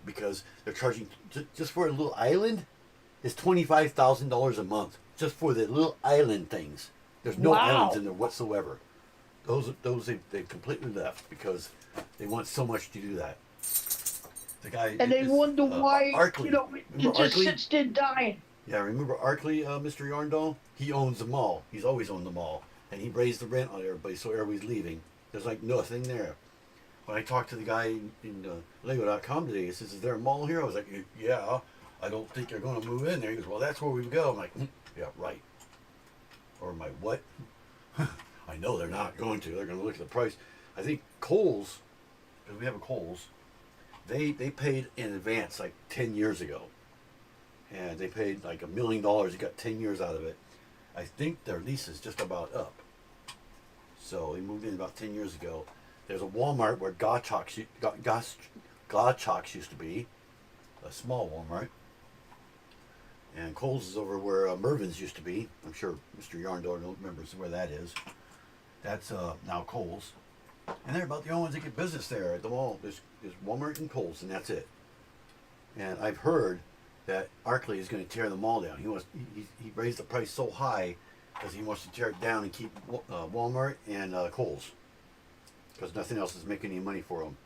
because they're charging just for a little island. It's $25,000 a month just for the little island things. There's no islands in there whatsoever. Those they completely left because they want so much to do that. The guy and they wonder why Arkley. It just sits there dying. Yeah, remember Arkley, Mr. Yarndall? He owns the mall. He's always owned the mall. And he raised the rent on everybody so everybody's leaving. There's like nothing there. When I talked to the guy in Lego.com today, he says, is there a mall here? I was like, yeah, I don't think you're going to move in there. He goes, well, that's where we go. I'm like, yeah, right. Or my what? I know they're not going to. They're going to look at the price. I think Kohl's, because we have a Kohl's, they paid in advance like 10 years ago. And they paid like $1 million. They got 10 years out of it. I think their lease is just about up. So they moved in about 10 years ago. There's a Walmart where Gottschalk's used to be, a small Walmart. And Kohl's is over where Mervin's used to be. I'm sure Mr. Yarndall remembers where that is. That's now Kohl's. And they're about the only ones that get business there at the mall. There's Walmart and Kohl's, and that's it. And I've heard that Arkley is going to tear the mall down. He raised the price so high because he wants to tear it down and keep Walmart and Kohl's, because nothing else is making any money for him.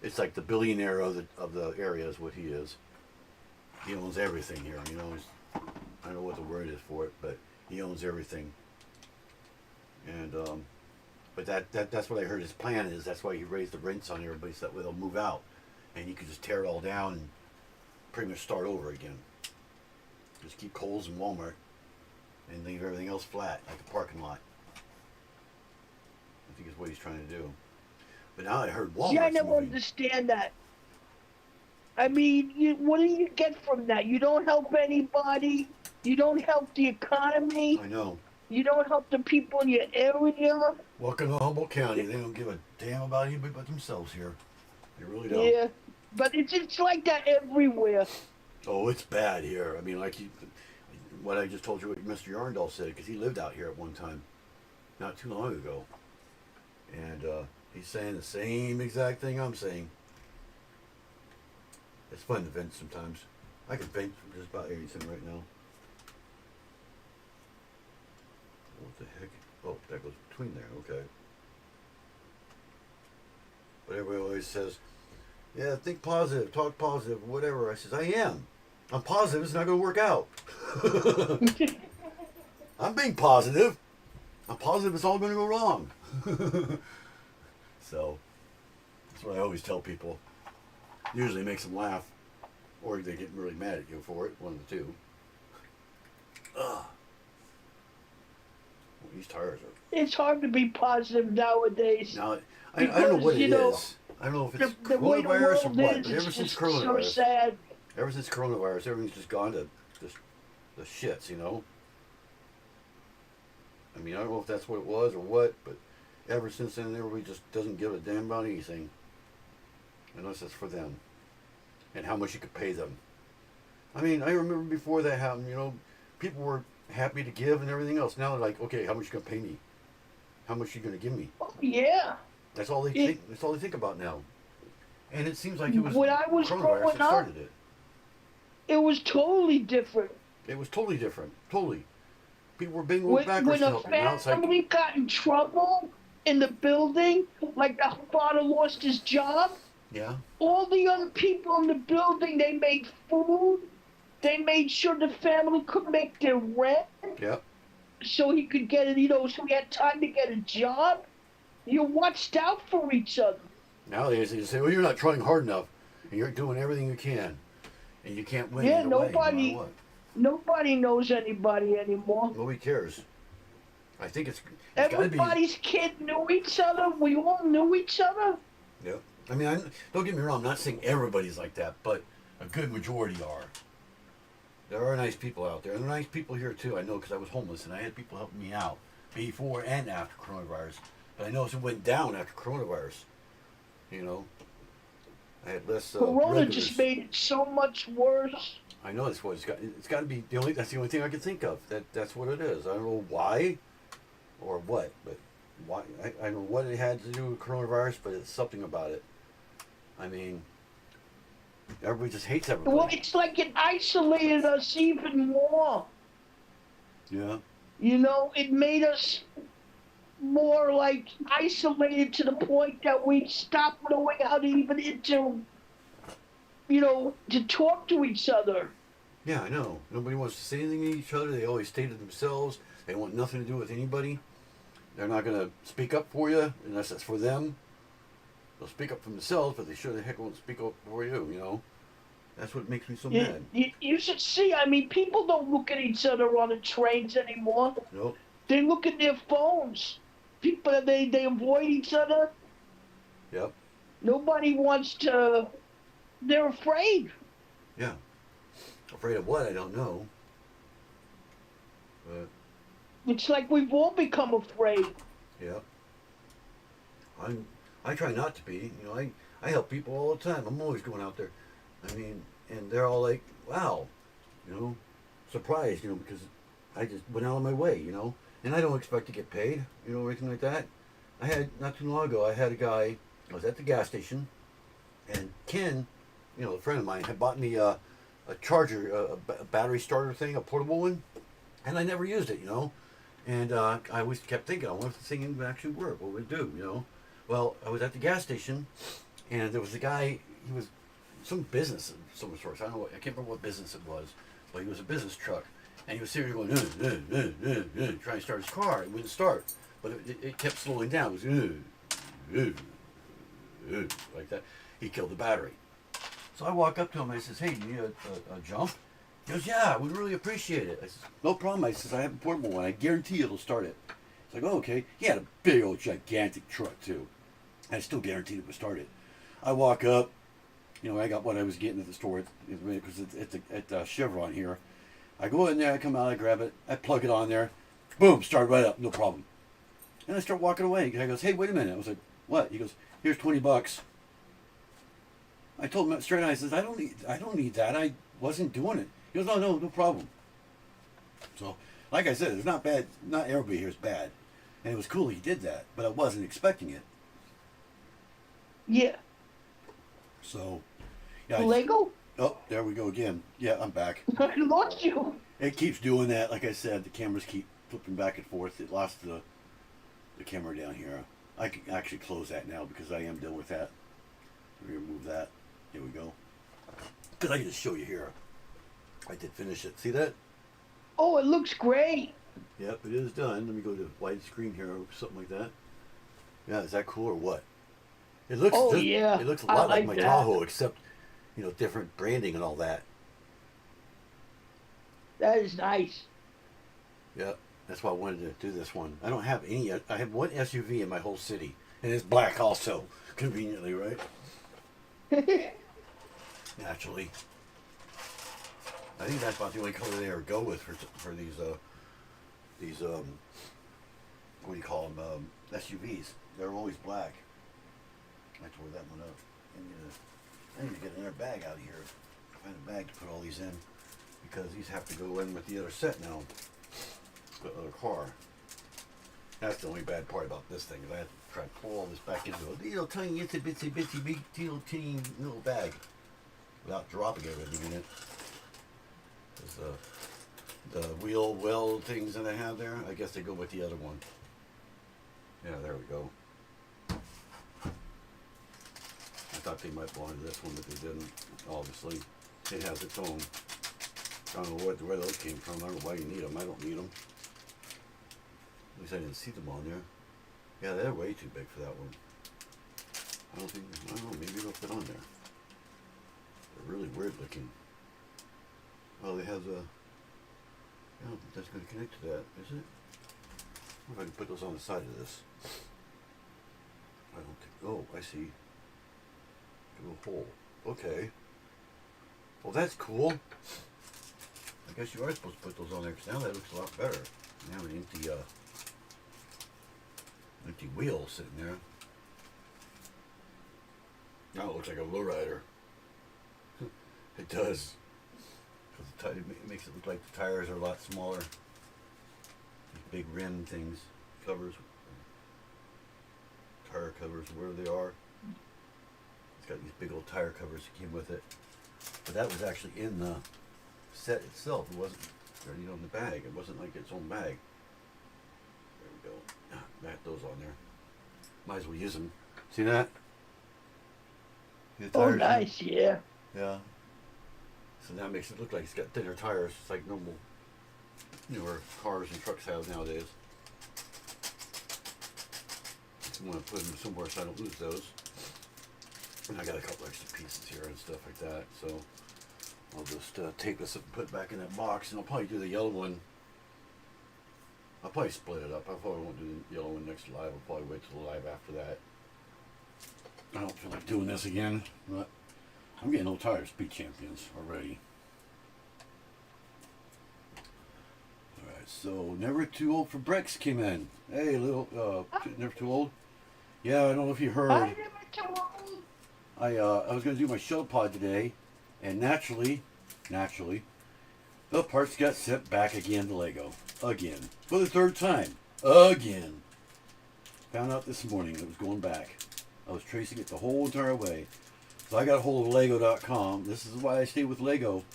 It's like the billionaire of the area is what he is. He owns everything here. You know, I don't know what the word is for it, but he owns everything. And but that's what I heard his plan is. That's why he raised the rents on everybody so that way they'll move out, and you could just tear it all down and pretty much start over again. Just keep Kohl's and Walmart and leave everything else flat, like a parking lot. I think is what he's trying to do. But now I heard Walmart's I never moving. understand that. I mean, what do you get from that? You don't help anybody. You don't help the economy. I know. You don't help the people in your area. Welcome to Humboldt County. They don't give a damn about anybody but themselves here. They really don't. Yeah, but it's like that everywhere. Oh, it's bad here. I mean, like what I just told you, what Mr. Yarndall said, because he lived out here at one time, not too long ago, and he's saying the same exact thing I'm saying. It's fun to vent sometimes. I can vent from just about anything right now. What the heck? Oh, that goes between there. Okay. But everybody always says, yeah, think positive, talk positive, whatever. I says, I am. I'm positive it's not going to work out. I'm being positive. I'm positive it's all going to go wrong. So, that's what I always tell people. Usually makes them laugh, or they get really mad at you for it, one of the two. Ugh. Won't these tires are. It's hard to be positive nowadays. Now, I don't know Because, what it you know, is. I don't know if it's the way the coronavirus or world what, is, but it's ever since just so coronavirus, sad. everything's just gone to the shits, you know? I mean, I don't know if that's what it was or what, but ever since then, everybody just doesn't give a damn about anything. Unless it's for them. And how much you could pay them. I mean, I remember before that happened, you know, people were happy to give and everything else. Now they're like, okay, how much you going to pay me? How much you going to give me? Oh, yeah. That's all they think. That's all they think about now. And it seems like it was When I was coronavirus growing that up, started it. it was totally different. It was totally different. Totally. People were being moved When, backwards when to a help. Now it's like, family got in trouble in the building, like the father lost his job, yeah, all the other people in the building, they made food. They made sure the family could make their rent yeah. so he could get it, you know, so he had time to get a job. You watched out for each other. Nowadays they say, well, you're not trying hard enough, and you're doing everything you can, and you can't win Yeah, either way, no matter nobody, what. nobody knows anybody anymore. Nobody cares. I think it's got to be. Everybody's kid knew each other. We all knew each other. Yeah. I mean, don't get me wrong. I'm not saying everybody's like that, but a good majority are. There are nice people out there, and there are nice people here too. I know because I was homeless and I had people helping me out before and after coronavirus. But I noticed it went down after coronavirus. You know, I had less. Corona regulars. just made it so much worse. I know that's what it's got. It's got to be the only. That's the only thing I can think of. That's what it is. I don't know why, or what, but why? I don't know what it had to do with coronavirus, but it's something about it. I mean, everybody just hates everybody. Well, it's like it isolated us even more. Yeah. You know, it made us more like isolated to the point that we stopped knowing how to even to talk to each other. Yeah, I know. Nobody wants to say anything to each other. They always stay to themselves. They want nothing to do with anybody. They're not going to speak up for you unless it's for them. They'll speak up for themselves, but they sure the heck won't speak up for you, you know? That's what makes me so mad. You should see, I mean, people don't look at each other on the trains anymore. Nope. They look at their phones. People, they avoid each other. Yep. Nobody wants to, they're afraid. Yeah. Afraid of what? I don't know. But, It's like we've all become afraid. yeah. I try not to be. You know, I help people all the time. I'm always going out there. I mean, and they're all like, wow, you know, surprised, you know, because I just went out of my way, you know, and I don't expect to get paid, you know, or anything like that. I had, not too long ago, I had a guy, I was at the gas station, and Ken, you know, a friend of mine, had bought me a charger, a battery starter thing, a portable one, and I never used it, you know, and I always kept thinking, I wonder if the thing would actually work, what would it do, you know. Well, I was at the gas station, and there was a guy, he was some business of some sort. I don't know what, I can't remember what business it was, but he was a business truck, and he was sitting there going, trying to start his car. It wouldn't start, but it kept slowing down. It was like that. He killed the battery. So I walk up to him and I says, hey, do you need a jump? He goes, yeah, I would really appreciate it. I says, no problem. I says, I have a portable one. I guarantee it'll start it. He's like, oh, okay. He had a big old gigantic truck too. I still guaranteed it would start it. I walk up. You know, I got what I was getting at the store because it's at Chevron here. I go in there, I come out, I grab it, I plug it on there, boom, start right up, no problem. And I start walking away. The guy goes, hey, wait a minute. I was like, what? He goes, here's $20. I told him straight on, I says, I don't need that. I wasn't doing it. He goes, no problem. So, like I said, it's not bad. Not everybody here is bad. And it was cool he did that, but I wasn't expecting it. Yeah. So, yeah. Lego? Oh, there we go again. Yeah, I'm back. I lost you. It keeps doing that. Like I said, the cameras keep flipping back and forth. It lost the camera down here. I can actually close that now because I am done with that. Remove that. Here we go. Because I can just show you here. I did finish it. See that? Oh, it looks great. Yep, it is done. Let me go to widescreen here or something like that. Yeah, is that cool or what? It looks. Oh, just, yeah. It looks a lot like my that. Tahoe, except, you know, different branding and all that. That is nice. Yeah, That's why I wanted to do this one. I don't have any. I have one SUV in my whole city, and it's black also. Conveniently, right? Naturally. I think that's about the only color they ever go with for these what do you call them, SUVs. They're always black. I tore that one up. I need to get another bag out of here. Find a bag to put all these in, because these have to go in with the other set now. The other car. That's the only bad part about this thing, is I have to try to pull all this back into a little tiny itsy bitsy big teeny little bag without dropping everything in it. The wheel well things that I have there, I guess they go with the other one. Yeah, there we go. I thought they might belong to this one, but they didn't. Obviously, it has its own. I don't know where those came from. I don't know why you need them. I don't need them. At least I didn't see them on there. Yeah, they're way too big for that one. I don't know, maybe they'll fit on there. They're really weird looking. Oh, they have a. I don't think that's going to connect to that, is it? I wonder if I can put those on the side of this. I don't think. Oh, I see. A little hole. Okay. Well, that's cool. I guess you are supposed to put those on there, because now that looks a lot better. You have an empty wheel sitting there. Now it looks like a lowrider. It does. Because it makes it look like the tires are a lot smaller. These big rim things, covers, tire covers, where they are. It's got these big old tire covers that came with it. But that was actually in the set itself. It wasn't already on the bag. It wasn't like its own bag. There we go. Got those on there. Might as well use them. See that? See the Oh, tires nice, yeah. yeah. So that makes it look like it's got thinner tires. It's like normal newer cars and trucks have nowadays. I want to put them somewhere so I don't lose those. And I got a couple extra pieces here and stuff like that. So I'll just tape this up and put it back in that box. And I'll probably do the yellow one. I'll probably split it up. I probably won't do the yellow one next live. I'll probably wait till the live after that. I don't feel like doing this again, but I'm getting old tired of Speed Champions already. Alright, so Never Too Old for Bricks came in. Hey, Never Too Old. Yeah, I don't know if you heard. I never told you. I was going to do my show pod today, and naturally, the parts got sent back again to Lego. Again. For the third time. Again. Found out this morning it was going back. I was tracing it the whole entire way. So I got a hold of Lego.com. This is why I stay with Lego.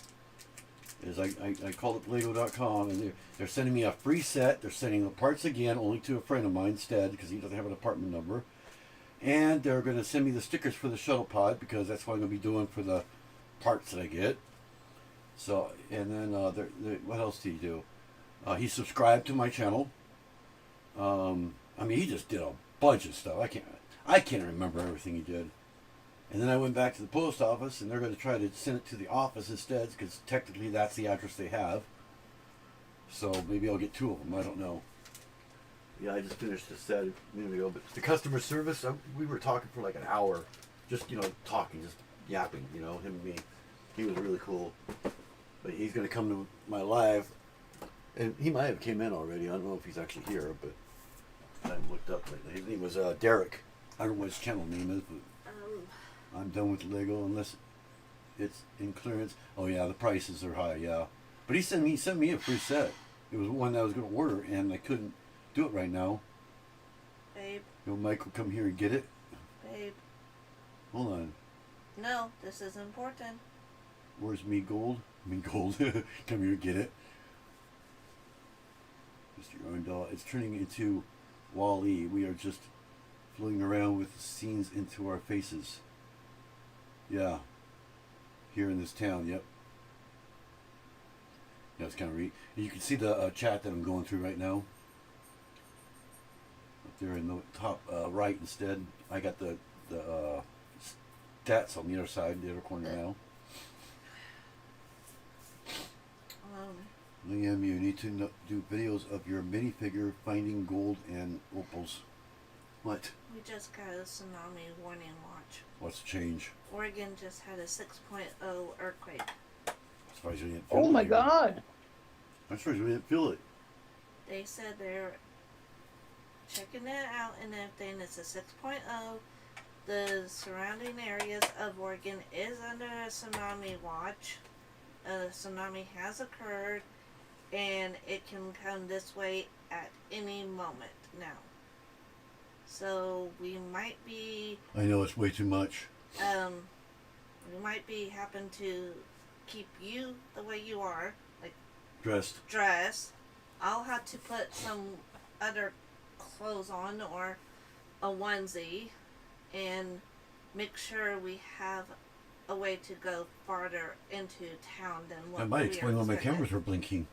Is I called up Lego.com, and they're sending me a free set. They're sending the parts again, only to a friend of mine instead, because he doesn't have an apartment number. And they're going to send me the stickers for the shuttle pod, because that's what I'm going to be doing for the parts that I get. So, and then what else did he do? He subscribed to my channel. I mean, he just did a bunch of stuff. I can't remember everything he did. And then I went back to the post office, and they're going to try to send it to the office instead, because technically that's the address they have. So maybe I'll get two of them. I don't know. Yeah, I just finished this set a minute ago. But the customer service, we were talking for like an hour. Just, talking, just yapping, him and me. He was really cool. But he's going to come to my live. And he might have came in already. I don't know if he's actually here, but I haven't looked up lately. His name was Derek. I don't know what his channel name is, but I'm done with Lego unless it's in clearance. Oh yeah, the prices are high, yeah. But he sent me a free set. It was one that I was going to order, and I couldn't do it right now. Babe. Mike will come here and get it. Babe. Hold on. No, this is important. Where's Me Gold? Me Gold. Come here and get it. Mr. Arndall. It's turning into Wall-E. We are just floating around with scenes into our faces. Yeah. Here in this town, yep. Yeah, it's kind of you can see the chat that I'm going through right now. Up there in the top right instead. I got the stats on the other side, the other corner now. Liam, you need to do videos of your minifigure finding gold and opals. What? We just got a tsunami warning watch. What's the change? Oregon just had a 6.0 earthquake. I'm surprised you didn't feel it. Oh my here. God. I'm surprised you didn't feel it. They said they're checking it out and everything. It's a 6.0. The surrounding areas of Oregon is under a tsunami watch. A tsunami has occurred, and it can come this way at any moment now. So we might be, I know it's way too much. we might be happen to keep you the way you are, like Dressed. I'll have to put some other clothes on or a onesie, and make sure we have a way to go farther into town than what That might we explain are why my expecting. cameras were blinking.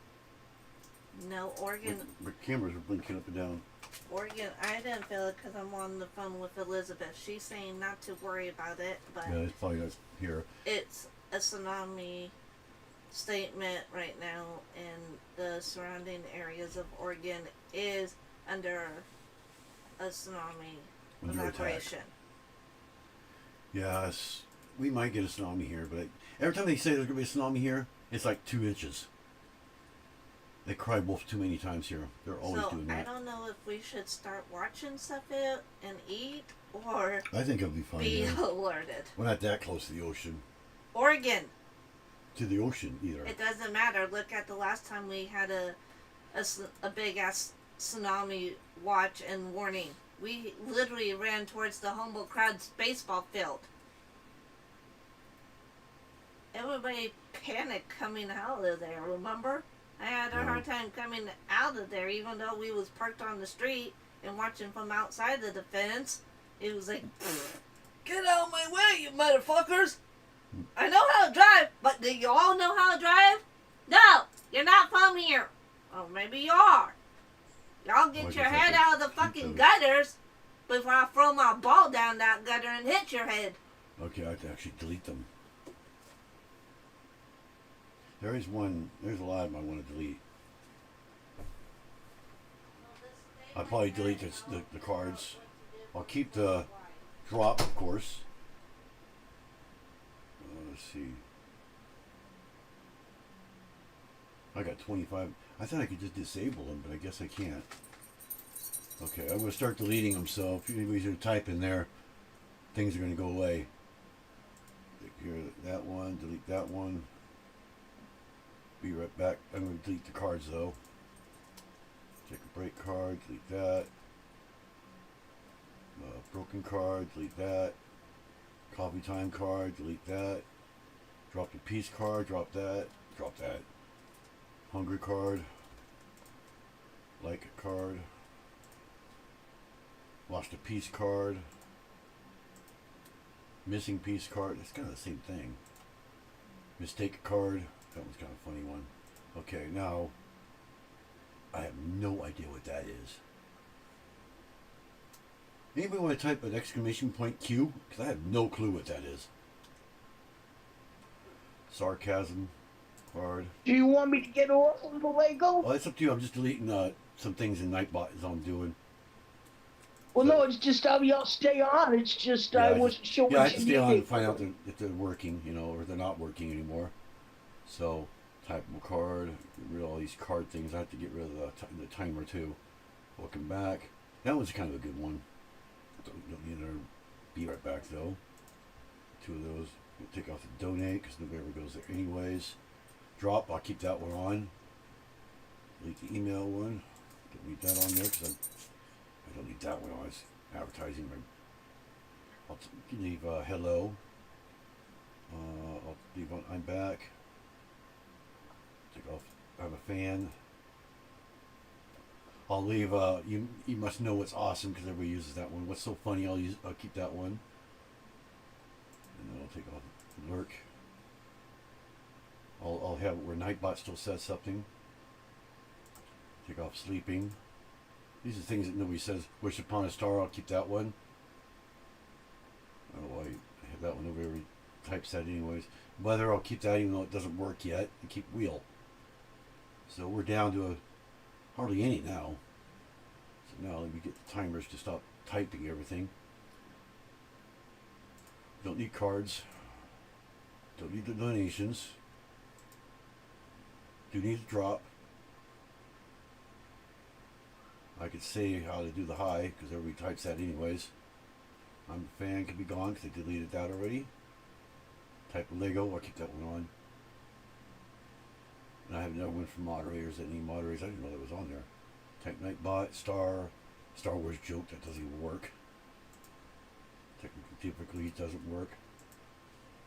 No, Oregon, My cameras were blinking up and down. I didn't feel it because I'm on the phone with Elizabeth. She's saying not to worry about it, but Yeah, it's probably not here. it's a tsunami statement right now, and the surrounding areas of Oregon is under a tsunami Under attack. evacuation. Yes, we might get a tsunami here, but every time they say there's going to be a tsunami here, it's like 2 inches. They cry wolf too many times here. They're always So doing I that. don't know if we should start watching stuff and eat, or I think it'll be fine. be Yeah. alerted. We're not that close to the ocean. Oregon, To the ocean, either. it doesn't matter. Look at the last time we had a big ass tsunami watch and warning. We literally ran towards the Humboldt Crowd's baseball field. Everybody panicked coming out of there, remember? I had a hard time coming out of there, even though we was parked on the street and watching from outside of the fence. It was like, get out of my way, you motherfuckers! I know how to drive, but do you all know how to drive? No, you're not from here. Or maybe you are. Y'all get Well, I your guess I head could out of the shoot fucking those. gutters before I throw my ball down that gutter and hit your head. Okay, I have to actually delete them. There's a lot of them I want to delete. I'll probably delete the cards. I'll keep the drop, of course. Let's see. I got 25. I thought I could just disable them, but I guess I can't. Okay, I'm going to start deleting them, so if anybody's going to type in there, things are going to go away. Here, that one, delete that one. Be right back. I'm going to delete the cards, though. Take a break card, delete that. Broken card, delete that. Coffee time card, delete that. Drop the peace card, drop that. Drop that. Hunger card. Like a card. Lost a peace card. Missing piece card. It's kind of the same thing. Mistake card. That one's kind of a funny one. Okay, now I have no idea what that is. Anybody want to type an exclamation point Q? Because I have no clue what that is. Sarcasm card. Do you want me to get off of the Lego? Well, it's up to you. I'm just deleting some things in Nightbot is all I'm doing. Well, no, it's just I'll stay on. It's just Yeah, I wasn't sure Yeah, I what have to you stay on needed. and find out if they're working, or they're not working anymore. So, typeable card, get rid of all these card things. I have to get rid of the timer too. Welcome back. That one's kind of a good one. Don't need to be right back though. 2 of those. We'll take off the donate because nobody ever goes there anyways. Drop, I'll keep that one on. Delete the email one. Don't need that on there because I don't need that one on. It's advertising. I'll leave hello. I'll leave on I'm back. Take off I'm a fan. I'll leave you must know what's awesome because everybody uses that one. What's so funny? I'll keep that one. And then I'll take off lurk. I'll have it where Nightbot still says something. Take off sleeping. These are things that nobody says. Wish upon a star. I'll keep that one. Oh, I have that one over there. Types that anyways. Weather. I'll keep that even though it doesn't work yet. And keep wheel. So we're down to hardly any now. So now let me get the timers to stop typing everything. Don't need cards. Don't need the donations. Do need a drop. I could say how to do the high because everybody types that anyways. I'm a fan can be gone because I deleted that already. Type of Lego, I'll keep that one on. And I have another one for moderators that need moderators. I didn't know that was on there. Type Nightbot, Star Wars joke, that doesn't even work. Typically it doesn't work.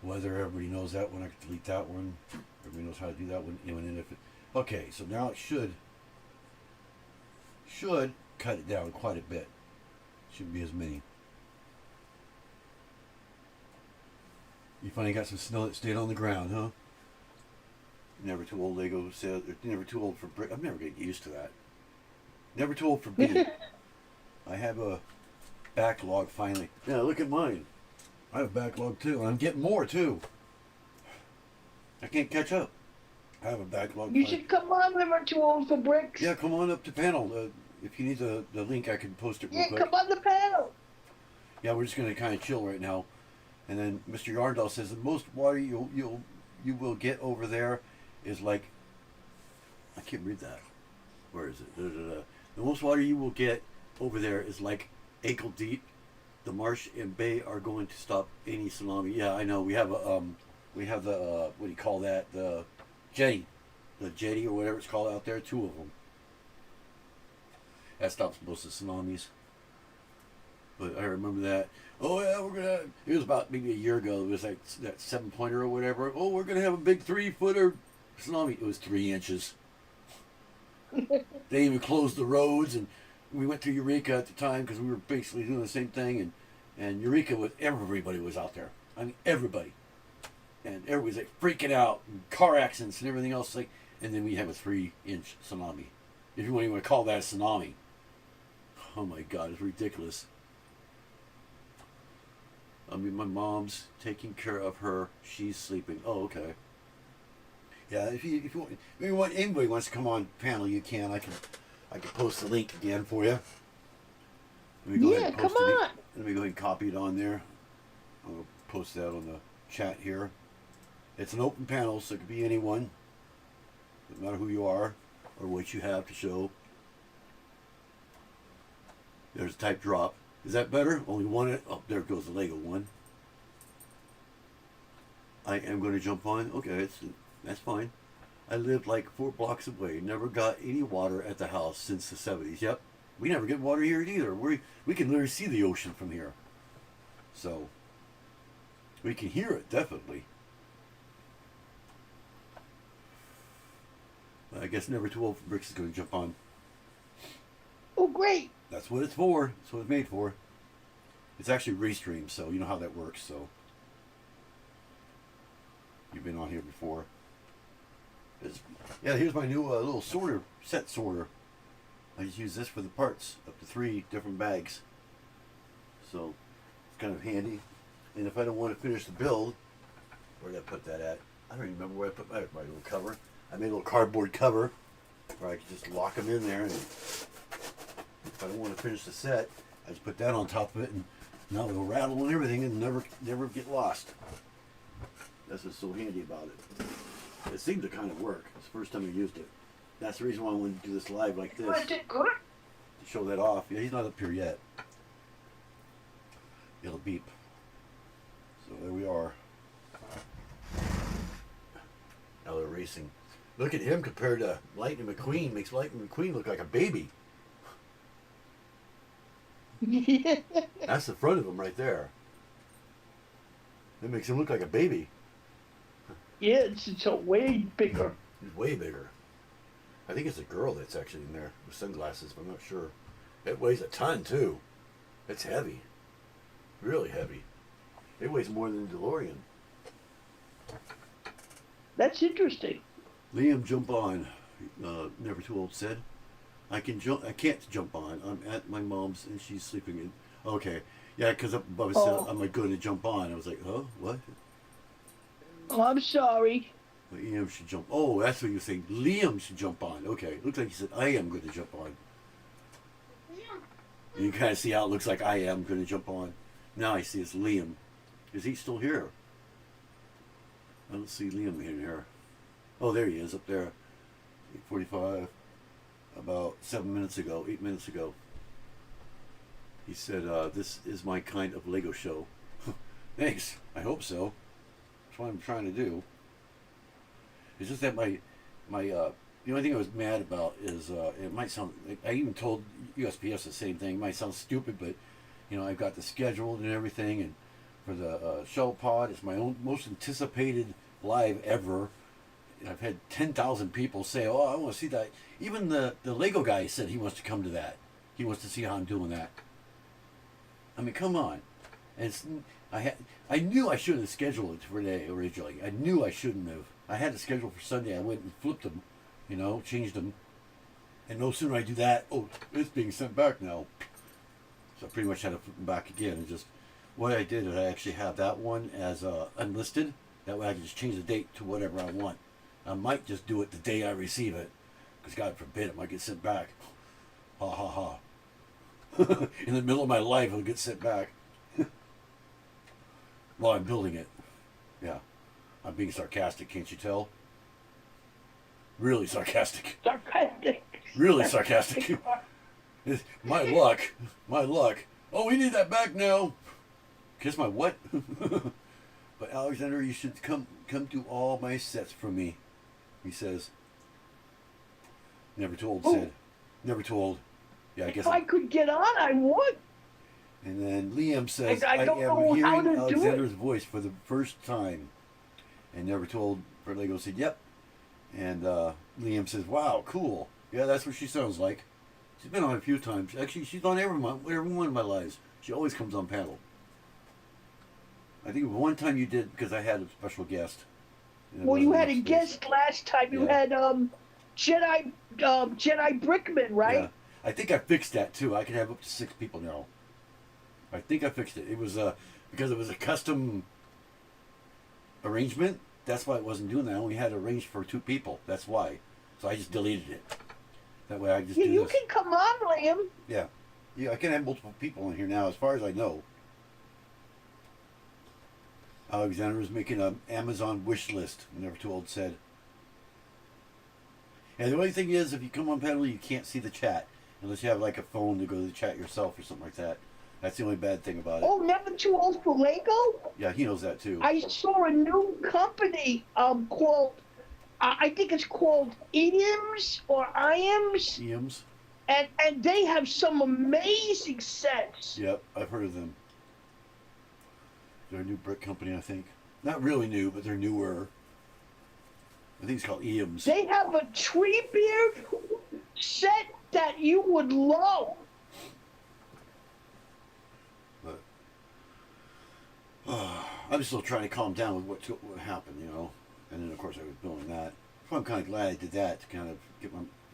Weather, everybody knows that one. I can delete that one. Everybody knows how to do that one. Even if it, okay, so now it should cut it down quite a bit. Shouldn't be as many. You finally got some snow that stayed on the ground, huh? Never too old, Lego said. Never too old for brick. I'm never getting used to that. Never too old for B. I have a backlog finally. Yeah, look at mine. I have a backlog too, and I'm getting more too. I can't catch up. I have a backlog. You should come on, Never Too Old for Bricks. Yeah, come on up to panel. If you need the link, I can post it real quick. Come on the panel. Yeah, we're just gonna kind of chill right now, and then Mr. Yarndall says the most water you will get over there is like, I can't read that. Where is it? The most water you will get over there is like ankle deep. The marsh and bay are going to stop any tsunami. Yeah, I know. We have a the what do you call that? The jetty or whatever it's called out there. 2 of them. That stops most of the tsunamis. But I remember that. Oh yeah, we're gonna. It was about maybe a year ago. It was like that 7-pointer or whatever. Oh, we're gonna have a big 3-footer tsunami. It was 3 inches. They even closed the roads, and we went to Eureka at the time because we were basically doing the same thing. And Eureka was everybody was out there. I mean everybody, and everybody's like freaking out, and car accidents and everything else. Like, and then we have a 3-inch tsunami. If you want to call that a tsunami. Oh my God, it's ridiculous. I mean, my mom's taking care of her. She's sleeping. Oh, okay. Yeah, if you want, anybody wants to come on panel, you can. I can post the link again for you. Let me go ahead and post come it. on. Let me go ahead and copy it on there. I'll post that on the chat here. It's an open panel, so it could be anyone. No matter who you are or what you have to show. There's a type drop. Is that better? Only one. Oh, there goes the Lego one. I am going to jump on. Okay, that's fine. I lived like 4 blocks away. Never got any water at the house since the 70s. Yep. We never get water here either. We can literally see the ocean from here. So, we can hear it, definitely. I guess Never Too Old for Bricks is going to jump on. Oh, great. That's what it's for. That's what it's made for. It's actually restreamed, so you know how that works. So you've been on here before. Yeah, here's my new little set sorter. I just use this for the parts, up to 3 different bags. So it's kind of handy. And if I don't want to finish the build, where did I put that at? I don't even remember where I put my little cover. I made a little cardboard cover where I could just lock them in there. And if I don't want to finish the set, I just put that on top of it, and now it'll rattle and everything and never get lost. That's what's so handy about it. It seemed to kind of work. It's the first time I used it. That's the reason why I wanted to do this live like this. Was it good? To show that off. Yeah, he's not up here yet. It'll beep. So there we are. Now they're racing. Look at him compared to Lightning McQueen. Makes Lightning McQueen look like a baby. Yeah. That's the front of him right there. That makes him look like a baby. Yeah, it's a way bigger. He's way bigger. I think it's a girl that's actually in there with sunglasses, but I'm not sure. It weighs a ton too. It's heavy. Really heavy. It weighs more than the DeLorean. That's interesting. Liam, jump on. Never Too Old said. I can't jump on. I'm at my mom's and she's sleeping in. Okay. Yeah, because Bubba said, am I going to jump on? I was like, huh? What? Oh, I'm sorry. But Liam should jump. Oh, that's what you're saying. Liam should jump on. Okay. Looks like you said I am going to jump on. You kind of see how it looks like I am going to jump on. Now I see it's Liam. Is he still here? I don't see Liam in here. Oh, there he is up there. 8:45. About 7 minutes ago, 8 minutes ago. He said, this is my kind of Lego show. Thanks. I hope so. That's what I'm trying to do. It's just that the only thing I was mad about is, it might sound, I even told USPS the same thing. It might sound stupid, but, you know, I've got the scheduled and everything, and for the shell pod, it's my most anticipated live ever. I've had 10,000 people say, oh, I want to see that. Even the Lego guy said he wants to come to that. He wants to see how I'm doing that. I mean, come on. And I knew I shouldn't have scheduled it for today originally. I knew I shouldn't have. I had to schedule for Sunday. I went and flipped them, you know, changed them. And no sooner I do that, oh, it's being sent back now. So I pretty much had to flip them back again. And just what I did is I actually have that one as unlisted. That way I can just change the date to whatever I want. I might just do it the day I receive it, because God forbid it might get sent back. Ha ha ha. In the middle of my life, it'll get sent back. While I'm building it. Yeah. I'm being sarcastic, can't you tell? Really sarcastic. Sarcastic. Really sarcastic. My luck. My luck. Oh, we need that back now. Kiss my what? But Alexander, you should come do all my sets for me. He says. Never told, said. Never told. Yeah, I guess. If I could get on, I would. And then Liam says, I I don't am know how hearing to do Alexander's voice for the first time. And Never Told for Lego said, yep. And Liam says, wow, cool. Yeah, that's what she sounds like. She's been on a few times. Actually, she's on every one of my lives. She always comes on panel. I think one time you did because I had a special guest. Well, you had a guest last time. You had Jedi Brickman, right? Yeah. I think I fixed that too. I can have up to 6 people now. I think I fixed it. It was because it was a custom arrangement. That's why it wasn't doing that. I only had it arranged for 2 people. That's why. So I just deleted it. That way I just do you this. can come on, Liam. Yeah. Yeah, I can have multiple people in here now, as far as I know. Alexander is making an Amazon wish list, Never Told said. And the only thing is, if you come on panel, you can't see the chat. Unless you have like a phone to go to the chat yourself or something like that. That's the only bad thing about it. Oh, Never Too Old for Lego? Yeah, he knows that too. I saw a new company called, I think it's called Eames or Iams. Eames. And they have some amazing sets. Yep, I've heard of them. They're a new brick company, I think. Not really new, but they're newer. I think it's called Eames. They have a Treebeard set that you would love. But I'm still trying to calm down with what happened, you know. And then, of course, I was building that. So I'm kind of glad I did that to kind of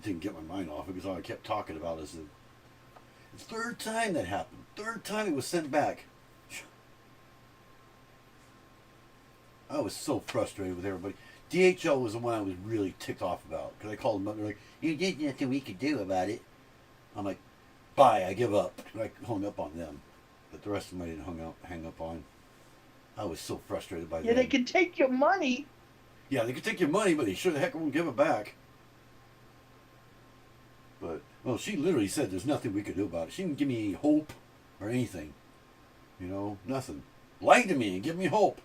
didn't get my mind off it, because all I kept talking about is the 3rd time that happened. 3rd time it was sent back. I was so frustrated with everybody. DHL was the one I was really ticked off about, because I called them up and they're like, you did nothing we could do about it. I'm like, bye, I give up. And I hung up on them. But the rest of them I didn't hang up on. I was so frustrated by that. Yeah, they can take your money. Yeah, they could take your money, but they sure the heck won't give it back. But, well, she literally said there's nothing we could do about it. She didn't give me any hope or anything. You know, nothing. Lie to me and give me hope.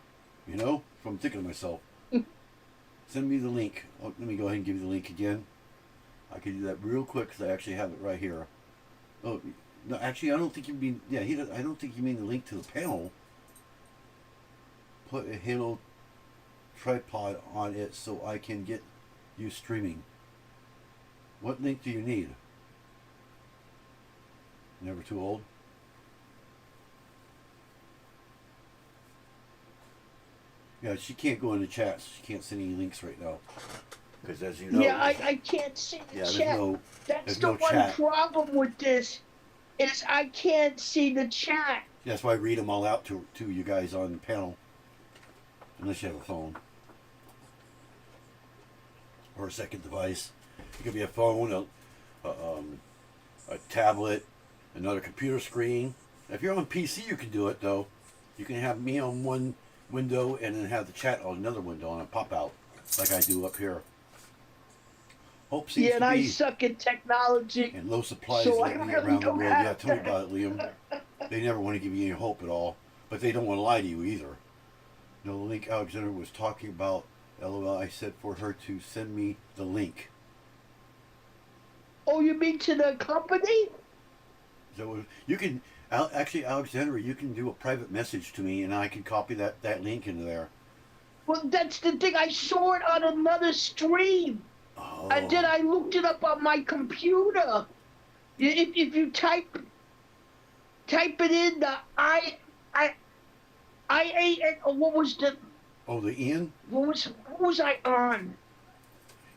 You know, if I'm thinking to myself. Send me the link. Oh, let me go ahead and give you the link again. I can do that real quick because I actually have it right here. Oh, no, actually, I don't think you mean. Yeah, I don't think you mean the link to the panel. Put a Halo tripod on it so I can get you streaming. What link do you need? Never Too Old? Yeah, she can't go into chat, so she can't send any links right now. Because as you know... Yeah, I can't see the chat. That's the one chat. problem with this, is I can't see the chat. That's why I read them all out to you guys on the panel. Unless you have a phone. or a second device. It could be a phone, a tablet, another computer screen. If you're on PC, you can do it though. You can have me on one window and then have the chat on another window and a pop out, like I do up here. Hope seems Yeah, and to I be suck at technology. in low supplies So I lately really around the don't world. have Yeah, tell me that. about it, Liam. They never want to give you any hope at all, but they don't want to lie to you either. You know, the link Alexander was talking about. LOL, I said for her to send me the link. Oh, you mean to the company? So you can actually, Alexandra, you can do a private message to me, and I can copy that link into there. Well, that's the thing. I saw it on another stream, Oh. and then I looked it up on my computer. If you type it in the what was the Oh, the Ian. what was I on?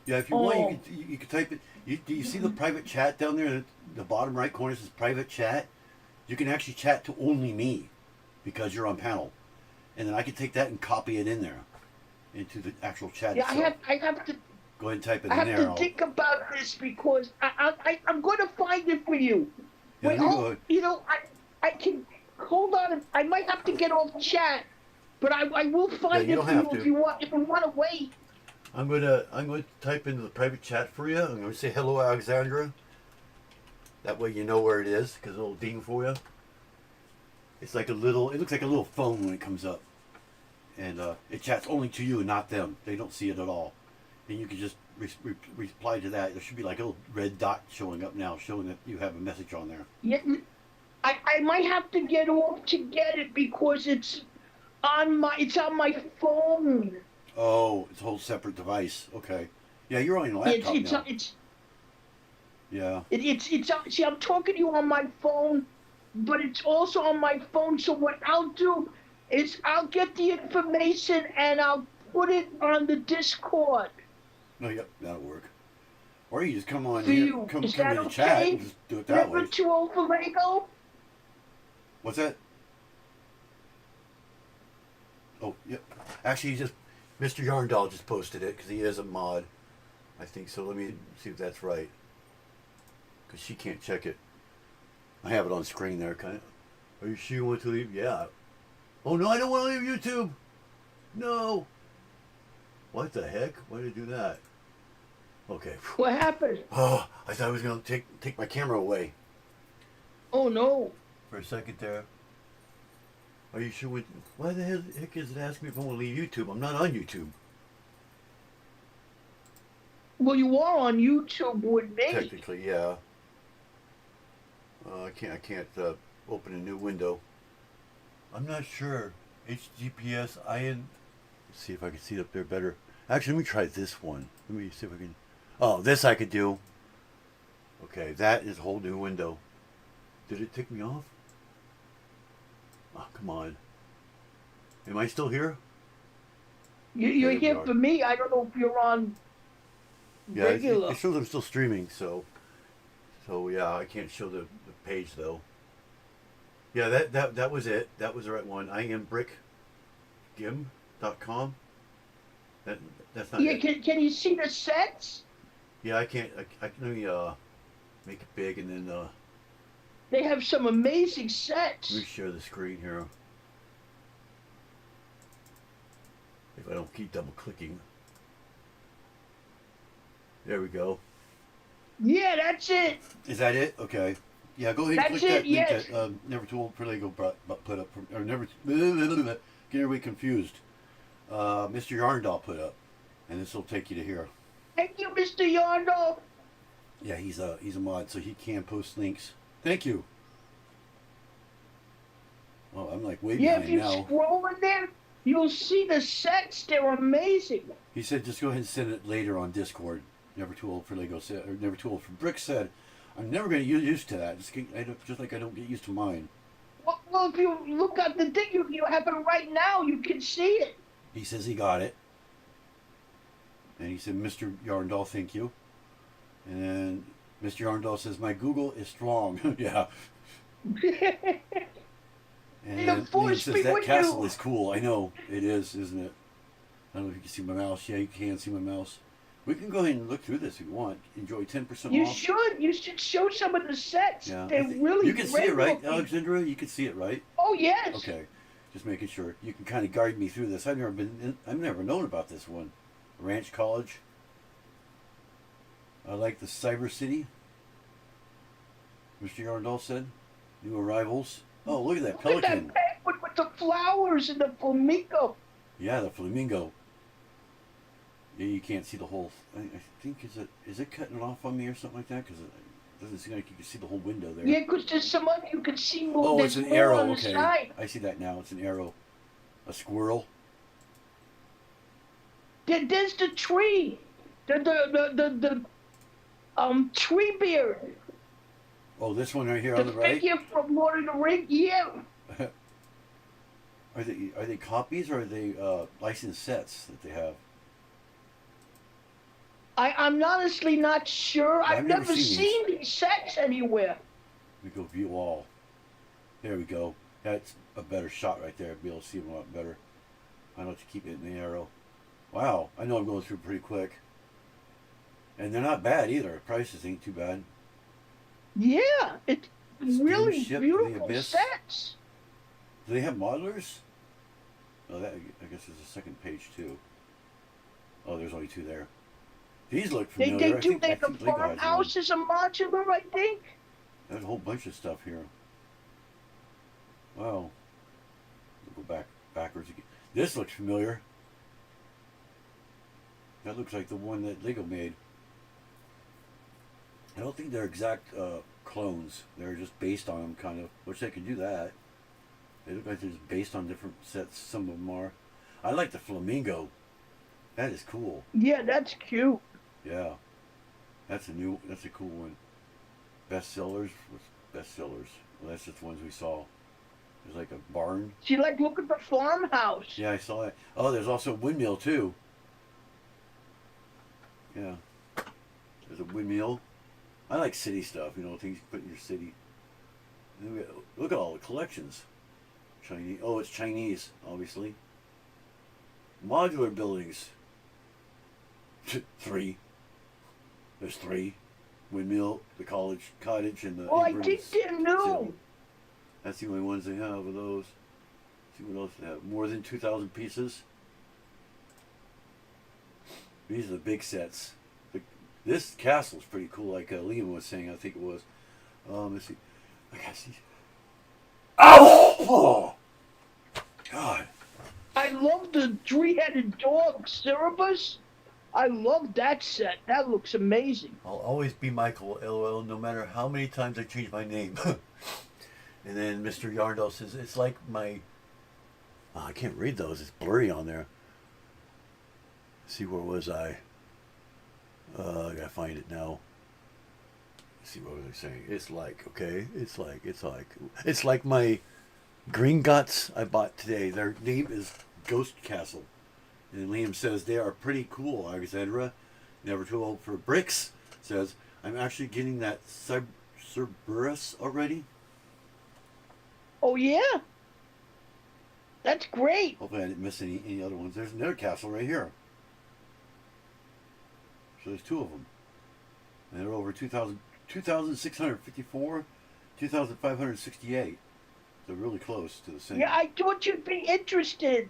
Yeah, if you want, you can type it. Do you see the private chat down there? At the bottom right corner says private chat. You can actually chat to only me because you're on panel, and then I can take that and copy it in there into the actual chat. Yeah, itself. I have to. Go ahead and type it I in have there. to think about this because I'm going to find it for you. Yeah, Wait, let me go. you know, I can hold on. I might have to get off chat, but I will find you it don't for have you to. if you want to wait. I'm gonna type into the private chat for you. I'm gonna say hello, Alexandra. That way you know where it is, because it'll ding for you. It's like it looks like a little phone when it comes up, and it chats only to you and not them. They don't see it at all, and you can just reply to that. There should be like a little red dot showing up now, showing that you have a message on there. Yeah, I might have to get off to get it because it's on my phone. Oh, it's a whole separate device. Okay, yeah, you're on your laptop now. Yeah. See, I'm talking to you on my phone, but it's also on my phone. So what I'll do is I'll get the information and I'll put it on the Discord. No, yep, that'll work. Or you just come on For here, you. come Is in that the chat okay? and just do it that way. Never too old for Lego? What's that? Oh, yep. Actually, Mr. Yarndahl just posted it because he is a mod. I think so. Let me see if that's right. Because she can't check it. I have it on screen there, kind of. Are you sure you want to leave? Yeah. Oh, no, I don't want to leave YouTube. No. What the heck? Why did I do that? Okay. What happened? Oh, I thought I was going to take my camera away. Oh no. For a second there. Are you sure? Why the heck is it asking me if I want to leave YouTube? I'm not on YouTube. Well, you are on YouTube with me. Technically, yeah. I can't open a new window. I'm not sure. HGPS IN. Let's see if I can see it up there better. Actually, let me try this one. Let me see if I can. Oh, this I could do. Okay, that is a whole new window. Did it take me off? Oh, come on. Am I still here? You're There we here are. for me. I don't know if you're on Yeah, regular. it shows I'm still streaming, so yeah, I can't show the page though. Yeah, that was it. That was the right one. I am brickgim.com. That's not Yeah, it. can you see the sets? Yeah, I can't. Let me make it big and then They have some amazing let me sets. share the screen here. If I don't keep double clicking. There we go. Yeah, that's it. Is that it? Okay. Yeah, go ahead and That's click it, that link yes. that Never Too Old for Lego put up, or never get everybody confused. Mr. Yarndahl put up, and this will take you to here. Thank you, Mr. Yarno. Yeah, he's a mod, so he can post links. Thank you. Oh, I'm like way Yeah, if behind you now. scroll in there, you'll see the sets. They're amazing. He said just go ahead and send it later on Discord. Never Too Old for Lego said, or Never Too Old for Brick said, I'm never going to get used to that. Just like I don't get used to mine. Well, if you look at the thing, you have it right now. You can see it. He says he got it. And he said, Mr. Yarndahl, thank you. And then Mr. Yarndahl says, my Google is strong. Yeah. And May then the force Liam be says, that with castle you." is cool. I know. It is, isn't it? I don't know if you can see my mouse. Yeah, you can see my mouse. We can go ahead and look through this if you want. Enjoy 10% You off. should. You should show some of the sets. Yeah, They're really you can see great it, right, looking. Alexandra? You can see it, right? Oh yes. Okay, just making sure. You can kind of guide me through this. I've never known about this one. Ranch College. I like the Cyber City. Mr. Yarndall said. New arrivals. Oh, look at that Look at pelican. that penguin with the flowers and the flamingo. Yeah, the flamingo. Yeah, you can't see the whole. I think is it cutting off on me or something like that? Because it doesn't seem like you can see the whole window there. Yeah, because there's some other you can see more. Oh, there's it's an more arrow. on the Okay, side. I see that now. It's an arrow. A squirrel. There's the tree. The tree beard. Oh, this one right here The on the right. figure from Lord of the Rings. Yeah. Are they copies or are they licensed sets that they have? I'm honestly not sure. I've never never seen seen these sets anywhere. We go view all. There we go. That's a better shot right there. Be able to see them a lot better. I know to keep it in the arrow. Wow, I know I'm going through pretty quick. And they're not bad either. Prices ain't too bad. Yeah, it's really Steamship of the beautiful Abyss. sets. Do they have modelers? Oh, that I guess there's a second page too. Oh, there's only two there. These look They familiar. do. I They the think Lego has one. farmhouse is a modular, I think. There's a whole bunch of stuff here. Wow. We'll go backwards again. This looks familiar. That looks like the one that Lego made. I don't think they're exact clones. They're just based on them, kind of. Which they can do that. They look like they're just based on different sets. Some of them are. I like the flamingo. That is cool. Yeah, that's cute. Yeah. That's a cool one. Bestsellers? What's bestsellers? Well, that's just ones we saw. There's like a barn. See, like, look at the farmhouse. Yeah, I saw that. Oh, there's also a windmill too. Yeah. There's a windmill. I like city stuff, you know, things you put in your city. And look at all the collections. Chinese. Oh, it's Chinese, obviously. Modular buildings. 3. There's 3. Windmill, the college cottage, and the. Oh, I Abrams think they're new. City. That's the only ones they have of those. See what else they have. More than 2,000 pieces. These are the big sets. This castle's pretty cool, like Liam was saying, I think it was. Let's see. I gotta see. Ow! Oh! God. I love the three-headed dog, Cerebus. I love that set. That looks amazing. I'll always be Michael, LOL, no matter how many times I change my name. And then Mr. Yarndall says, it's like my... Oh, I can't read those. It's blurry on there. Let's see, where was I? I gotta find it now. Let's see, what was I saying? It's like, okay? It's like my green guts I bought today. Their name is Ghost Castle. And Liam says, they are pretty cool, Alexandra. Never too old for bricks. Says, I'm actually getting that Cerberus already. Oh, yeah? That's great. Hopefully I didn't miss any other ones. There's another castle right here. So there's 2 of them. And they're over 2,654, 2,568. They're really close to the same. Yeah, I thought you'd be interested,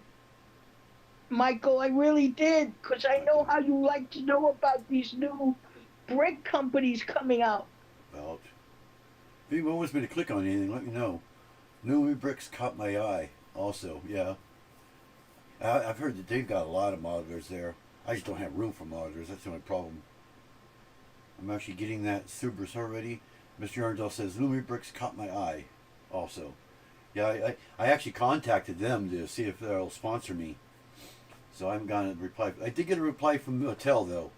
Michael. I really did, because I know how you like to know about these new brick companies coming out. About. If anyone wants me to click on anything, let me know. New bricks caught my eye. Also, yeah. I've heard that they've got a lot of modelers there. I just don't have room for modelers. That's the only problem. I'm actually getting that Cerberus already. Mr. Yarndell says Lumi Bricks caught my eye. Also, yeah, I actually contacted them to see if they'll sponsor me. So I haven't gotten a reply. I did get a reply from Mattel though,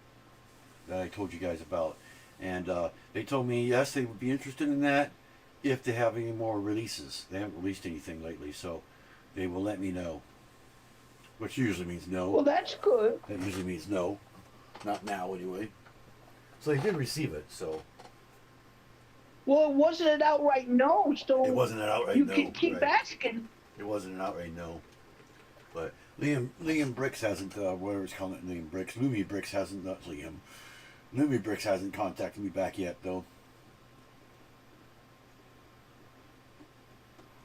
that I told you guys about, and they told me yes, they would be interested in that if they have any more releases. They haven't released anything lately, so they will let me know. Which usually means no. Well, that's good. That usually means no. Not now, anyway. So they did receive it, so. Well, it wasn't an outright no, so It wasn't an outright you no. can keep right. asking. It wasn't an outright no. But Liam Bricks hasn't, whatever it's calling it, Liam Bricks. Lumi Bricks hasn't, not Liam. Lumi Bricks hasn't contacted me back yet, though.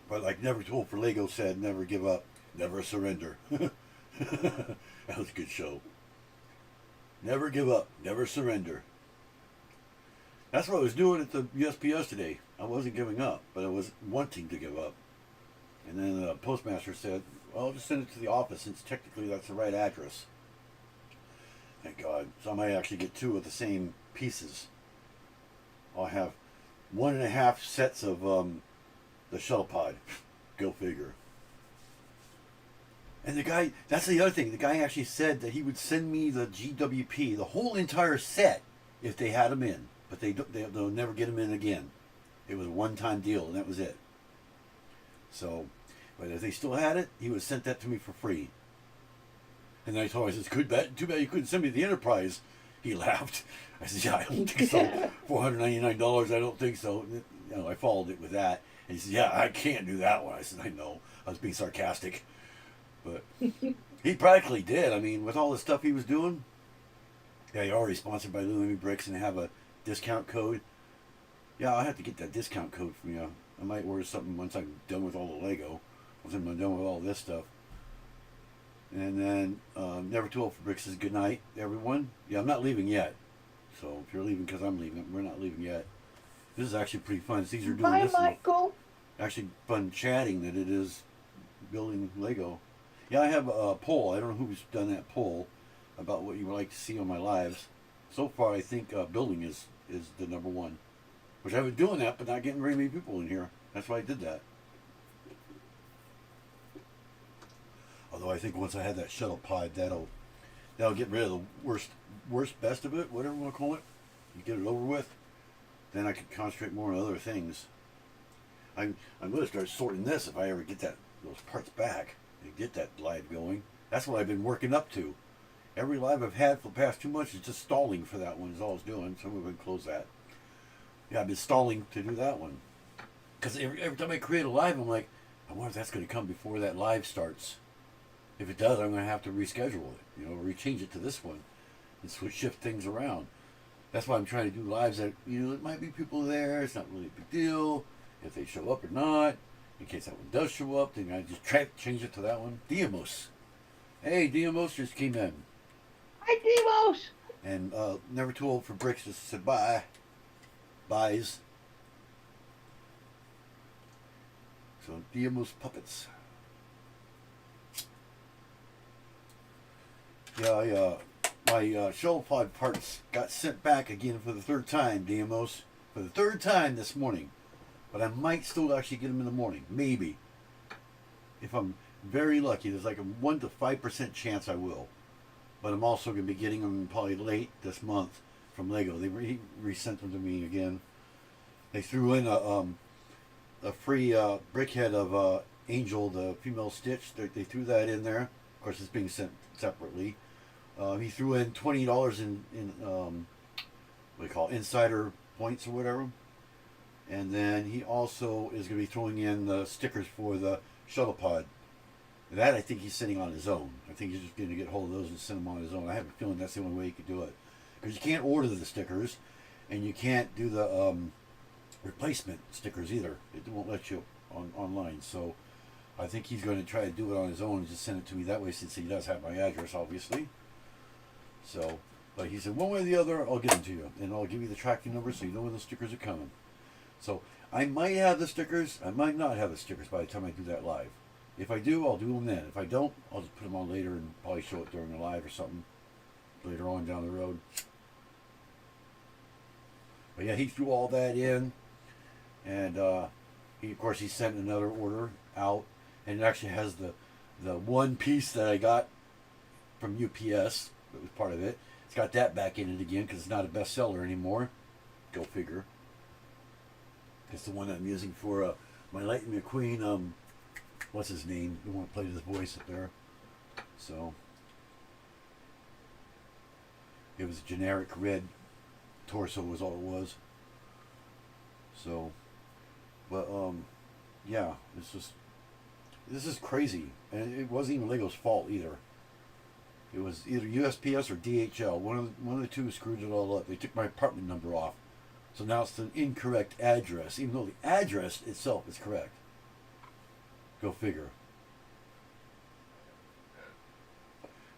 But like Never Told for Lego said, never give up, never surrender. That was a good show. Never give up, never surrender. That's what I was doing at the USPS today. I wasn't giving up, but I was wanting to give up. And then the postmaster said, well, just send it to the office since technically that's the right address. Thank God. So I might actually get 2 of the same pieces. I'll have 1.5 sets of the shuttle pod. Go figure. And the guy, that's the other thing. The guy actually said that he would send me the GWP, the whole entire set, if they had them in. But they'll never get them in again. It was a one-time deal, and that was it. So, but if they still had it, he would have sent that to me for free. And then I told him, I said, too bad you couldn't send me the Enterprise. He laughed. I said, yeah, I don't think so. $499, I don't think so. You know, I followed it with that. And he said, yeah, I can't do that one. I said, I know. I was being sarcastic. But he practically did. I mean, with all the stuff he was doing, yeah, you're already sponsored by Lumi Bricks and have a discount code. Yeah, I'll have to get that discount code from you. I might order something once I'm done with all the Lego. Once I'm done with all this stuff. And then Never Too Old for Bricks says good night, everyone. Yeah, I'm not leaving yet. So if you're leaving because I'm leaving, we're not leaving yet. This is actually pretty fun. It's easier doing Bye, this. Michael. Actually fun chatting than it is building Lego. Yeah, I have a poll. I don't know who's done that poll about what you would like to see on my lives. So far, I think building is the number one. Which I've been doing that, but not getting very many people in here. That's why I did that. Although I think once I had that shuttle pod, that'll get rid of the worst best of it, whatever you want to call it. You get it over with. Then I could concentrate more on other things. I'm going to start sorting this if I ever get those parts back and get that live going. That's what I've been working up to. Every live I've had for the past 2 months is just stalling for that one is all I was doing. So I'm going to close that. Yeah, I've been stalling to do that one. Because every time I create a live, I'm like, I wonder if that's going to come before that live starts. If it does, I'm going to have to reschedule it, rechange it to this one and shift things around. That's why I'm trying to do lives that, it might be people there. It's not really a big deal if they show up or not. In case that one does show up, then I just change it to that one. Diamos. Hey, Diamos just came in. Hi, Demos. And Never Too Old for Bricks just said bye. Buys. So Diamos puppets. Yeah, my shuttle pod parts got sent back again for the 3rd time, Diamos. For the 3rd time this morning. But I might still actually get them in the morning. Maybe. If I'm very lucky, there's like a 1 to 5% chance I will. But I'm also going to be getting them probably late this month from Lego. They resent them to me again. They threw in a free brickhead of Angel, the female Stitch. They threw that in there. Of course, it's being sent separately. He threw in $20 in what do you call it, insider points or whatever. And then he also is going to be throwing in the stickers for the shuttle pod. That I think he's sending on his own. I think he's just going to get hold of those and send them on his own. I have a feeling that's the only way he could do it. Because you can't order the stickers, and you can't do the replacement stickers either. It won't let you online. So I think he's going to try to do it on his own and just send it to me that way, since he does have my address, obviously. So, but he said, one way or the other, I'll get them to you. And I'll give you the tracking number so you know when the stickers are coming. So I might have the stickers. I might not have the stickers by the time I do that live. If I do, I'll do them then. If I don't, I'll just put them on later and probably show it during the live or something later on down the road. But yeah, he threw all that in, and he, of course, he sent another order out, and it actually has the one piece that I got from UPS. That was part of it. It's got that back in it again because it's not a bestseller anymore. Go figure. It's the one that I'm using for my Lightning McQueen. What's his name? The one that played his voice up there. So it was a generic red torso was all it was. So, but yeah, it's just This is crazy, and it wasn't even Lego's fault either. It was either USPS or DHL. One of the two screwed it all up. They took my apartment number off, so now it's an incorrect address, even though the address itself is correct. Go figure.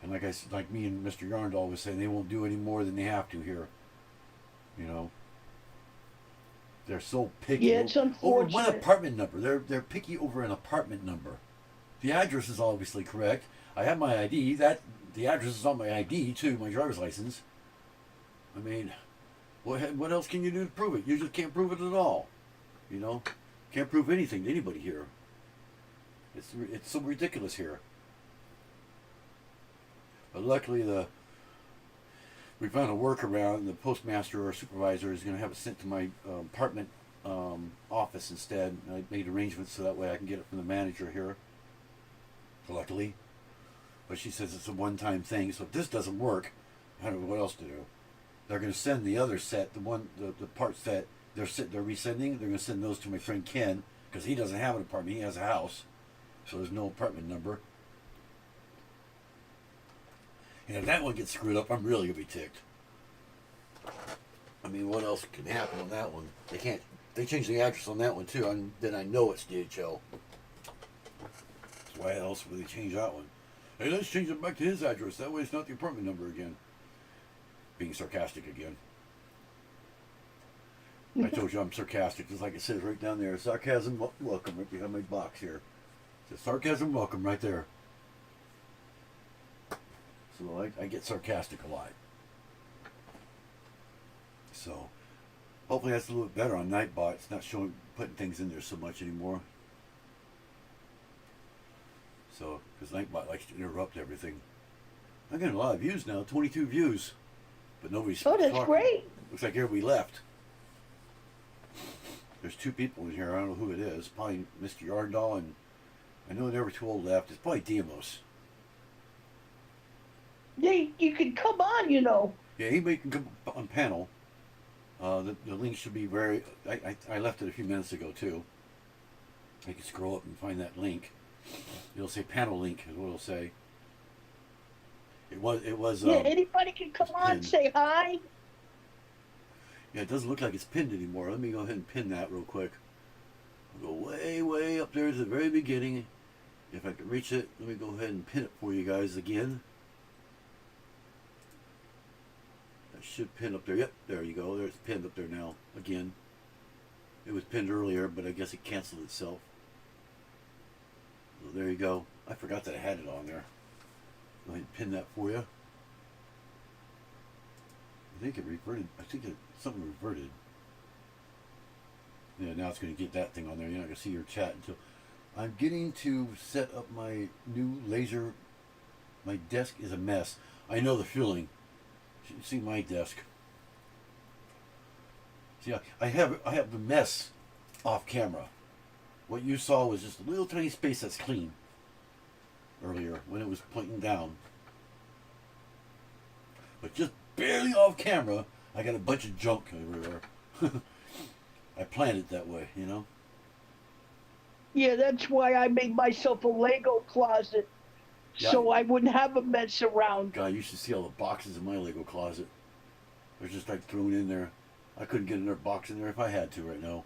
And like me and Mr. Yarndall was saying, they won't do any more than they have to here. You know, they're so picky. Yeah, it's over unfortunate. one apartment number. They're picky over an apartment number. The address is obviously correct. I have my ID. The address is on my ID too, my driver's license. I mean, what else can you do to prove it? You just can't prove it at all. You know, can't prove anything to anybody here. It's so ridiculous here. But luckily, we found a workaround. The postmaster or supervisor is going to have it sent to my apartment office instead. I made arrangements so that way I can get it from the manager here. Luckily, but she says it's a one-time thing. So if this doesn't work, I don't know what else to do. They're going to send the other set, the parts that they're resending. They're going to send those to my friend Ken because he doesn't have an apartment. He has a house, so there's no apartment number. And if that one gets screwed up, I'm really going to be ticked. I mean, what else can happen on that one? They changed the address on that one too, and then I know it's DHL. So why else would they change that one? Hey, let's change it back to his address. That way it's not the apartment number again. Being sarcastic again. I told you I'm sarcastic, just like it says right down there. Sarcasm welcome right behind my box here. It says sarcasm welcome right there. So I get sarcastic a lot. So hopefully that's a little bit better on Nightbot. It's not putting things in there so much anymore. So, because Nightbot likes to interrupt everything. I'm getting a lot of views now, 22 views. But nobody's Oh, that's talking. great. Looks like everybody left. There's two people in here. I don't know who it is. Probably Mr. Yarndall, and I know there were two old left. It's probably Diamos. Yeah, you can come on, you know. Yeah, anybody can come on panel. The link should be very... I left it a few minutes ago, too. I can scroll up and find that link. It'll say panel link, is what it'll say. It was... Yeah, anybody can come on, pinned. say hi. Yeah, it doesn't look like it's pinned anymore. Let me go ahead and pin that real quick. I'll go way, way up there to the very beginning. If I can reach it, let me go ahead and pin it for you guys again. That should pin up there. Yep, there you go. There's pinned up there now. Again. It was pinned earlier, but I guess it canceled itself. So there you go. I forgot that I had it on there. Go ahead and pin that for you. I think it reverted. Something reverted. Yeah, now it's going to get that thing on there. You're not going to see your chat until... I'm getting to set up my new laser. My desk is a mess. I know the feeling. You should see my desk. See, I have the mess off camera. What you saw was just a little tiny space that's clean earlier when it was pointing down. But just barely off camera, I got a bunch of junk everywhere. I planned it that way, you know? Yeah, that's why I made myself a Lego closet. Yeah. So I wouldn't have a mess around. God, you should see all the boxes in my Lego closet. They're just like thrown in there. I couldn't get another box in there if I had to right now.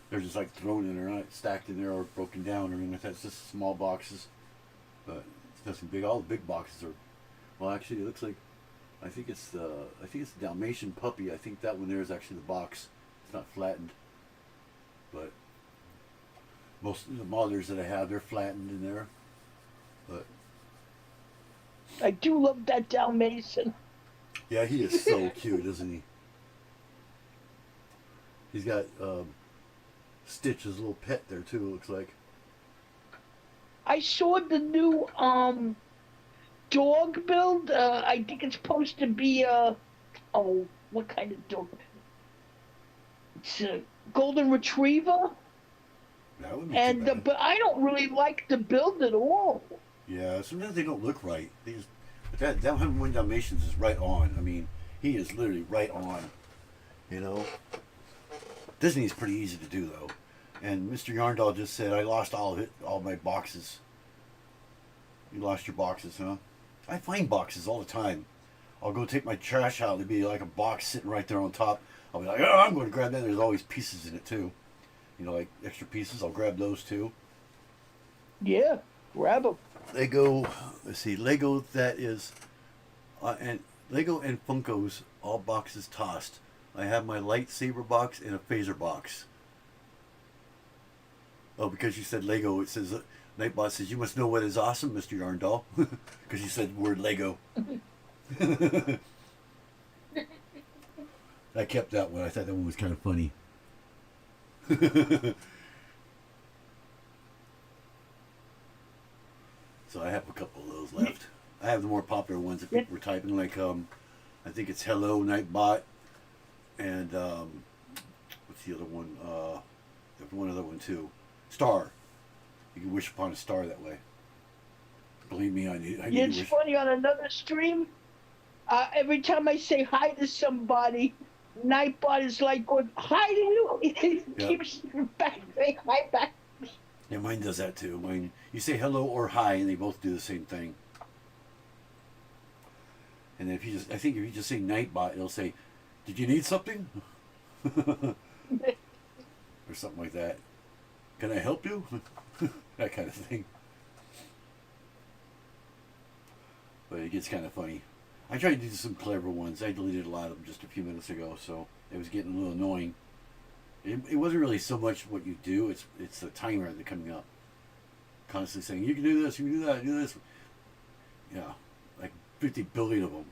They're just like thrown in there, not stacked in there or broken down or anything. That's just small boxes. But it's nothing big. All the big boxes are... Well, actually, it looks like... I think it's the Dalmatian puppy. I think that one there is actually the box. It's not flattened. But most of the mothers that I have, they're flattened in there. But I do love that Dalmatian. yeah, he is so cute, isn't he? He's got Stitch, his little pet there too, it looks like. I saw the new dog build. I think it's supposed to be what kind of dog? It's a golden retriever. That wouldn't be too bad. But I don't really like the build at all. Yeah, sometimes they don't look right. But that 101 Dalmatians is right on. I mean, he is literally right on. You know? Disney's pretty easy to do, though. And Mr. Yarndall just said, I lost all of it, all my boxes. You lost your boxes, huh? I find boxes all the time. I'll go take my trash out. There'll be like a box sitting right there on top. I'll be like, oh, I'm going to grab that. There's always pieces in it too. You know, like extra pieces. I'll grab those too. Yeah, grab them. Lego, let's see, Lego that is, and Lego and Funkos, all boxes tossed. I have my lightsaber box and a phaser box. Oh, because you said Lego, it says, Nightbot says, you must know what is awesome, Mr. Yarndall. Because you said the word Lego. I kept that one. I thought that one was kind of funny. So I have a couple of those left. I have the more popular ones that people were typing, like I think it's Hello Nightbot, and what's the other one? There's one other one too. Star. You can wish upon a star that way. Believe me, I need to It's wish. funny, on another stream, every time I say hi to somebody, Nightbot is like going, hi to you. He keeps back saying hi back. Yeah, mine does that too. Mine, you say hello or hi, and they both do the same thing. And if you just, I think if you just say Nightbot, it'll say, "Did you need something?" or something like that. Can I help you? That kind of thing. But it gets kind of funny. I tried to do some clever ones. I deleted a lot of them just a few minutes ago, so it was getting a little annoying. It wasn't really so much what you do, it's the timer that's coming up. Constantly saying, you can do this, you can do that, do this. Yeah, like 50 billion of them.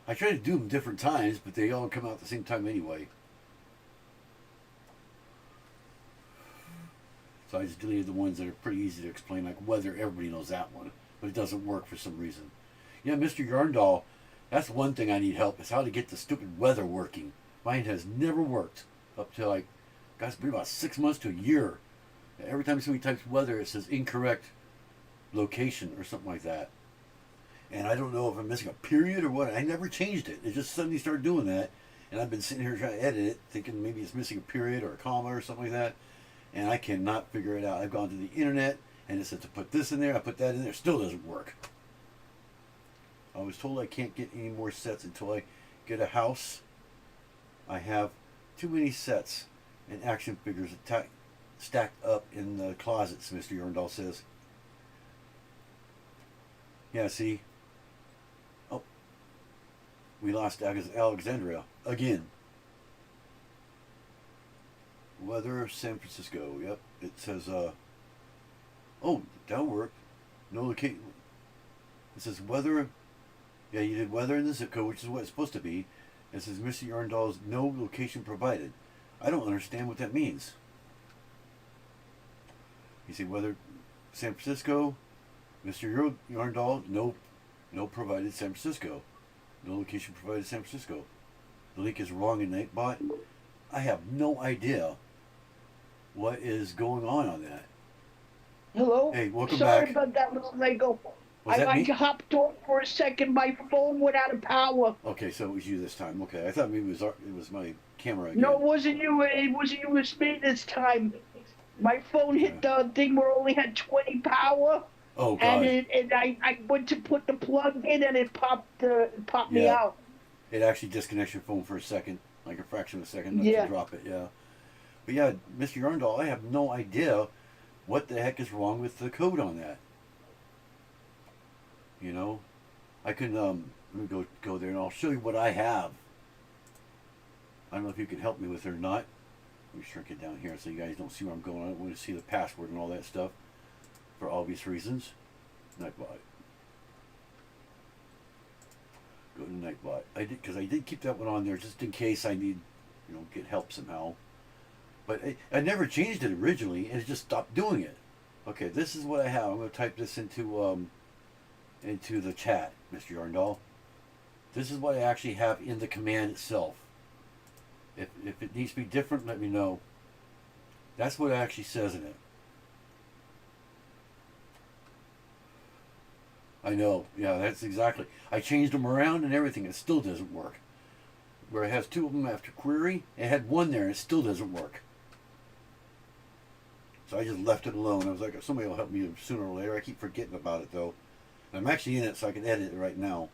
I try to do them different times, but they all come out at the same time anyway. So I just deleted the ones that are pretty easy to explain, like weather. Everybody knows that one, but it doesn't work for some reason. Yeah, Mr. Yarndall, that's one thing I need help, is how to get the stupid weather working. Mine has never worked up to like, gosh, it's been about 6 months to a year. Every time somebody types weather, it says incorrect location or something like that. And I don't know if I'm missing a period or what. I never changed it. It just suddenly started doing that. And I've been sitting here trying to edit it, thinking maybe it's missing a period or a comma or something like that. And I cannot figure it out. I've gone to the internet, and it said to put this in there. I put that in there. Still doesn't work. I was told I can't get any more sets until I get a house. I have too many sets and action figures stacked up in the closets, Mr. Yarndall says. Yeah, see? Oh. We lost Alexandria again. Weather, San Francisco. Yep. It says, oh, that'll work. No location. It says weather. Yeah, you did weather in the zip code, which is what it's supposed to be. It says Mr. Yarndall's no location provided. I don't understand what that means. You see weather, San Francisco. Mr. Yarndall, no provided San Francisco. No location provided San Francisco. The link is wrong in Nightbot. I have no idea what is going on that. Hello? Hey, welcome Sorry back. about that little Lego. Was that I me? hopped off for a second. My phone went out of power. Okay, so it was you this time. Okay, I thought maybe it was my camera again. No, it wasn't you. It wasn't you. It was me this time. My phone hit the thing where it only had 20 power. Oh God! And I went to put the plug in, and it popped me Yeah. out. It actually disconnects your phone for a second, like a fraction of a second, Yeah. to drop it. Yeah. But yeah, Mr. Yarndall, I have no idea what the heck is wrong with the code on that. You know, I can let me go there and I'll show you what I have. I don't know if you can help me with it or not. Let me shrink it down here so you guys don't see where I'm going. I don't want to see the password and all that stuff for obvious reasons. Nightbot. Go to Nightbot. Because I did keep that one on there just in case I need, get help somehow. But I never changed it originally, and it just stopped doing it. Okay, this is what I have. I'm going to type this into the chat, Mr. Yarndall. This is what I actually have in the command itself. If it needs to be different, let me know. That's what it actually says in it. I know. Yeah, that's exactly. I changed them around and everything. It still doesn't work. Where it has two of them after query, it had one there and it still doesn't work. So I just left it alone. I was like, somebody will help me sooner or later. I keep forgetting about it though. I'm actually in it, so I can edit it right now.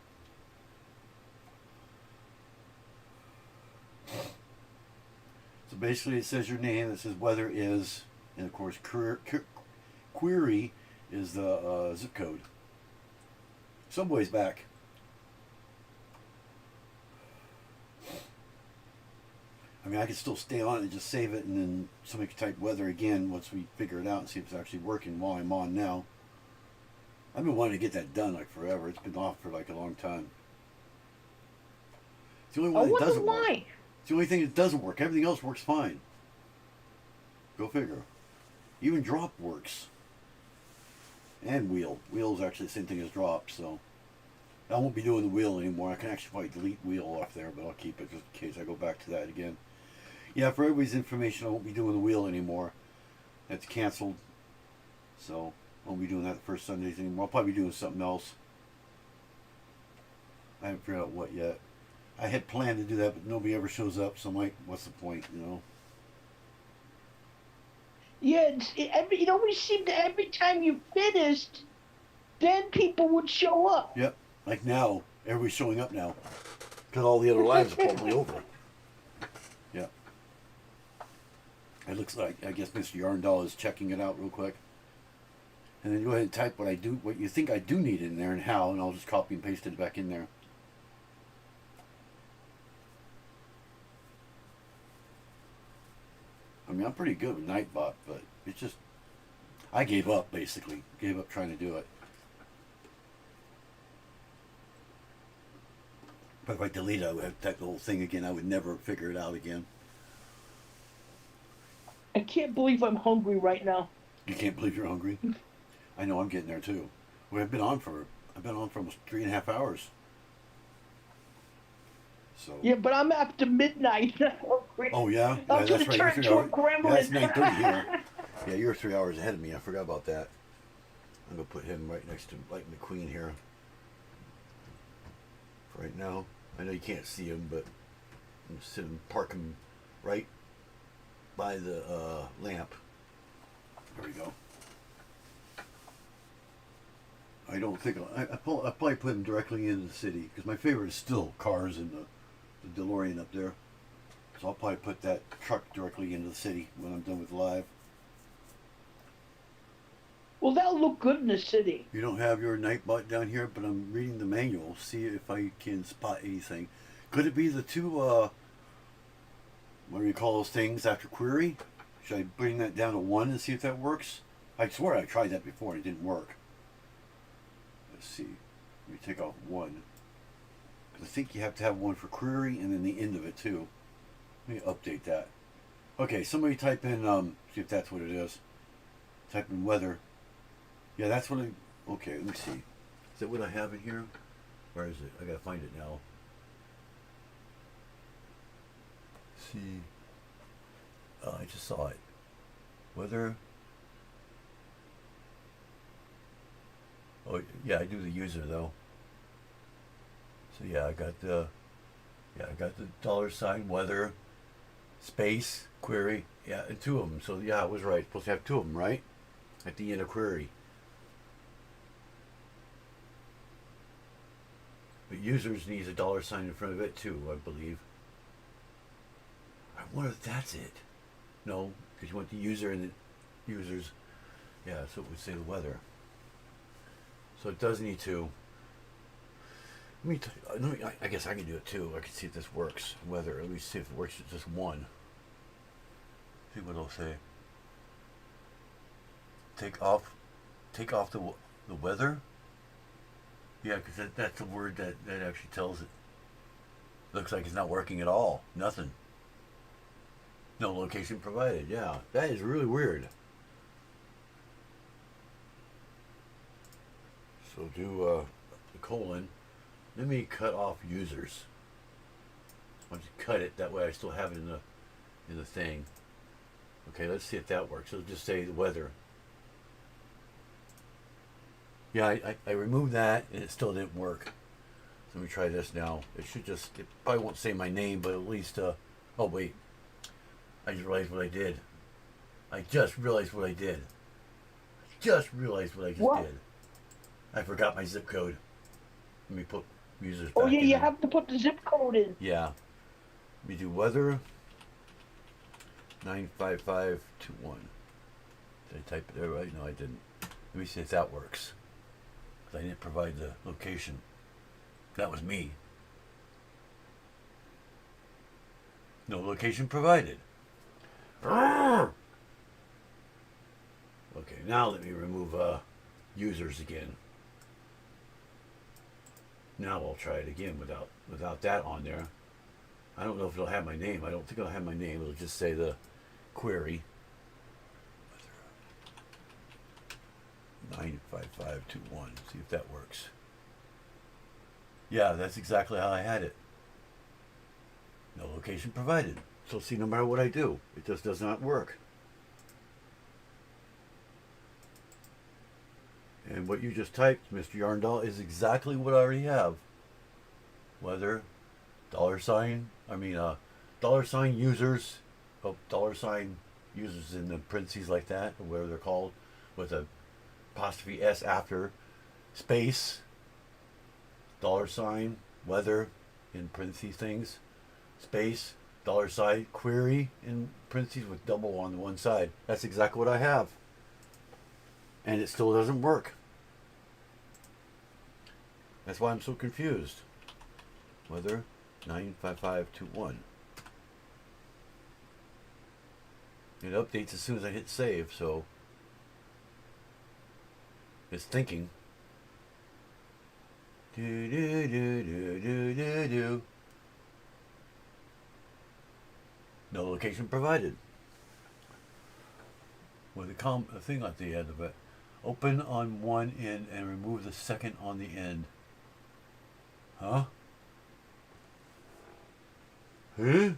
So basically, it says your name. It says weather is, and of course, query is the zip code. Subway's back. I mean, I could still stay on it and just save it, and then somebody could type weather again once we figure it out and see if it's actually working while I'm on now. I've been wanting to get that done like forever. It's been off for like a long time. It's the only one that doesn't work. It's the only thing that doesn't work. Everything else works fine. Go figure. Even drop works. And wheel. Wheel's actually the same thing as drop, so I won't be doing the wheel anymore. I can actually probably delete wheel off there, but I'll keep it just in case I go back to that again. Yeah, for everybody's information, I won't be doing the wheel anymore. That's canceled. So I won't be doing that the first Sundays anymore. I'll probably be doing something else. I haven't figured out what yet. I had planned to do that, but nobody ever shows up, so I'm like, what's the point, you know? Yeah, it always seemed that every time you finished, then people would show up. Yep. Like now, everybody's showing up now. Because all the other lives are probably over. Yeah. It looks like, I guess Mr. Yarndall is checking it out real quick. And then go ahead and type what you think I do need in there and how, and I'll just copy and paste it back in there. I mean, I'm pretty good with Nightbot, but it's just, I gave up, basically. Gave up trying to do it. But if I delete it, I would have to type the whole thing again. I would never figure it out again. I can't believe I'm hungry right now. You can't believe you're hungry? I know, I'm getting there too. Well, I've been on for almost 3.5 hours. So. Yeah, but I'm after midnight. Oh yeah, I'm that's right. turn to a gremlin. Yeah, it's 9:30 here. Yeah, you're 3 hours ahead of me. I forgot about that. I'm gonna put him right next to Lightning McQueen here. For right now, I know you can't see him, but I'm just sitting, park him right by the lamp. There we go. I don't think I'll probably put him directly into the city because my favorite is still cars and the DeLorean up there. So I'll probably put that truck directly into the city when I'm done with live. Well, that'll look good in the city. You don't have your Nightbot down here, but I'm reading the manual. See if I can spot anything. Could it be the two, what do you call those things after query? Should I bring that down to 1 and see if that works? I swear I tried that before and it didn't work. Let's see. Let me take off 1. I think you have to have 1 for query and then the end of it too. Let me update that. Okay, somebody type in, see if that's what it is. Type in weather. Yeah, that's what okay, let me see. Is that what I have in here? Where is it? I gotta find it now. Let's see. Oh, I just saw it. Weather. Oh, yeah, I do the user though. So yeah, I got the $sign weather, space, query. Yeah, and 2 of them. So yeah, I was right. Supposed to have 2 of them, right? At the end of query. But users needs a $sign in front of it too, I believe. I wonder if that's it. No, because you want the user and the users. Yeah, so it would say the weather. So it does need 2. I guess I can do it too. I can see if this works. Weather. Let me see if it works with just 1. See what it'll say. Take off the weather. Yeah, because that's the word that actually tells it. Looks like it's not working at all. Nothing. No location provided. Yeah, that is really weird. So do the colon. Let me cut off users. I'll just cut it. That way I still have it in the thing. Okay, let's see if that works. It'll just say the weather. Yeah, I removed that and it still didn't work. So let me try this now. It probably won't say my name, but at least, oh wait. I just realized what I did. I just realized what I did. Just realized what I just What? did. I forgot my zip code. Let me put users Oh back yeah, in you there. have to put the zip code in. Yeah. Let me do weather 95521. Did I type it there right? No, I didn't. Let me see if that works. Because I didn't provide the location. That was me. No location provided. Arrgh! Okay, now let me remove users again. Now I'll try it again without that on there. I don't know if it'll have my name. I don't think it'll have my name. It'll just say the query. 95521. See if that works. Yeah, that's exactly how I had it. No location provided. So see, no matter what I do, it just does not work. And what you just typed, Mr. Yarndall, is exactly what I already have. Whether $sign users, users in the parentheses like that, or whatever they're called, with a apostrophe S after, space, $, weather, in parentheses things, space, $, query, in parentheses with double on the one side. That's exactly what I have. And it still doesn't work. That's why I'm so confused. Weather 95521. It updates as soon as I hit save, so it's thinking. Do do do do do do do. No location provided. With a thing at the end of it. Open on one end and remove the second on the end. Huh? Huh?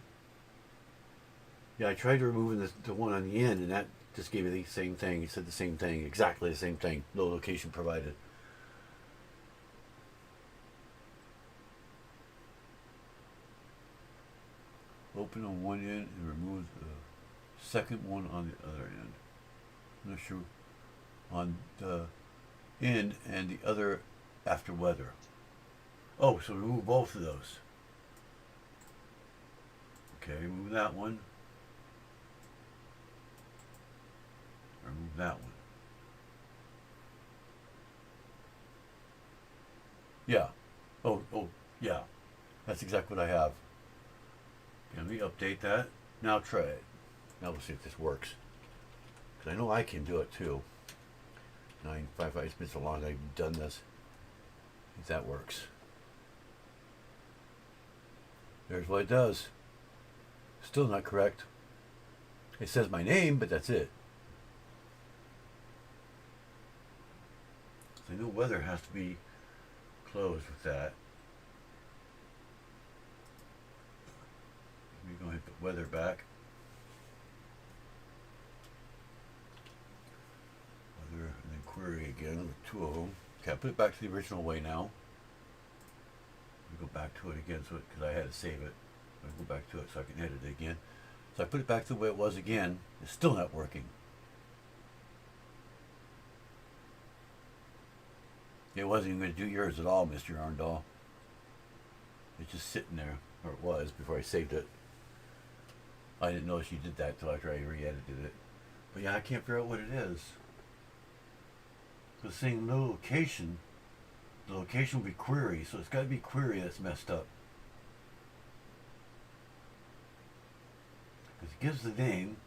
Yeah, I tried removing the one on the end, and that just gave me the same thing. It said the same thing, exactly the same thing. No location provided. Open on one end and remove the second one on the other end. I'm not sure on the end and the other after weather. Oh, so remove both of those. Okay, remove that one. Remove that one. Yeah. Oh, yeah. That's exactly what I have. Okay, let me update that. Now try it. Now we'll see if this works. Because I know I can do it too. 955. It's been so long I've done this. If that works. There's what it does. Still not correct. It says my name, but that's it. I know weather has to be closed with that. Let me go ahead and put weather back. Weather and then query again with two of them. Okay, I put it back to the original way now. Let me go back to it again because I had to save it. I'll go back to it so I can edit it again. So I put it back to the way it was again. It's still not working. It wasn't even going to do yours at all, Mr. Arndall. It's just sitting there, or it was before I saved it. I didn't notice you did that until after I re-edited it. But yeah, I can't figure out what it is. So saying no location, the location will be query, so it's got to be query that's messed up. Because it gives the name,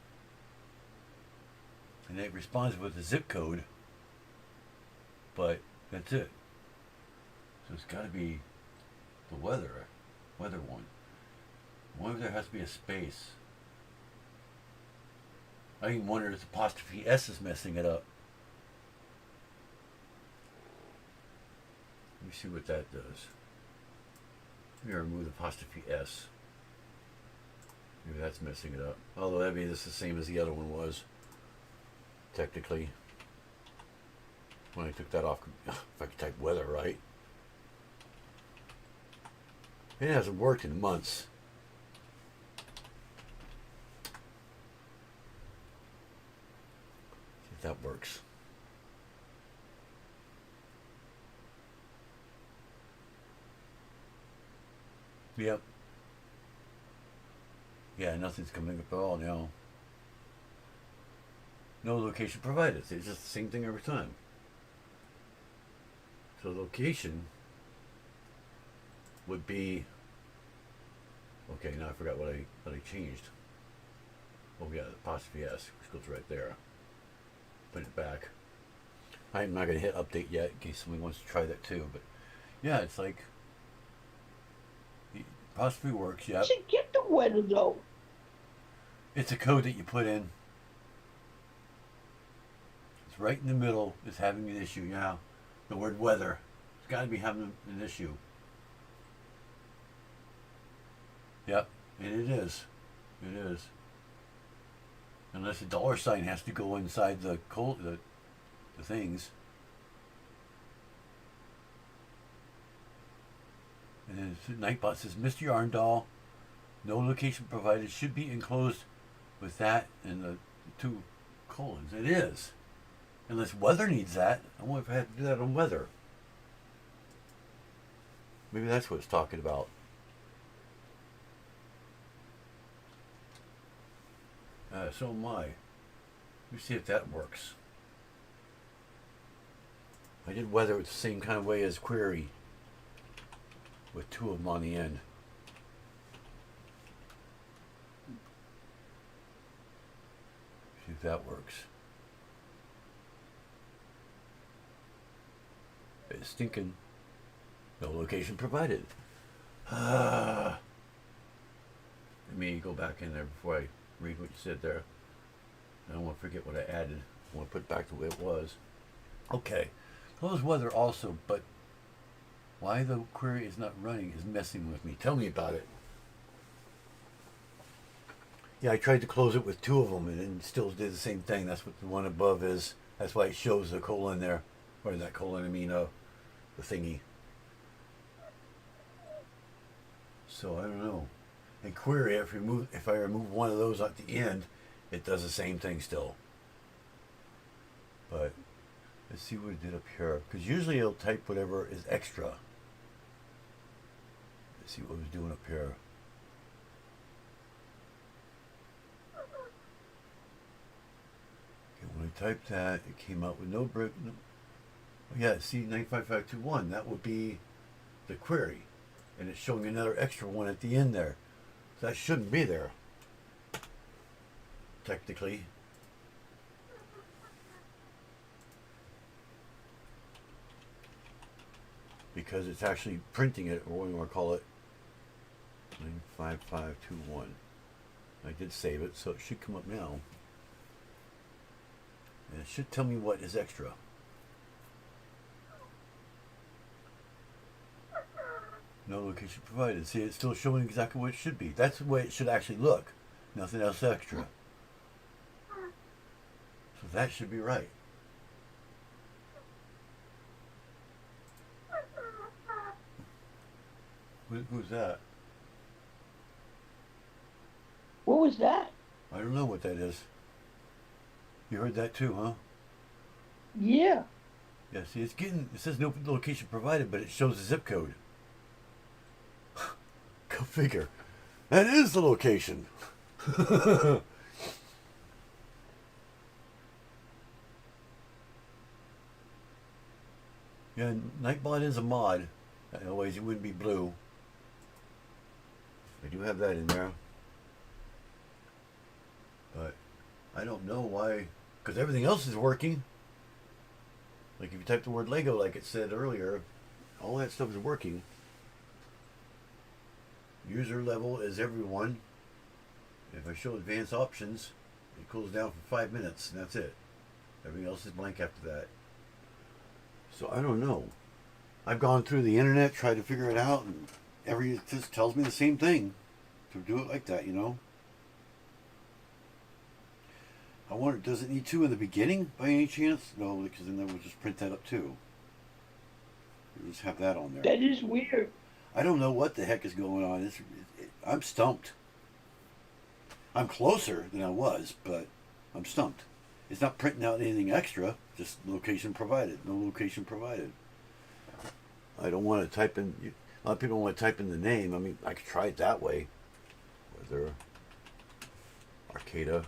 and it responds with the zip code, but that's it. So it's got to be the weather one. I wonder if there has to be a space. I even wonder if the apostrophe S is messing it up. Let me see what that does. Let me remove the apostrophe S. Maybe that's messing it up. Although that'd be just the same as the other one was. Technically. When I took that off, if I could type weather right. It hasn't worked in months. that works. Yep. Yeah, nothing's coming up at all now. No location provided. It's just the same thing every time. So location would be, okay, now I forgot what I changed. Oh yeah, the apostrophe S, which goes right there. Put it back. I'm not gonna hit update yet in case somebody wants to try that too, but yeah, it's like the apostrophe works, I yep. should get the weather though. It's a code that you put in. It's right in the middle. It's having an issue, yeah. The word weather. It's got to be having an issue. Yep, and it is. It is. Unless a dollar sign has to go inside the things. And then Nightbot says, Mr. Yarndall, no location provided should be enclosed with that and the 2 colons. It is. Unless weather needs that. I wonder if I had to do that on weather. Maybe that's what it's talking about. So am I. Let me see if that works. I did weather with the same kind of way as query, with 2 of them on the end. See if that works. It's stinking. No location provided. Let me go back in there before I read what you said there. I don't want to forget what I added. I want to put it back the way it was. Okay. Close weather also, but why the query is not running is messing with me. Tell me about it. Yeah, I tried to close it with 2 of them and it still did the same thing. That's what the one above is. That's why it shows the colon there. Or that colon, I mean, the thingy. So I don't know. And query, if I remove one of those at the end, it does the same thing still. But let's see what it did up here. Because usually it'll type whatever is extra. Let's see what it was doing up here. Okay, when I typed that, it came out with no brick. No, oh yeah, see 95521. That would be the query. And it's showing another extra one at the end there. So that shouldn't be there. Technically. Because it's actually printing it, or what do you want to call it? 95521. I did save it, so it should come up now. And it should tell me what is extra. No location provided. See, it's still showing exactly what it should be. That's the way it should actually look. Nothing else extra. So that should be right. Who's that? What was that? I don't know what that is. You heard that too, huh? Yeah. Yeah, see, it says no location provided, but it shows the zip code. Go figure. That is the location. Yeah, Nightbot is a mod. Otherwise it wouldn't be blue. I do have that in there. But I don't know why, because everything else is working. Like if you type the word Lego like it said earlier, all that stuff is working. User level is everyone. If I show advanced options, it cools down for 5 minutes and that's it. Everything else is blank after that. So I don't know. I've gone through the internet, tried to figure it out, and it just tells me the same thing. To do it like that, you know. I wonder, does it need 2 in the beginning by any chance? No, because then we'll just print that up too. We'll just have that on there. That is weird. I don't know what the heck is going on. I'm stumped. I'm closer than I was, but I'm stumped. It's not printing out anything extra. Just location provided. No location provided. I don't want to type in. A lot of people want to type in the name. I mean, I could try it that way. Whether Arcata,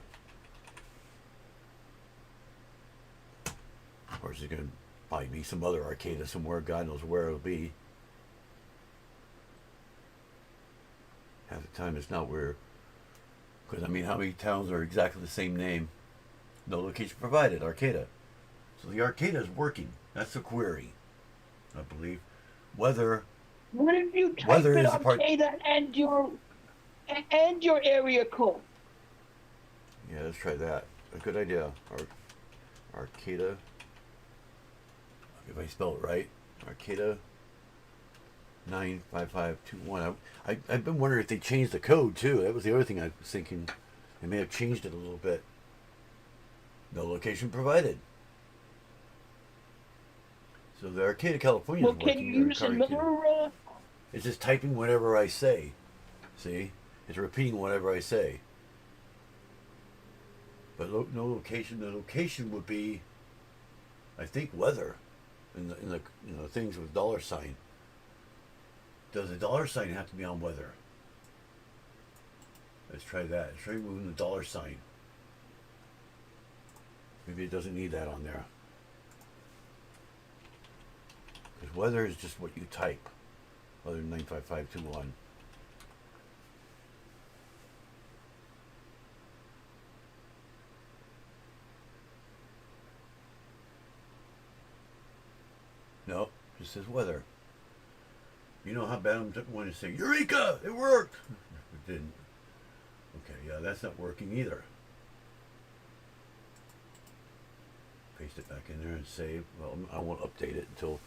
or is it going to probably be some other Arcata somewhere? God knows where it'll be. Half the time it's not where. Because I mean, how many towns are exactly the same name? No location provided. Arcata. So the Arcata is working. That's the query, I believe. Whether What if you type Weather in is a part. Arcata and your area code? Yeah, let's try that. A good idea. Arcata. If I spell it right, Arcata 95521. I've been wondering if they changed the code too. That was the other thing I was thinking. They may have changed it a little bit. No location provided. So the Arcata, California Well, is can working. you use another? It's just typing whatever I say. See? It's repeating whatever I say. But no location. The location would be, I think, weather. In the things with dollar sign. Does the dollar sign have to be on weather? Let's try that. Let's try moving the dollar sign. Maybe it doesn't need that on there. Because weather is just what you type. Other than 95521. No, it just says weather. You know how bad I'm want to say, Eureka! It worked! It didn't. Okay, yeah, that's not working either. Paste it back in there and save. Well, I won't update it until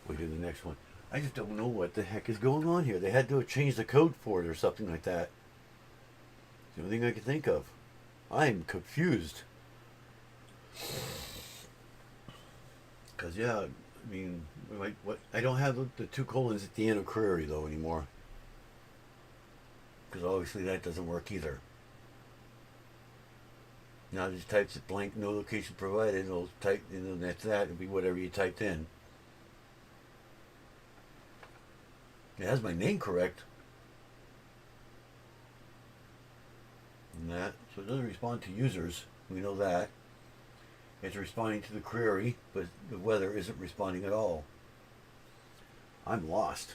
we do the next one. I just don't know what the heck is going on here. They had to change the code for it or something like that. It's the only thing I can think of. I'm confused. Because, yeah, I mean, I don't have the two colons at the end of query, though, anymore. Because obviously that doesn't work either. Now it just types it blank, no location provided. It'll type, that's that. It'll be whatever you typed in. It has my name correct. And that. So it doesn't respond to users. We know that. It's responding to the query, but the weather isn't responding at all. I'm lost.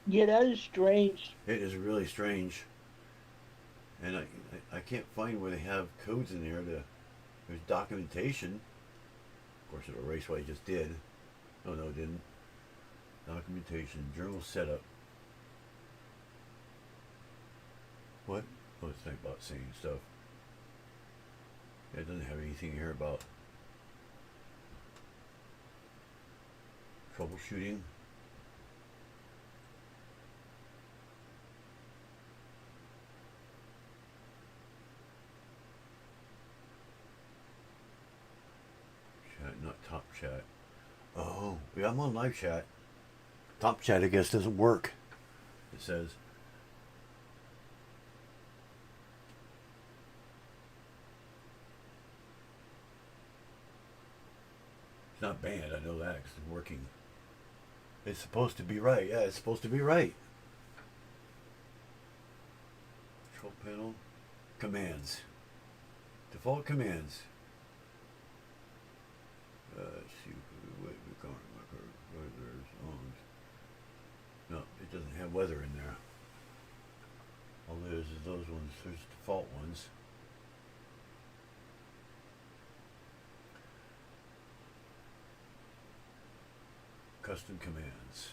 Yeah, that is strange. It is really strange. And I can't find where they have codes in there. There's documentation. Of course, it'll erase what I just did. Oh, no, it didn't. Documentation, journal setup. What? Oh, it's not about saying stuff. It doesn't have anything here about troubleshooting. Chat, not top chat. Oh, yeah, I'm on live chat. Top chat, I guess, doesn't work. It says. It's not banned, I know that, because it's working. It's supposed to be right. Yeah, it's supposed to be right. Control panel. Commands. Default commands. Let's see. Wait, there's no, it doesn't have weather in there. All there is those ones. There's default ones. Custom commands.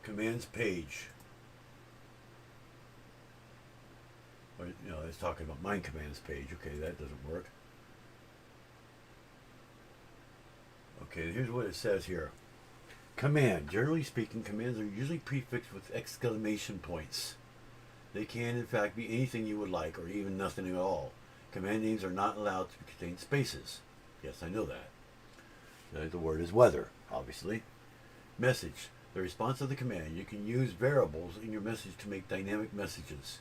Commands page. Or, it's talking about mine commands page. Okay, that doesn't work. Okay, here's what it says here. Command. Generally speaking, commands are usually prefixed with exclamation points. They can, in fact, be anything you would like, or even nothing at all. Command names are not allowed to contain spaces. Yes, I know that. The word is weather, obviously. Message. The response of the command. You can use variables in your message to make dynamic messages.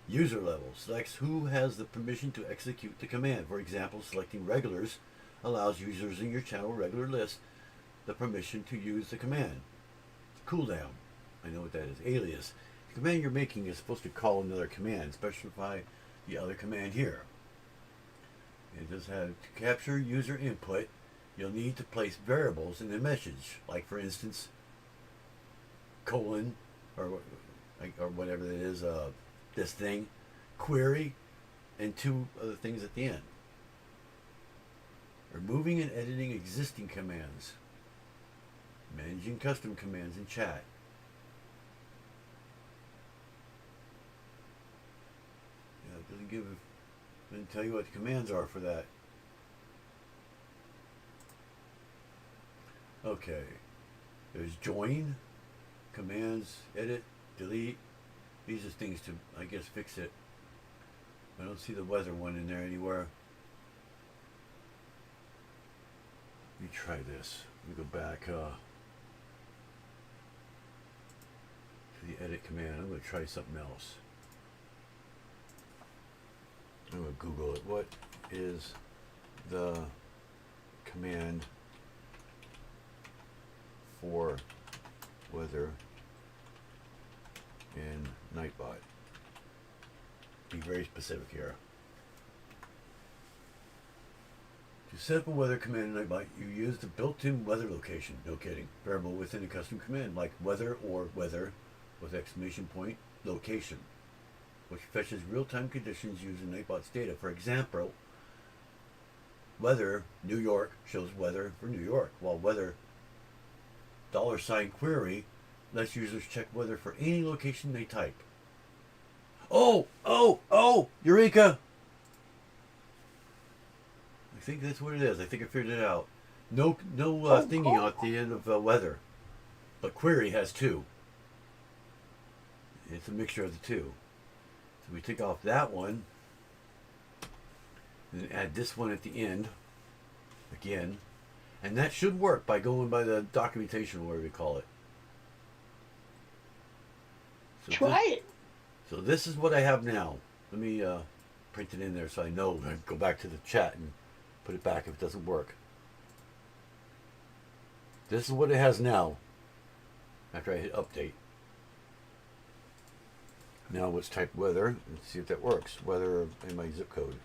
User level selects who has the permission to execute the command. For example, selecting regulars allows users in your channel regular list the permission to use the command. Cooldown. I know what that is. Alias. The command you're making is supposed to call another command. Specify the other command here. It does have to capture user input. You'll need to place variables in the message, like for instance, colon, or whatever it is, this thing, query, and two other things at the end. Removing and editing existing commands. Managing custom commands in chat. Yeah, it doesn't tell you what the commands are for that. Okay. There's join, commands, edit, delete. These are things to, I guess, fix it. I don't see the weather one in there anywhere. Let me try this. Let me go back to the edit command. I'm going to try something else. I'm going to Google it. What is the command for weather in Nightbot? Be very specific here. To set up a weather command in Nightbot, you use the built-in weather location, no kidding, variable within a custom command, like weather or weather with exclamation point location, which fetches real-time conditions using Nightbot's data. For example, weather New York shows weather for New York, while weather $query lets users check weather for any location they type. Oh, Eureka! I think that's what it is. I think I figured it out. No thingy at the end of weather, but query has two. It's a mixture of the two. So we take off that one, and then add this one at the end, again, and that should work by going by the documentation, or whatever you call it. So Try it. So this is what I have now. Let me print it in there so I know. Go back to the chat and put it back if it doesn't work. This is what it has now after I hit update. Now let's type weather and see if that works. Weather in my zip code.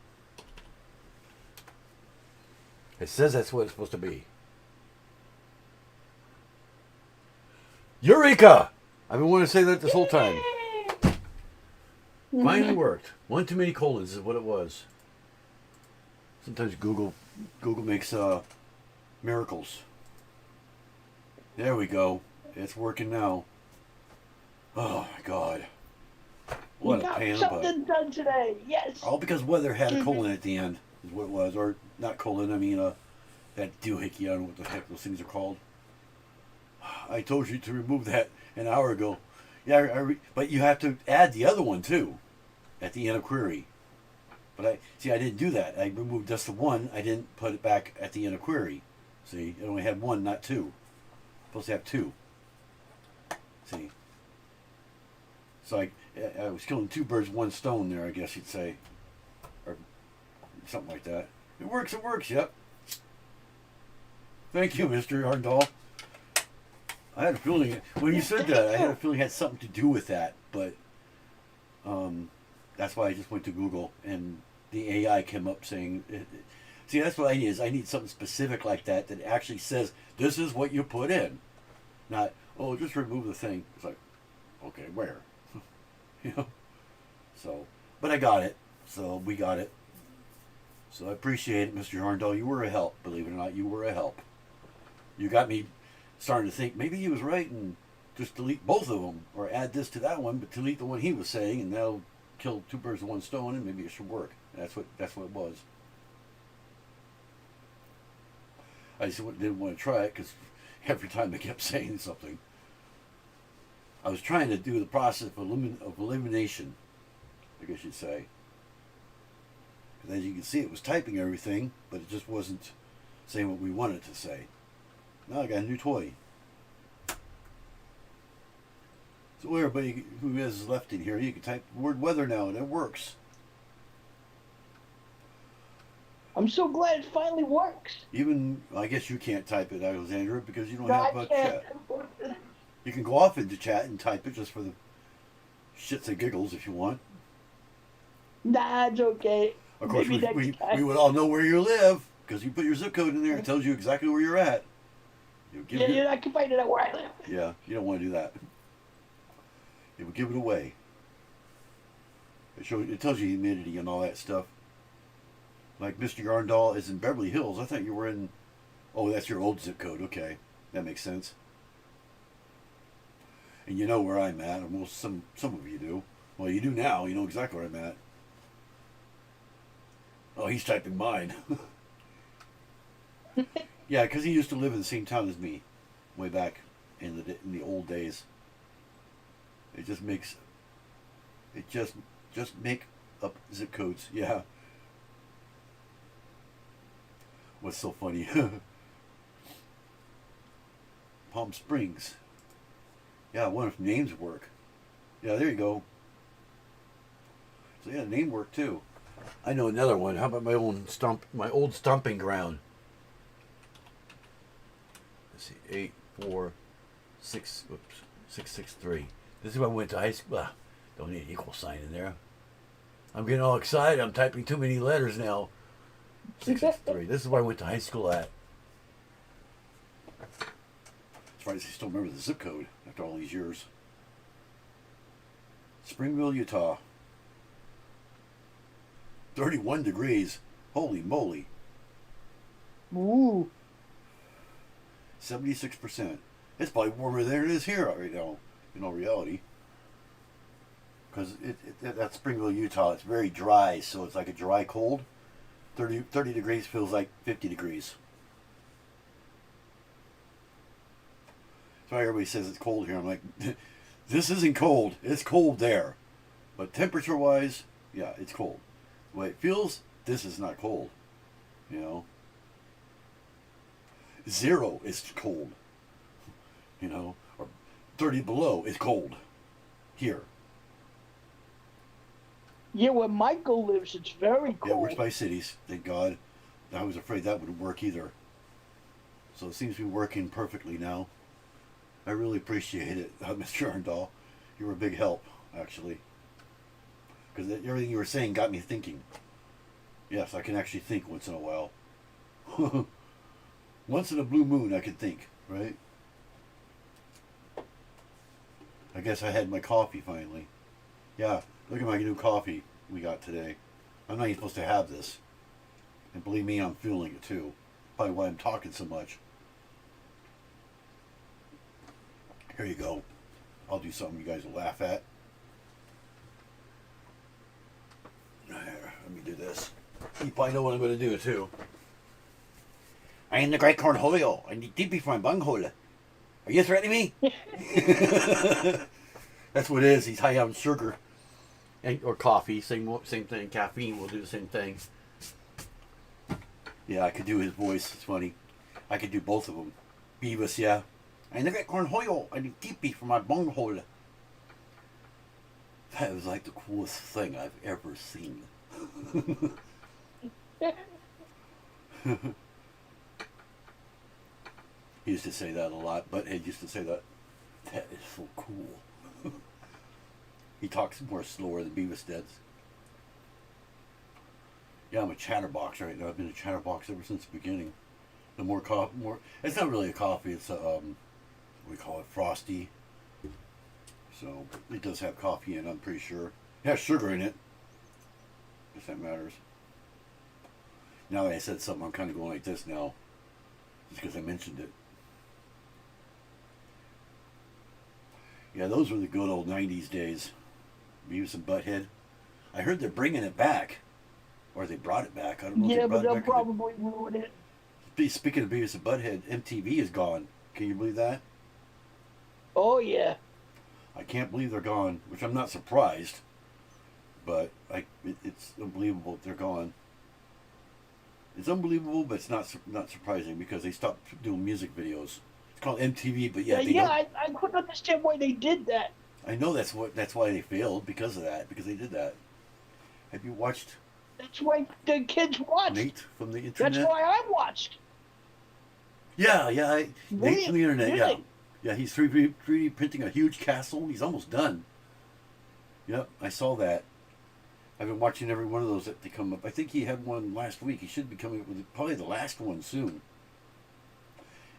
It says that's what it's supposed to be. Eureka! I've been wanting to say that this whole time. Finally worked. One too many colons is what it was. Sometimes Google makes miracles. There we go. It's working now. Oh my God. What a pain in the butt. Something done today. Yes. All because weather had a colon at the end is what it was. Or not colon, I mean that doohickey, I don't know what the heck those things are called. I told you to remove that an hour ago. Yeah, but you have to add the other one too at the end of query. But I didn't do that. I removed just the one. I didn't put it back at the end of query. See, it only had one, not two. Supposed to have two. See. So I was killing two birds, one stone there, I guess you'd say. Or something like that. It works, yep. Thank you, Mr. Arndall. I had a feeling, when you said that, I had a feeling it had something to do with that, but that's why I just went to Google, and the AI came up saying, see, that's what I need, is I need something specific like that that actually says, this is what you put in. Not, oh, just remove the thing. It's like, okay, where? You know? So, but I got it, so we got it. So I appreciate it, Mr. Arndall. You were a help, believe it or not, you were a help. You got me starting to think maybe he was right and just delete both of them, or add this to that one, but delete the one he was saying, and that'll kill two birds with one stone, and maybe it should work. That's what it was. I just didn't want to try it because every time they kept saying something. I was trying to do the process of elimination, I guess you'd say. And as you can see, it was typing everything, but it just wasn't saying what we wanted it to say. Now I got a new toy. So everybody who is left in here, you can type the word weather now, and it works. I'm so glad it finally works. Even, I guess you can't type it, Alexandra, because you don't No, have I a can't. chat. You can go off into chat and type it just for the shits and giggles if you want. Nah, it's okay. Of course, Maybe next time. we would all know where you live because you put your zip code in there. It tells you exactly where you're at. Yeah, I can find it out where I live. Yeah, you don't want to do that. It would give it away. It tells you humidity and all that stuff. Like Mr. Yarndall is in Beverly Hills. I thought you were in. Oh, that's your old zip code. Okay, that makes sense. And you know where I'm at. Or most some of you do. Well, you do now. You know exactly where I'm at. Oh, he's typing mine. Yeah, because he used to live in the same town as me, way back in the old days. It just makes. It just make up zip codes. Yeah. What's so funny? Palm Springs. Yeah, I wonder if names work. Yeah, there you go. So yeah, name work too. I know another one. How about my old stomping ground? Let's see, 663. This is when I went to high school. Ah, don't need an equal sign in there. I'm getting all excited. I'm typing too many letters now. 663. This is where I went to high school at. As far as I still remember the zip code after all these years. Springville, Utah. 31 degrees. Holy moly. Ooh. 76%. It's probably warmer than it is here right now, in all reality. Because that's Springville, Utah. It's very dry, so it's like a dry cold. 30 degrees feels like 50 degrees. That's why everybody says it's cold here. I'm like, this isn't cold. It's cold there. But temperature-wise, yeah, it's cold. The way it feels, this is not cold. You know? 0 is cold. You know? Or 30 below is cold. Here. Yeah, where Michael lives, it's very cold. Yeah, we're by cities, thank God. I was afraid that wouldn't work either. So it seems to be working perfectly now. I really appreciate it, Mr. Arndall. You were a big help, actually. Because everything you were saying got me thinking. Yes, I can actually think once in a while. Once in a blue moon I can think, right? I guess I had my coffee finally. Yeah, look at my new coffee we got today. I'm not even supposed to have this. And believe me, I'm feeling it too. Probably why I'm talking so much. Here you go. I'll do something you guys will laugh at. Let me do this. You probably know what I'm going to do too. I am the Great Cornholio. I need deeply from my bunghole. Are you threatening me? That's what it is. He's high on sugar. Or coffee. Same thing. Caffeine will do the same thing. Yeah, I could do his voice. It's funny. I could do both of them. Beavis, yeah. I am the Great Cornholio. I need deeply from my bunghole. That was like the coolest thing I've ever seen. He used to say that a lot. Butthead used to say that. That is so cool. He talks more slower than Beavis does. Yeah, I'm a chatterbox right now. I've been a chatterbox ever since the beginning. The more coffee, more. It's not really a coffee. It's a we call it frosty. So it does have coffee in it, I'm pretty sure. It has sugar in it. If that matters. Now that I said something, I'm kind of going like this now. Just because I mentioned it. Yeah, those were the good old 90s days. Beavis and Butthead. I heard they're bringing it back. Or they brought it back. I don't know if Yeah, they brought but it they'll back. probably ruin it. Speaking of Beavis and Butthead, MTV is gone. Can you believe that? Oh, yeah. I can't believe they're gone, which I'm not surprised. But it's unbelievable that they're gone. It's unbelievable, but it's not surprising because they stopped doing music videos. It's called MTV, but yeah, I couldn't understand why they did that. I know that's why they failed because of that, because they did that. Have you watched That's why the kids watched. Nate from the That's internet? why I watched. Yeah, yeah. Nate from the internet. Yeah, Really? yeah. He's 3D printing a huge castle. He's almost done. Yep, I saw that. I've been watching every one of those that they come up. I think he had one last week. He should be coming up with probably the last one soon.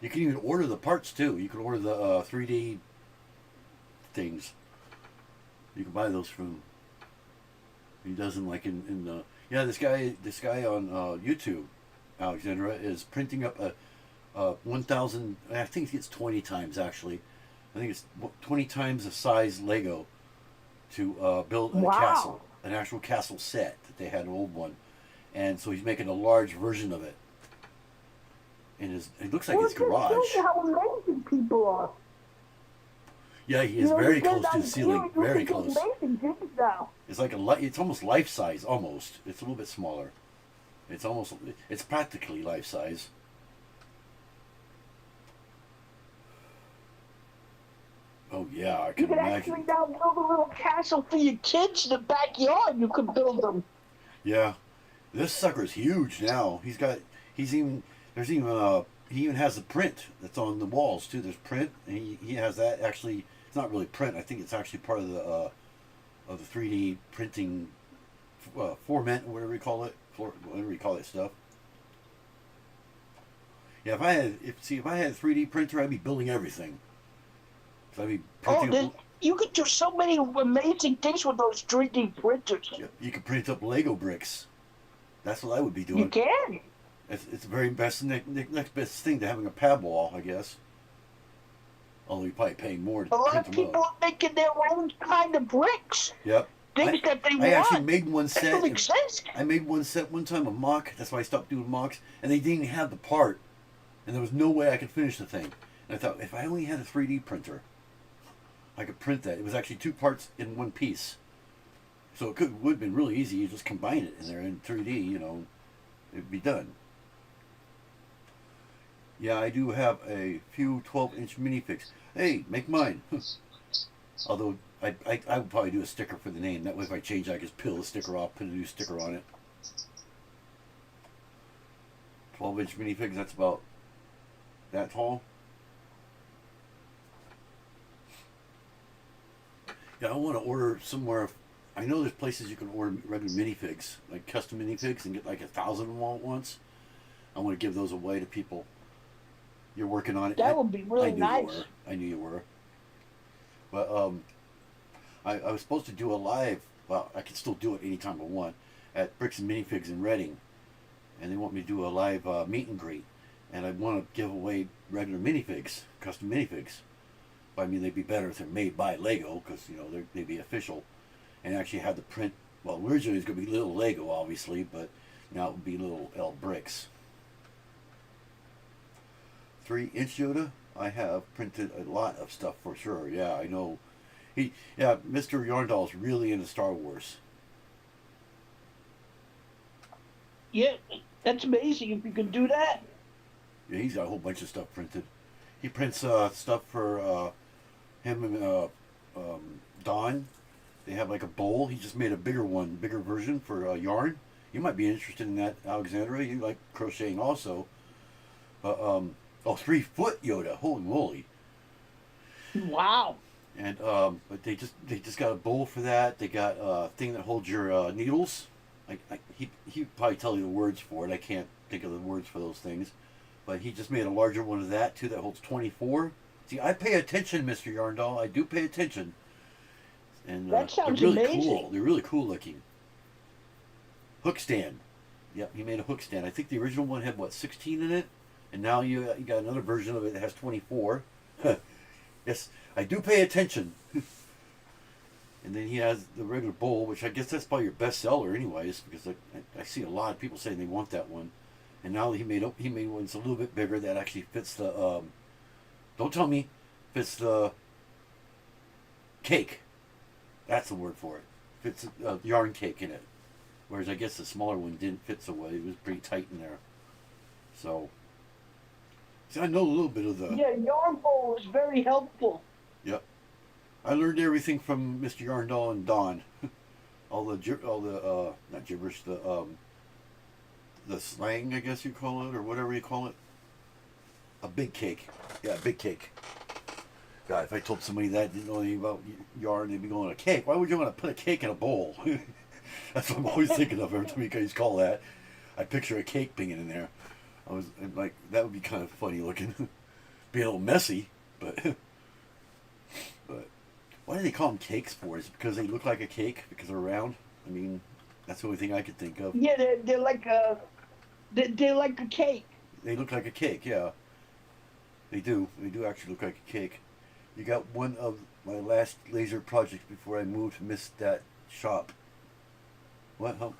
You can even order the parts too. You can order the 3D things. You can buy those from. He does them like in the yeah. This guy on YouTube, Alexandra, is printing up a 1,000. I think it's 20 times actually. I think it's 20 times the size Lego to build a Wow. castle, an actual castle set that they had an old one, and so he's making a large version of it. In his, it looks like Well, his it just garage. shows you how amazing people are. Yeah, he is very close to the ceiling. Very It's close. amazing things now. It's like it's almost life size. Almost. It's a little bit smaller. It's practically life size. Oh yeah, I You can can imagine. actually now build a little castle for your kids in the backyard. You can build them. Yeah, this sucker's huge now. He even has a print that's on the walls too. There's print, and he has that actually. It's not really print. I think it's actually part of the 3D printing format, whatever you call it, whatever you call that stuff. Yeah, if I had a 3D printer, I'd be building everything. So I'd be printing. You could do so many amazing things with those 3D printers. Yeah, you could print up Lego bricks. That's what I would be doing. You can. It's the very best next best thing to having a pad wall, I guess. Although you're probably paying more to A lot print of them people up. are making their own kind of bricks. Yep. Things that they I want. actually made one That set. don't exist. I made one set one time, a mock. That's why I stopped doing mocks. And they didn't have the part. And there was no way I could finish the thing. And I thought, if I only had a 3D printer, I could print that. It was actually two parts in one piece. So it would have been really easy. You just combine it in there in 3D, it'd be done. Yeah, I do have a few 12-inch minifigs. Hey, make mine. Although, I would probably do a sticker for the name. That way if I change, I can just peel the sticker off, put a new sticker on it. 12-inch minifigs, that's about that tall. Yeah, I want to order somewhere. I know there's places you can order regular minifigs, like custom minifigs, and get like 1,000 of them all at once. I want to give those away to people. You're working on it. That would be really I knew nice. You were. I knew you were. But I was supposed to do a live. Well, I can still do it anytime I want at Bricks and Minifigs in Reading, and they want me to do a live meet and greet, and I want to give away regular minifigs, custom minifigs. But, I mean, they'd be better if they're made by Lego because they'd be official, and actually have the print. Well, originally it was going to be little Lego, obviously, but now it would be little L bricks. 3-inch Yoda, I have printed a lot of stuff for sure. Yeah, I know. Mr. Yarndall's really into Star Wars. Yeah, that's amazing if you can do that. Yeah, he's got a whole bunch of stuff printed. He prints stuff for him and Don. They have like a bowl. He just made a bigger version for yarn. You might be interested in that, Alexandra. You like crocheting also. 3-foot Yoda. Holy moly! Wow. And but they just got a bowl for that. They got a thing that holds your needles. He'd probably tell you the words for it. I can't think of the words for those things. But he just made a larger one of that too that holds 24. See, I pay attention, Mr. Yarndall. I do pay attention. And That sounds they're really amazing. cool. They're really cool looking. Hook stand. Yep, he made a hook stand. I think the original one had 16 in it, and now you got another version of it that has 24. Yes, I do pay attention. And then he has the regular bowl, which I guess that's probably your best seller anyways, because I see a lot of people saying they want that one. And now he made one that's a little bit bigger that actually fits the don't tell me, fits the cake. That's the word for it. Fits a yarn cake in it. Whereas I guess the smaller one didn't fit so well. It was pretty tight in there. So I know a little bit of the. Yeah, yarn bowl is very helpful. Yep. I learned everything from Mr. Yarndall and Don. all the not gibberish, the slang, I guess you call it, or whatever you call it. A big cake. Yeah, big cake. God, if I told somebody that didn't know anything about yarn, they'd be going, a cake? Why would you want to put a cake in a bowl? That's what I'm always thinking of every time you guys call that. I picture a cake being in there. I'm like, that would be kind of funny looking. Be a little messy, but but why do they call them cakes for? Is it because they look like a cake because they're round? I mean, that's the only thing I could think of. Yeah, they're like a they're like a cake. They look like a cake, yeah. They do. They do actually look like a cake. You got one of my last laser projects before I moved. Missed that shop. What? How?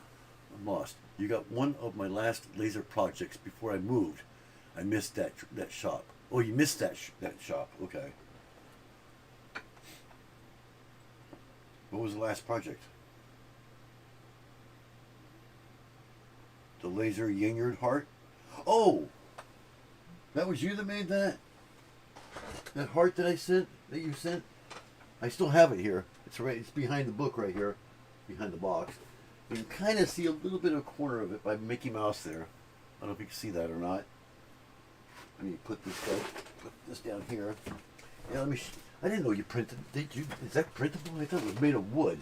I'm lost. You got one of my last laser projects before I moved. I missed that shop. Oh, you missed that shop. Okay. What was the last project? The laser Yingyard heart? Oh! That was you that made that? That heart that I sent? That you sent? I still have it here. It's right. It's behind the book right here. Behind the box. You can kind of see a little bit of a corner of it by Mickey Mouse there. I don't know if you can see that or not. Let me put this down here. Yeah, let me. I didn't know you printed. Did you? Is that printable? I thought it was made of wood.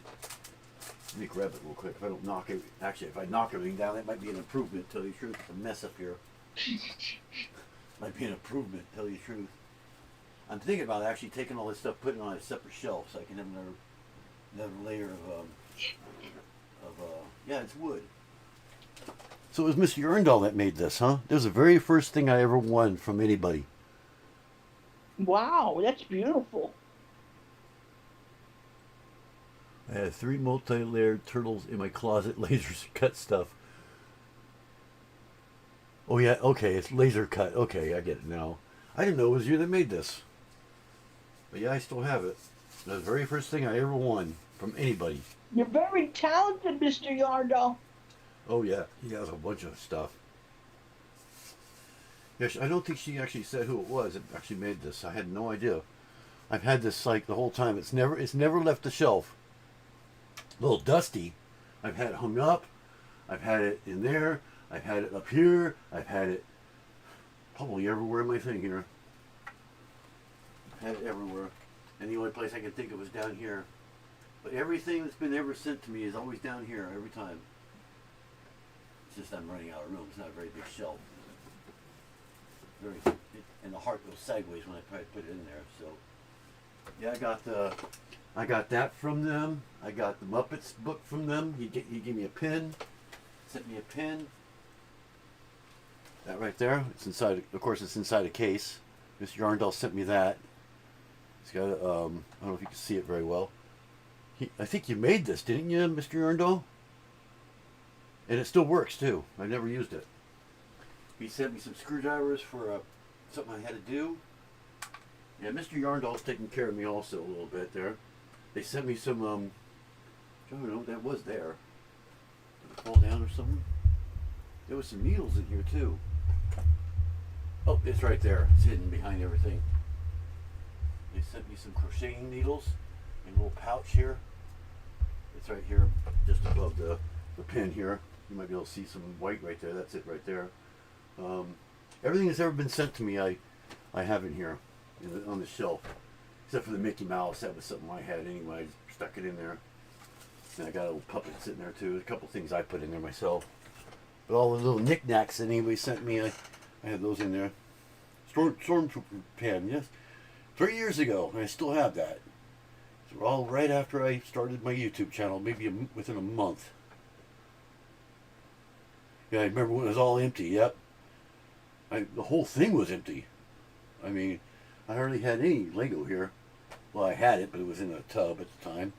Let me grab it real quick. If I don't knock it, actually, if I knock everything down, that might be an improvement. Tell you the truth, it's a mess up here. Might be an improvement. Tell you the truth. I'm thinking about actually taking all this stuff, putting it on a separate shelf, so I can have another layer of yeah, it's wood. So it was Mr. Yarndall that made this, huh? This was the very first thing I ever won from anybody. Wow, that's beautiful. I had 3 multi-layered turtles in my closet, lasers cut stuff. Oh yeah, okay, it's laser cut. Okay, I get it now. I didn't know it was you that made this. But yeah, I still have it. That was the very first thing I ever won from anybody. You're very talented, Mr. Yarndall. Oh yeah, he has a bunch of stuff. Yeah, I don't think she actually said who it was that actually made this. I had no idea. I've had this like the whole time. It's never left the shelf. A little dusty. I've had it hung up. I've had it in there. I've had it up here. I've had it probably everywhere in my thing here. I've had it everywhere. And the only place I can think of is down here. But everything that's been ever sent to me is always down here every time. It's just I'm running out of room. It's not a very big shelf. And the heart goes sideways when I try to put it in there. So yeah, I got that from them. I got the Muppets book from them. He gave me a pin. Sent me a pin. That right there. It's inside. Of course, it's inside a case. Mr. Yarndall sent me that. It's got. I don't know if you can see it very well. I think you made this, didn't you, Mr. Yarndall? And it still works too. I've never used it. He sent me some screwdrivers for something I had to do. Yeah, Mr. Yarndall's taking care of me also a little bit there. They sent me some. I don't know. That was there. Did it fall down or something? There was some needles in here too. Oh, it's right there. It's hidden behind everything. They sent me some crocheting needles in a little pouch here. It's right here, just above the pin here. You might be able to see some white right there. That's it right there. Everything that's ever been sent to me, I have in here on the shelf, except for the Mickey Mouse. That was something I had anyway. I just stuck it in there. And I got a little puppet sitting there too. A couple things I put in there myself. But all the little knickknacks that anybody sent me, I had those in there. Stormtrooper pen, yes. 3 years ago, and I still have that. So all right after I started my YouTube channel, maybe within a month. Yeah, I remember when it was all empty, yep. The whole thing was empty. I mean, I hardly had any Lego here. Well, I had it, but it was in a tub at the time.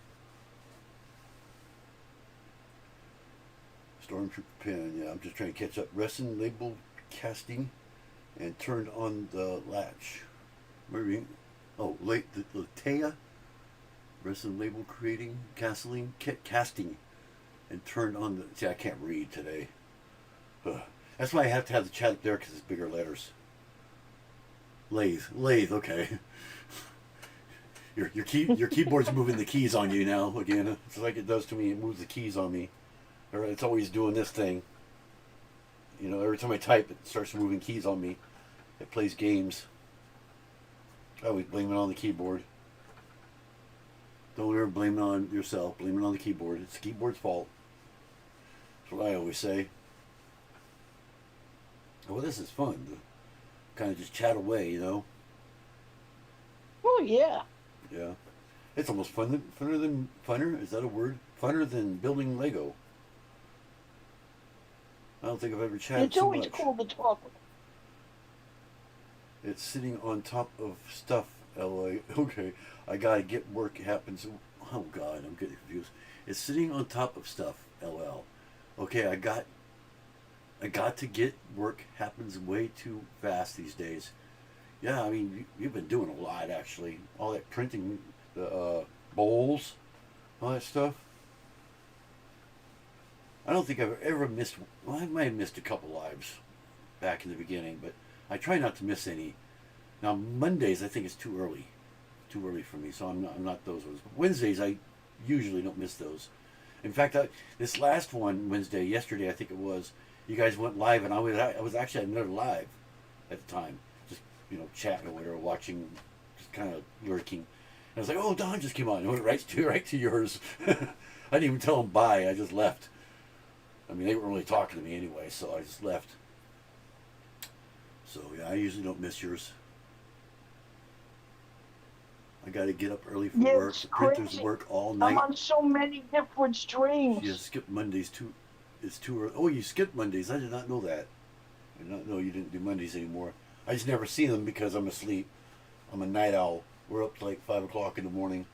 Stormtrooper pen, yeah, I'm just trying to catch up. Resin label casting and turned on the latch. Maybe, oh, late the Latea. Resin label creating, casting, and turned on the. See, I can't read today. That's why I have to have the chat up there because it's bigger letters. Lathe, okay. Your keyboard's moving the keys on you now again. It's like it does to me. It moves the keys on me. Or it's always doing this thing. You know, every time I type, it starts moving keys on me. It plays games. I always blame it on the keyboard. Don't ever blame it on yourself. Blame it on the keyboard. It's the keyboard's fault. That's what I always say. Well, this is fun. To kind of just chat away, you know. Oh yeah. Yeah, it's almost funner. Is that a word? Funner than building Lego. I don't think I've ever chatted It's so always much. cool to talk. It's sitting on top of stuff. LA. Okay, I gotta get work happens. Oh God, I'm getting confused. It's sitting on top of stuff. LL. Okay, I got to get work happens way too fast these days. Yeah, I mean, you've been doing a lot, actually. All that printing, the bowls, all that stuff. I don't think I've ever missed, well, I might have missed a couple lives back in the beginning, but I try not to miss any. Now, Mondays, I think it's too early. Too early for me, so I'm not those ones. But Wednesdays, I usually don't miss those. In fact, this last one, Wednesday, yesterday, I think it was, you guys went live, and I was actually at another live at the time. You know, chatting or whatever, watching, just kind of lurking. And I was like, oh, Don just came on. And went right to yours. I didn't even tell them bye. I just left. I mean, they weren't really talking to me anyway, so I just left. So, yeah, I usually don't miss yours. I got to get up early for Yeah, work. it's The printers crazy. work all I'm night. on so many different streams. Yeah, skip Mondays too. It's too early. Oh, you skipped Mondays. I did not know that. I did not know you didn't do Mondays anymore. I just never see them because I'm asleep. I'm a night owl. We're up to like 5 o'clock in the morning.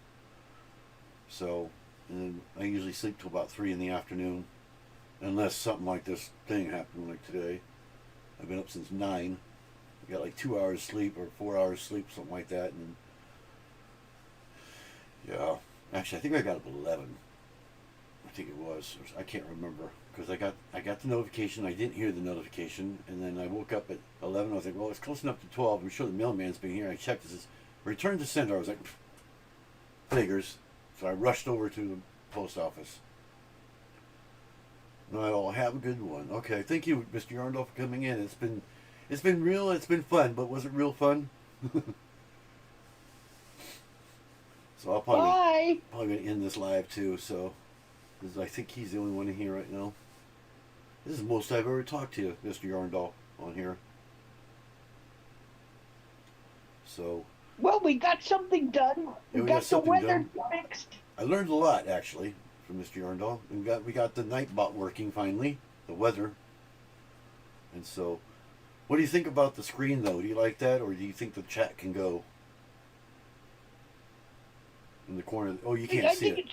So, and then I usually sleep till about 3 in the afternoon. Unless something like this thing happened like today. I've been up since 9. I got like 2 hours sleep or 4 hours sleep, something like that. And yeah, actually I think I got up at 11. I think it was. I can't remember because I got the notification. I didn't hear the notification, and then I woke up at 11. I was like, well, it's close enough to 12. I'm sure the mailman's been here. I checked. It says return to sender. I was like, figures. So I rushed over to the post office. No, I'll have a good one. Okay, thank you, Mr. Yarndall, for coming in. It's been fun, but was it real fun? So I'll Bye. probably gonna end this live too. So, because I think he's the only one in here right now. This is the most I've ever talked to you, Mr. Yarndall, on here. So. Well, we got something done. Yeah, We got the something weather done. fixed. I learned a lot actually from Mr. Yarndall. We got the Nightbot working finally, the weather. And so, what do you think about the screen though? Do you like that, or do you think the chat can go in the corner? Oh, you can't see it.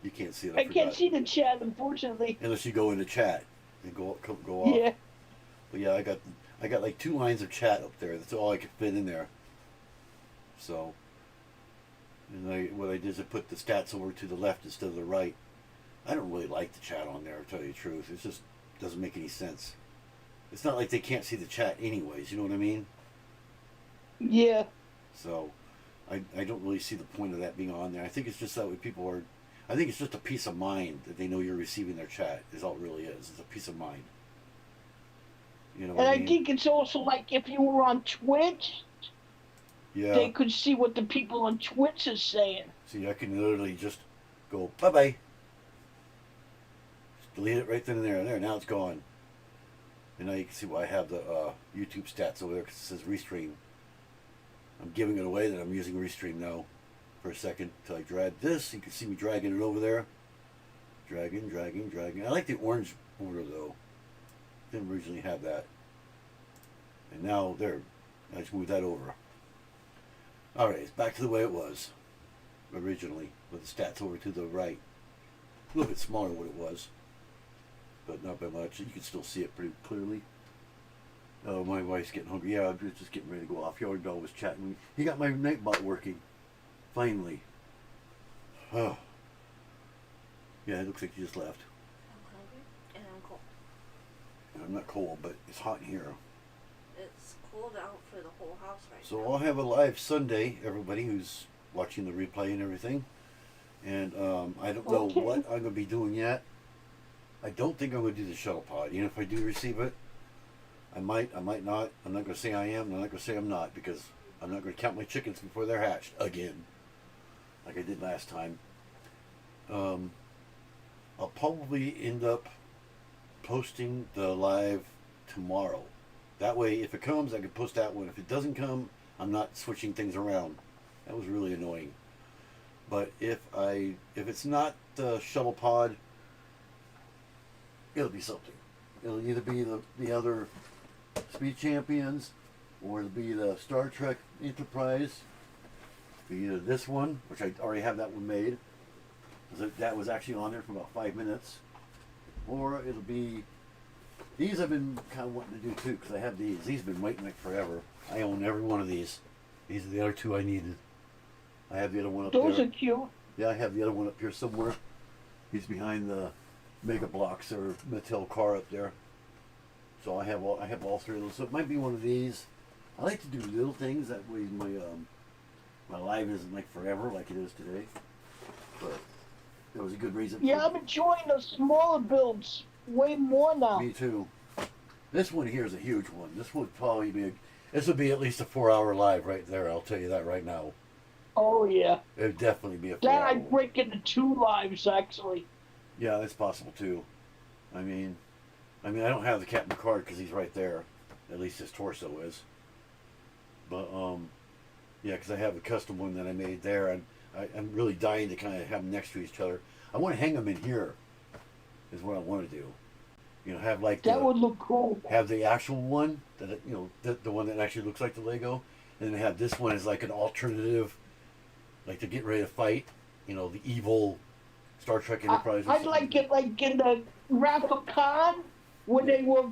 You can't see it. I can't see the chat, unfortunately. Unless you go into chat and go off. Yeah. But yeah, I got like 2 lines of chat up there. That's all I could fit in there. So, and what I did is I put the stats over to the left instead of the right. I don't really like the chat on there, to tell you the truth. It just doesn't make any sense. It's not like they can't see the chat anyways, you know what I mean? Yeah. So, I don't really see the point of that being on there. I think it's just that way people are, I think it's just a peace of mind that they know you're receiving their chat, is all it really is. It's a peace of mind. You know what And I I mean? think it's also like if you were on Twitch, Yeah. they could see what the people on Twitch is saying. See, I can literally just go, bye-bye. Just delete it right then and there. There, now it's gone. And now you can see why I have the YouTube stats over there because it says Restream. I'm giving it away that I'm using Restream now for a second until I drag this. You can see me dragging it over there. Dragging, dragging, dragging. I like the orange border though. Didn't originally have that. And now, there. I just moved that over. Alright, it's back to the way it was originally, with the stats over to the right. A little bit smaller than what it was, but not by much. You can still see it pretty clearly. Oh, my wife's getting hungry. Yeah, I'm just getting ready to go off. Yarndall was chatting. He got my Nightbot working. Finally. Oh. Yeah, it looks like he just left. I'm hungry and I'm cold. I'm not cold, but it's hot in here. It's cold out for the whole house right So now. I'll have a live Sunday, everybody who's watching the replay and everything. And I don't know Okay. what I'm going to be doing yet. I don't think I'm going to do the shuttle pod. Even if I do receive it, I might not. I'm not going to say I am. I'm not going to say I'm not, because I'm not going to count my chickens before they're hatched again, like I did last time. I'll probably end up posting the live tomorrow. That way, if it comes, I can post that one. If it doesn't come, I'm not switching things around. That was really annoying. But if it's not the shuttle pod, it'll be something. It'll either be the other Speed Champions, or it'll be the Star Trek Enterprise. Be either this one, which I already have that one made. That was actually on there for about 5 minutes. Or it'll be these. I've been kind of wanting to do too, because I have these. These have been waiting like forever. I own every one of these. These are the other two I needed. I have the other one up there. Those are cute. Yeah, I have the other one up here somewhere. He's behind the Mega Blocks or Mattel car up there. So I have all three of those. So it might be one of these. I like to do little things, that way my life isn't like forever like it is today. But that was a good reason. Yeah, I'm enjoying the smaller builds way more now. Me too. This one here is a huge one. This would probably be this would be at least a 4-hour live right there. I'll tell you that right now. Oh yeah. It would definitely be a 4 That hour. I'd break into 2 lives actually. Yeah, that's possible too. I mean, I don't have the Captain Picard because he's right there. At least his torso is. But yeah, because I have a custom one that I made there, and I'm really dying to kind of have them next to each other. I want to hang them in here. Is what I want to do. You know, have like That would look cool. have the actual one that the one that actually looks like the Lego, and then have this one as like an alternative, like to get ready to fight. You know, the evil Star Trek Enterprise. Or I'd something. like it like in the Wrath of Khan when they were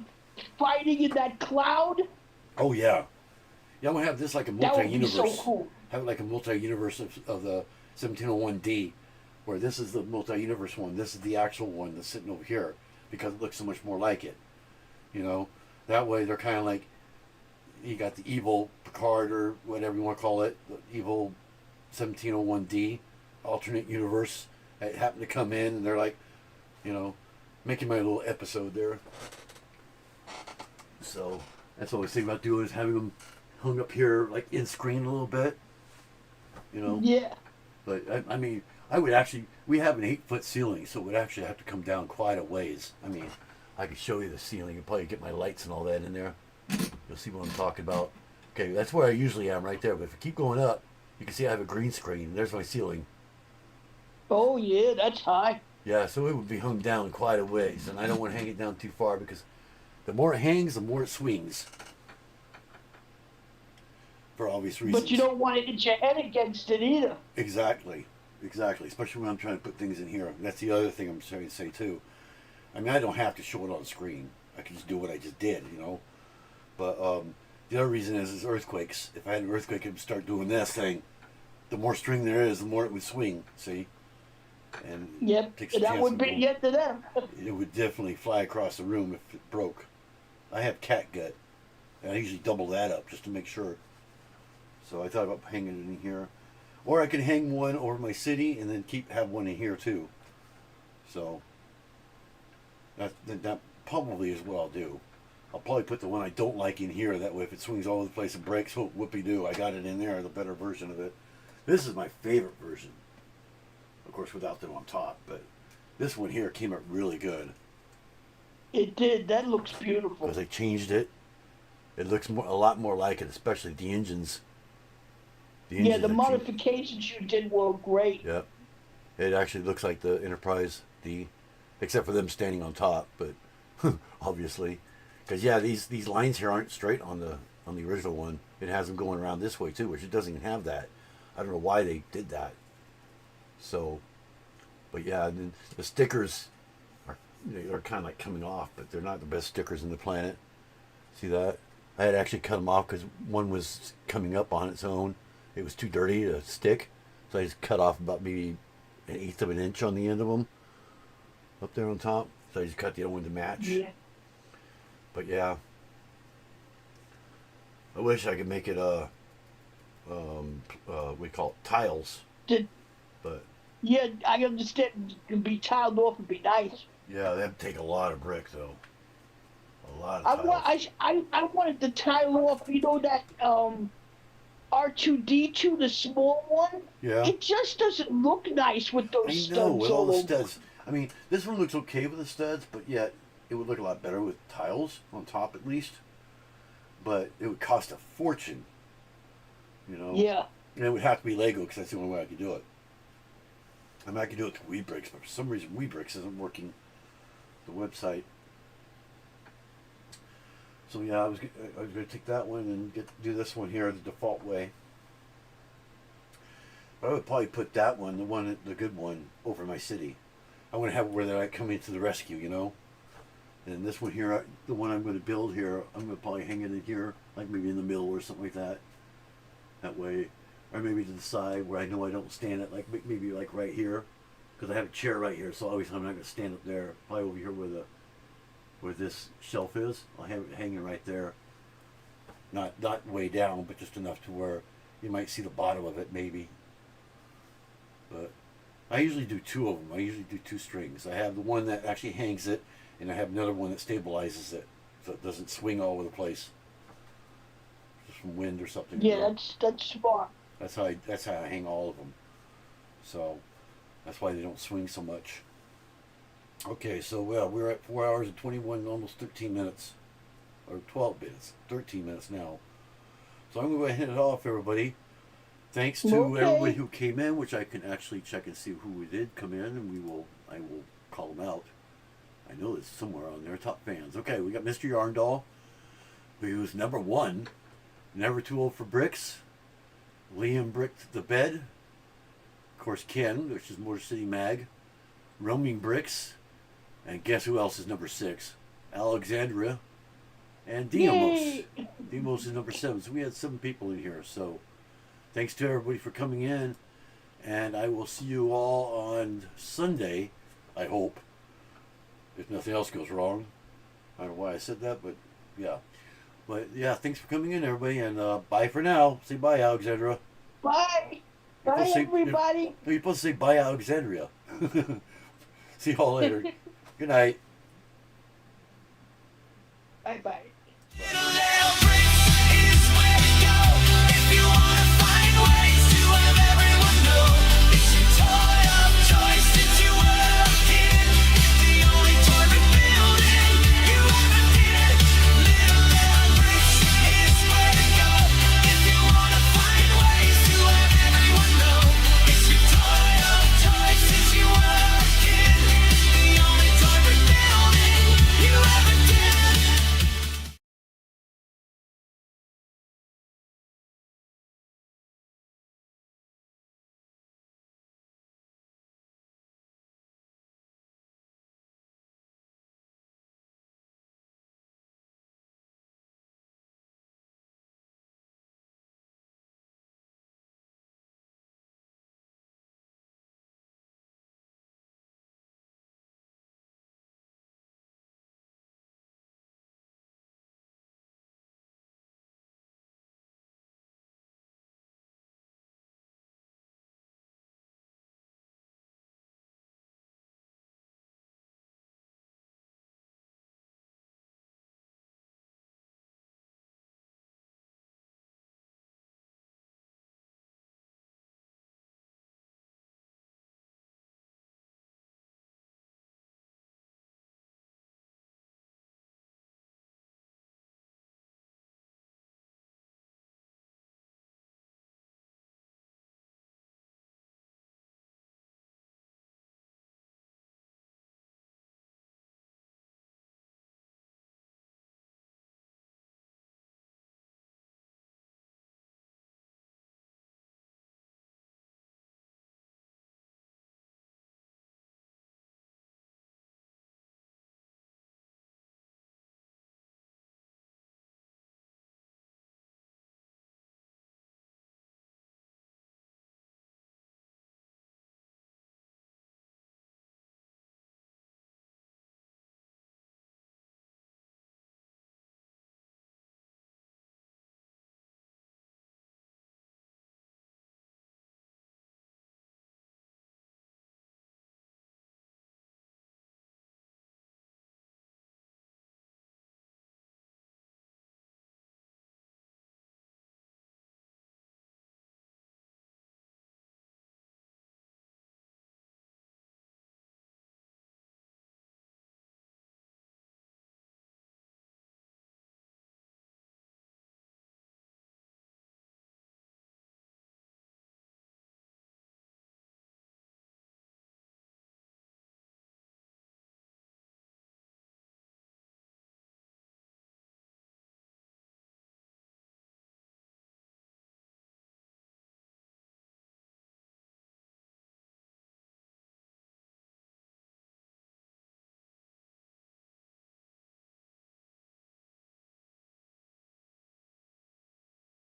fighting in that cloud. Oh yeah, yeah. I'm gonna have this like a That would be multi-universe. so cool. Have it like a multi-universe of the 1701D, where this is the multi-universe one. This is the actual one that's sitting over here, because it looks so much more like it. You know, that way they're kind of like, you got the evil Picard or whatever you want to call it, the evil 1701D alternate universe that happened to come in, and they're like, you know, making my little episode there. So that's what I was thinking about doing, is having them hung up here like in screen a little bit. You know. Yeah. But I mean, I would actually. We have an 8-foot ceiling, so it would actually have to come down quite a ways. I mean, I could show you the ceiling and probably get my lights and all that in there. You'll see what I'm talking about. Okay, that's where I usually am, right there. But if I keep going up, you can see I have a green screen. There's my ceiling. Oh yeah, that's high. Yeah, so it would be hung down quite a ways, and I don't want to hang it down too far, because the more it hangs, the more it swings. For obvious reasons. But you don't want to hit your head against it either. Exactly. Especially when I'm trying to put things in here. That's the other thing I'm trying to say too. I mean, I don't have to show it on screen. I can just do what I just did, you know. But the other reason is earthquakes. If I had an earthquake, it would start doing this thing. The more string there is, the more it would swing. See. And Yep. it takes a That chance would of be going- it to them. It would definitely fly across the room if it broke. I have cat gut, and I usually double that up just to make sure. So I thought about hanging it in here, or I could hang one over my city and then have one in here too. So that probably is what I'll do. I'll probably put the one I don't like in here. That way, if it swings all over the place and breaks, whoopie-doo, I got it in there, the better version of it. This is my favorite version. Of course, without them on top, but this one here came out really good. It did. That looks beautiful. Because they changed it. It looks a lot more like it, especially the engines. Yeah, the are modifications you did were great. Yep. It actually looks like the Enterprise D, except for them standing on top, but obviously. Because yeah, these lines here aren't straight on the original one. It has them going around this way too, which it doesn't even have that. I don't know why they did that. So, but yeah, and then the stickers are kind of like coming off, but they're not the best stickers in the planet. See that? I had actually cut them off because one was coming up on its own. It was too dirty to stick, so I just cut off about maybe 1/8 of an inch on the end of them up there on top. So I just cut the other one to match. Yeah. But yeah, I wish I could make it we call it tiles, Did, but yeah, I understand. It can be tiled off and be nice. yeah, that'd take a lot of brick though. A lot I of want, tiles. I wanted to tile off. You know that R2D2, the small one. Yeah. It just doesn't look nice with those I know, studs with all all the over. studs. I mean, this one looks okay with the studs, but yet it would look a lot better with tiles on top at least. But it would cost a fortune, you know. Yeah. And it would have to be Lego because that's the only way I could do it. I mean, I could do it to Weebricks, but for some reason Weebricks isn't working. The website. So yeah, I was going to take that one and do this one here the default way. But I would probably put that one, the good one, over my city. I want to have it where they're like coming to the rescue, you know. And this one here, the one I'm going to build here, I'm going to probably hang it in here, like maybe in the middle or something like that. That way, or maybe to the side where I know I don't stand it, like maybe like right here, because I have a chair right here, so always I'm not going to stand up there. Probably over here where this shelf is, I'll have it hanging right there. Not way down, but just enough to where you might see the bottom of it, maybe. But I usually do two of them. I usually do two strings. I have the one that actually hangs it, and I have another one that stabilizes it, so it doesn't swing all over the place, just from wind or something. Yeah, You know? that's smart. That's how I hang all of them. So that's why they don't swing so much. Okay, so well, we're at 4 hours and 21, almost 13 minutes, or 12 minutes, 13 minutes now. So I'm going to go ahead and hit it off, everybody. Thanks to everybody who came in, which I can actually check and see who did come in, and I will call them out. I know it's somewhere on there, top fans. Okay, we got Mr. Yarndall, who was number 1, never too old for bricks. Liam bricked the bed. Of course, Ken, which is Motor City Mag. Roaming Bricks. And guess who else is number 6? Alexandria. And Demos. Yay. Demos is number 7. So we had 7 people in here. So thanks to everybody for coming in. And I will see you all on Sunday, I hope. If nothing else goes wrong. I don't know why I said that, but yeah. But yeah, thanks for coming in, everybody. And bye for now. Say bye, Alexandria. Bye. Bye, everybody. You're supposed to say bye, Alexandria. See y'all later. Good night. Bye-bye. Little